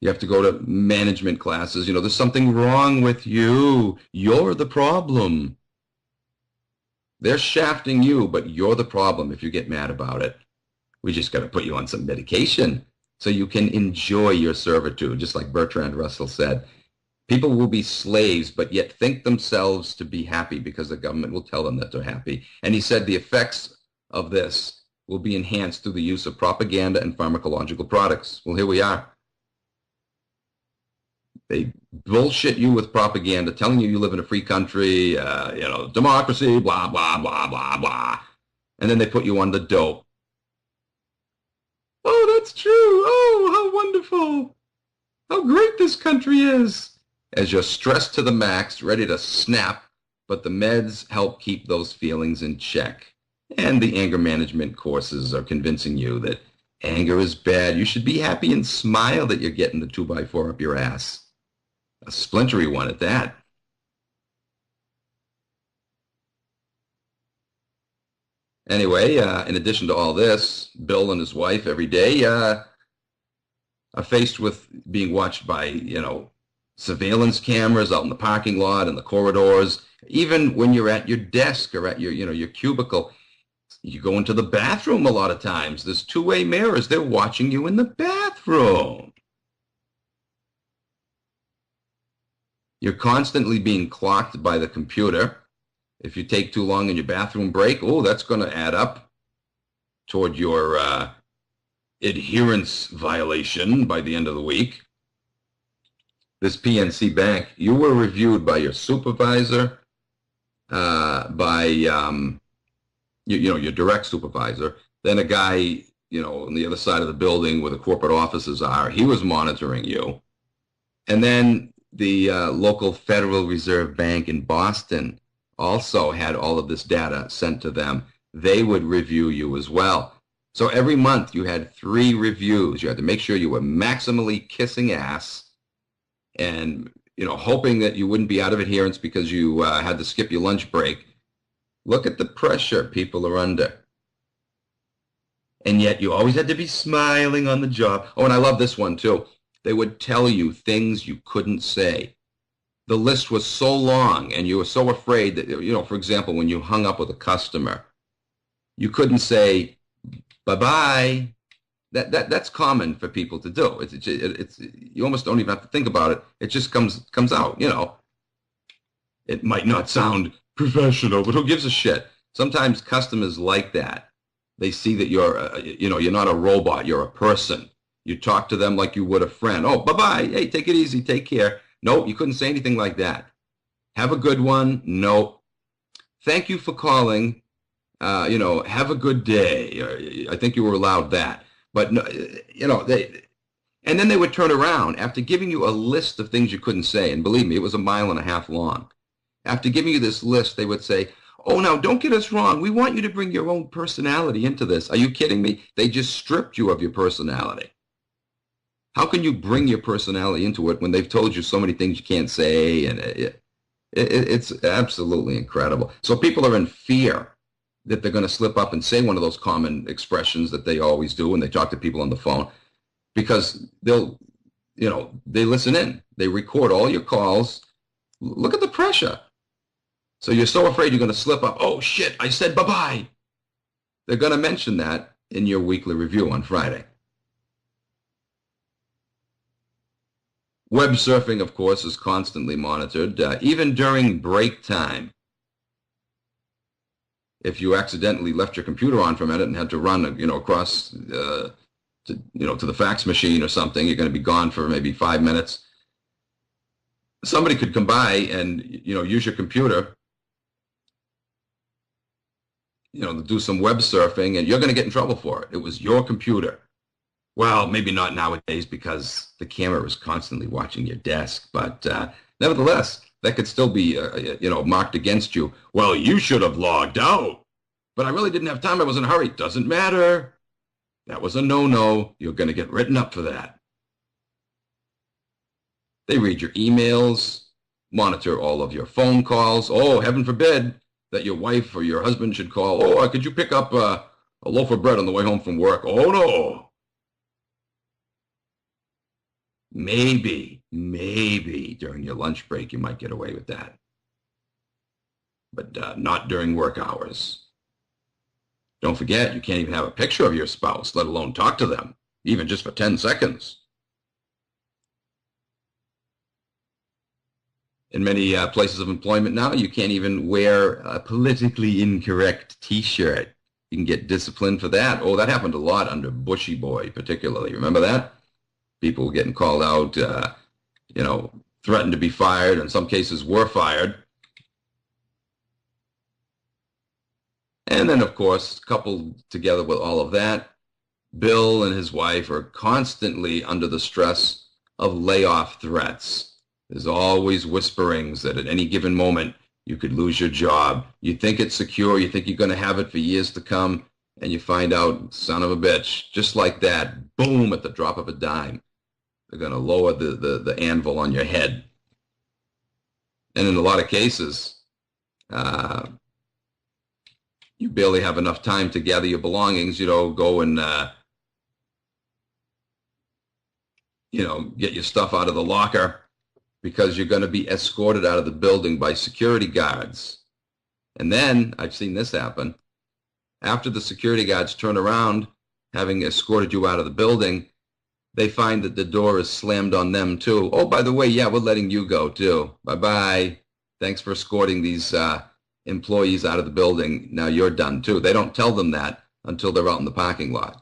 You have to go to management classes. There's something wrong with you. You're the problem. They're shafting you, but you're the problem if you get mad about it. We just got to put you on some medication so you can enjoy your servitude, just like Bertrand Russell said. People will be slaves, but yet think themselves to be happy because the government will tell them that they're happy. And he said the effects of this will be enhanced through the use of propaganda and pharmacological products. Well, here we are. They bullshit you with propaganda, telling you live in a free country, democracy, blah, blah, blah, blah, blah. And then they put you on the dope. Oh, that's true. Oh, how wonderful. How great this country is. As you're stressed to the max, ready to snap, but the meds help keep those feelings in check. And the anger management courses are convincing you that anger is bad. You should be happy and smile that you're getting the 2x4 up your ass. A splintery one at that. Anyway, in addition to all this, Bill and his wife every day are faced with being watched by, surveillance cameras out in the parking lot and the corridors. Even when you're at your desk or at your cubicle, you go into the bathroom a lot of times. There's two-way mirrors. They're watching you in the bathroom. You're constantly being clocked by the computer. If you take too long in your bathroom break, oh, that's going to add up toward your adherence violation by the end of the week. This PNC Bank, you were reviewed by your supervisor, by your direct supervisor. Then a guy, on the other side of the building where the corporate offices are, he was monitoring you. And then the local Federal Reserve Bank in Boston also had all of this data sent to them. They would review you as well. So every month you had 3 reviews. You had to make sure you were maximally kissing ass and, hoping that you wouldn't be out of adherence because you had to skip your lunch break. Look at the pressure people are under. And yet you always had to be smiling on the job. Oh, and I love this one too. They would tell you things you couldn't say. The list was so long and you were so afraid that, for example, when you hung up with a customer, you couldn't say, bye-bye. That's common for people to do. It's you almost don't even have to think about it. It just comes out, It might not sound professional, but who gives a shit? Sometimes customers like that. They see that you're not a robot, you're a person. You talk to them like you would a friend. Oh, bye-bye. Hey, take it easy. Take care. Nope, you couldn't say anything like that. Have a good one. Nope. Thank you for calling. Have a good day. I think you were allowed that. But, and then they would turn around after giving you a list of things you couldn't say. And believe me, it was 1.5 miles long. After giving you this list, they would say, oh, now, don't get us wrong. We want you to bring your own personality into this. Are you kidding me? They just stripped you of your personality. How can you bring your personality into it when they've told you so many things you can't say? And it's absolutely incredible. So people are in fear that they're going to slip up and say one of those common expressions that they always do when they talk to people on the phone, because they listen in. They record all your calls. Look at the pressure. So you're so afraid you're going to slip up. Oh, shit, I said bye-bye. They're going to mention that in your weekly review on Friday. Web surfing, of course, is constantly monitored, even during break time. If you accidentally left your computer on for a minute and had to run, across, to the fax machine or something, you're going to be gone for maybe 5 minutes. Somebody could come by and, use your computer, to do some web surfing, and you're going to get in trouble for it. It was your computer. Well, maybe not nowadays because the camera is constantly watching your desk, but nevertheless, that could still be, marked against you. Well, you should have logged out, but I really didn't have time. I was in a hurry. Doesn't matter. That was a no-no. You're going to get written up for that. They read your emails, monitor all of your phone calls. Oh, heaven forbid that your wife or your husband should call. Oh, could you pick up a loaf of bread on the way home from work? Oh, no. Maybe during your lunch break you might get away with that. But not during work hours. Don't forget, you can't even have a picture of your spouse, let alone talk to them, even just for 10 seconds. In many places of employment now, you can't even wear a politically incorrect T-shirt. You can get disciplined for that. Oh, that happened a lot under Bushy Boy, particularly. Remember that? People were getting called out, threatened to be fired, in some cases were fired. And then, of course, coupled together with all of that, Bill and his wife are constantly under the stress of layoff threats. There's always whisperings that at any given moment you could lose your job. You think it's secure, you think you're going to have it for years to come, and you find out, son of a bitch, just like that, boom, at the drop of a dime. They're going to lower the anvil on your head. And in a lot of cases, You barely have enough time to gather your belongings, go and, get your stuff out of the locker because you're going to be escorted out of the building by security guards. And then, I've seen this happen, after the security guards turn around, having escorted you out of the building, they find that the door is slammed on them too. Oh, by the way, yeah, we're letting you go too. Bye-bye. Thanks for escorting these employees out of the building. Now you're done too. They don't tell them that until they're out in the parking lot.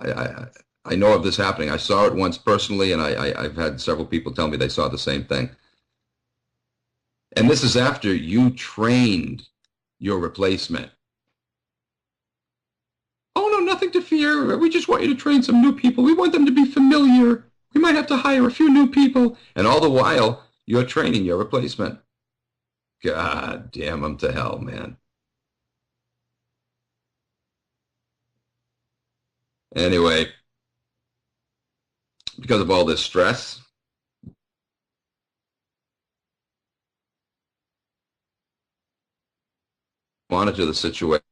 I know of this happening. I saw it once personally, and I've had several people tell me they saw the same thing. And this is after you trained your replacement. Oh, no, nothing to fear. We just want you to train some new people. We want them to be familiar. We might have to hire a few new people. And all the while, you're training your replacement. God damn them to hell, man. Anyway, because of all this stress, monitor the situation.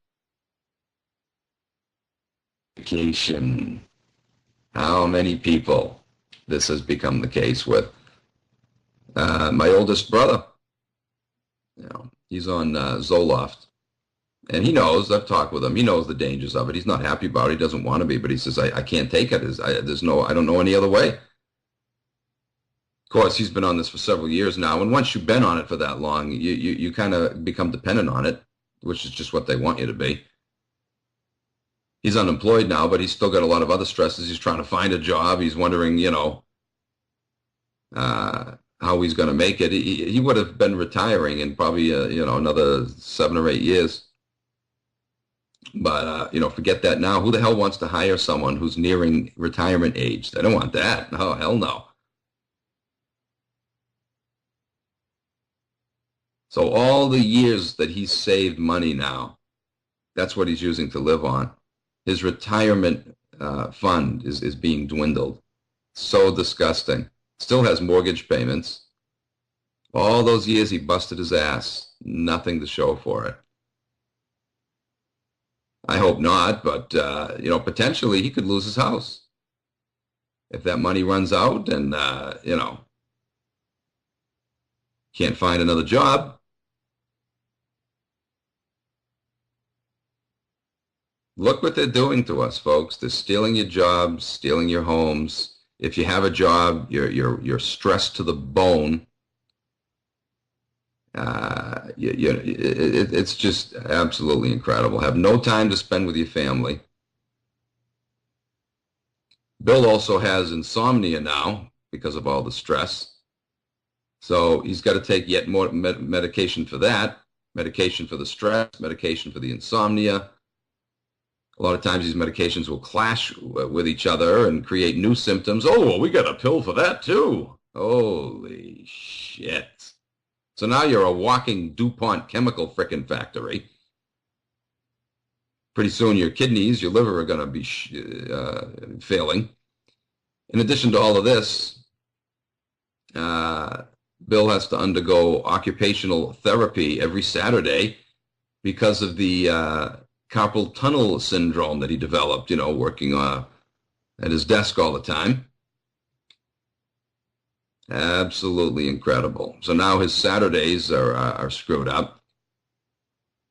How many people this has become the case with? My oldest brother, he's on Zoloft, and he knows. I've talked with him. He knows the dangers of it. He's not happy about it. He doesn't want to be, but he says, I can't take it. I don't know any other way. Of course, he's been on this for several years now, and once you've been on it for that long, you kind of become dependent on it, which is just what they want you to be. He's unemployed now, but he's still got a lot of other stresses. He's trying to find a job. He's wondering, how he's going to make it. He would have been retiring in probably, another 7 or 8 years. But, forget that now. Who the hell wants to hire someone who's nearing retirement age? They don't want that. Oh, hell no. So all the years that he's saved money now, that's what he's using to live on. His retirement fund is being dwindled. So disgusting. Still has mortgage payments. All those years he busted his ass. Nothing to show for it. I hope not, but, potentially he could lose his house. If that money runs out and, can't find another job. Look what they're doing to us, folks. They're stealing your jobs, stealing your homes. If you have a job, you're stressed to the bone. It's just absolutely incredible. Have no time to spend with your family. Bill also has insomnia now because of all the stress. So he's got to take yet more medication for that, medication for the stress, medication for the insomnia. A lot of times these medications will clash with each other and create new symptoms. Oh, well, we got a pill for that too. Holy shit. So now you're a walking DuPont chemical frickin' factory. Pretty soon your kidneys, your liver are going to be failing. In addition to all of this, Bill has to undergo occupational therapy every Saturday because of the carpal tunnel syndrome that he developed, working at his desk all the time. Absolutely incredible. So now his Saturdays are screwed up.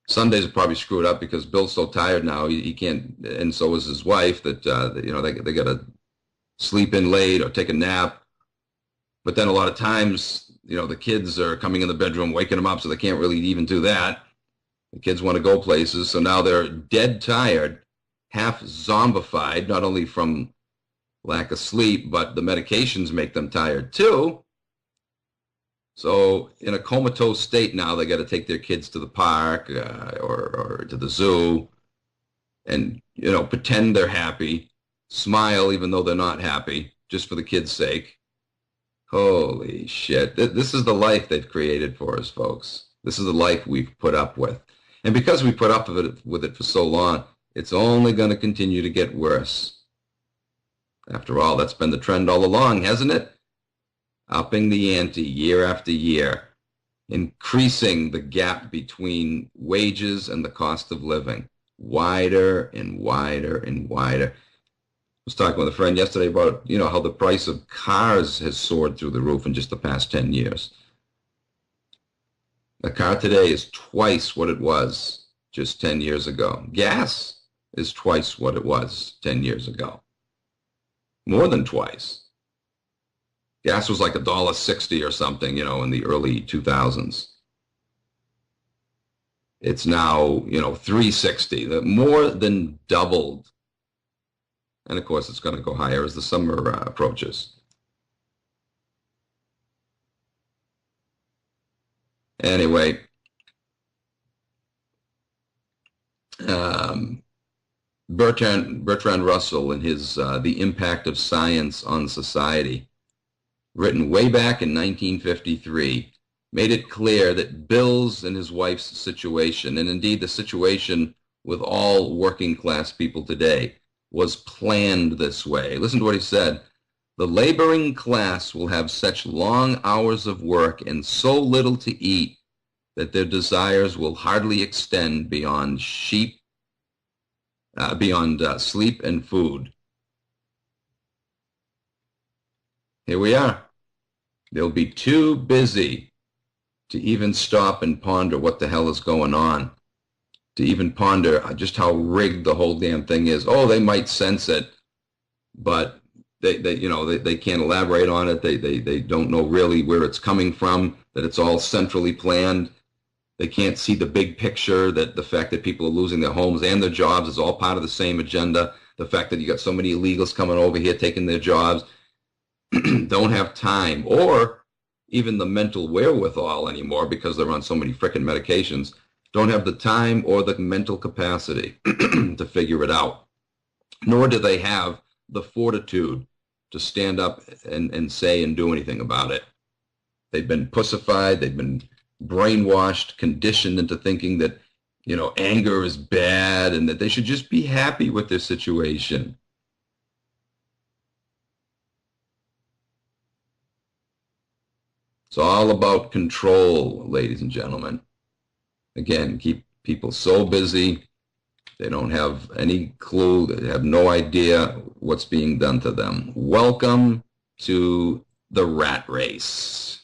Sundays are probably screwed up because Bill's so tired now he can't, and so is his wife, that they got to sleep in late or take a nap. But then a lot of times, the kids are coming in the bedroom, waking them up, so they can't really even do that. The kids want to go places, so now they're dead tired, half zombified, not only from lack of sleep, but the medications make them tired too. So in a comatose state now, they got to take their kids to the park or to the zoo and, pretend they're happy, smile even though they're not happy, just for the kids' sake. Holy shit. This is the life they've created for us, folks. This is the life we've put up with. And because we put up with it for so long, it's only going to continue to get worse. After all, that's been the trend all along, hasn't it? Upping the ante year after year. increasing the gap between wages and the cost of living, wider and wider and wider. I was talking with a friend yesterday about, how the price of cars has soared through the roof in just the past 10 years. A car today is twice what it was just 10 years ago. Gas is twice what it was 10 years ago. More than twice. Gas was like $1.60 or something, in the early 2000s. It's now, $3.60. More than doubled. And of course, it's going to go higher as the summer approaches. Anyway, Bertrand Russell in his The Impact of Science on Society, written way back in 1953, made it clear that Bill's and his wife's situation, and indeed the situation with all working class people today, was planned this way. Listen to what he said. The laboring class will have such long hours of work and so little to eat that their desires will hardly extend beyond sleep and food. Here we are. They'll be too busy to even stop and ponder what the hell is going on, to even ponder just how rigged the whole damn thing is. Oh, they might sense it, but they can't elaborate on it. They don't know really where it's coming from, that it's all centrally planned. They can't see the big picture, that the fact that people are losing their homes and their jobs is all part of the same agenda. The fact that you got so many illegals coming over here taking their jobs, don't have time or even the mental wherewithal anymore because they're on so many frickin' medications, don't have the time or the mental capacity to figure it out. Nor do they have the fortitude to stand up and say and do anything about it. They've been pussified, they've been brainwashed, conditioned into thinking that, anger is bad and that they should just be happy with their situation. It's all about control, ladies and gentlemen. Again, keep people so busy, they don't have any clue, they have no idea what's being done to them. Welcome to the rat race.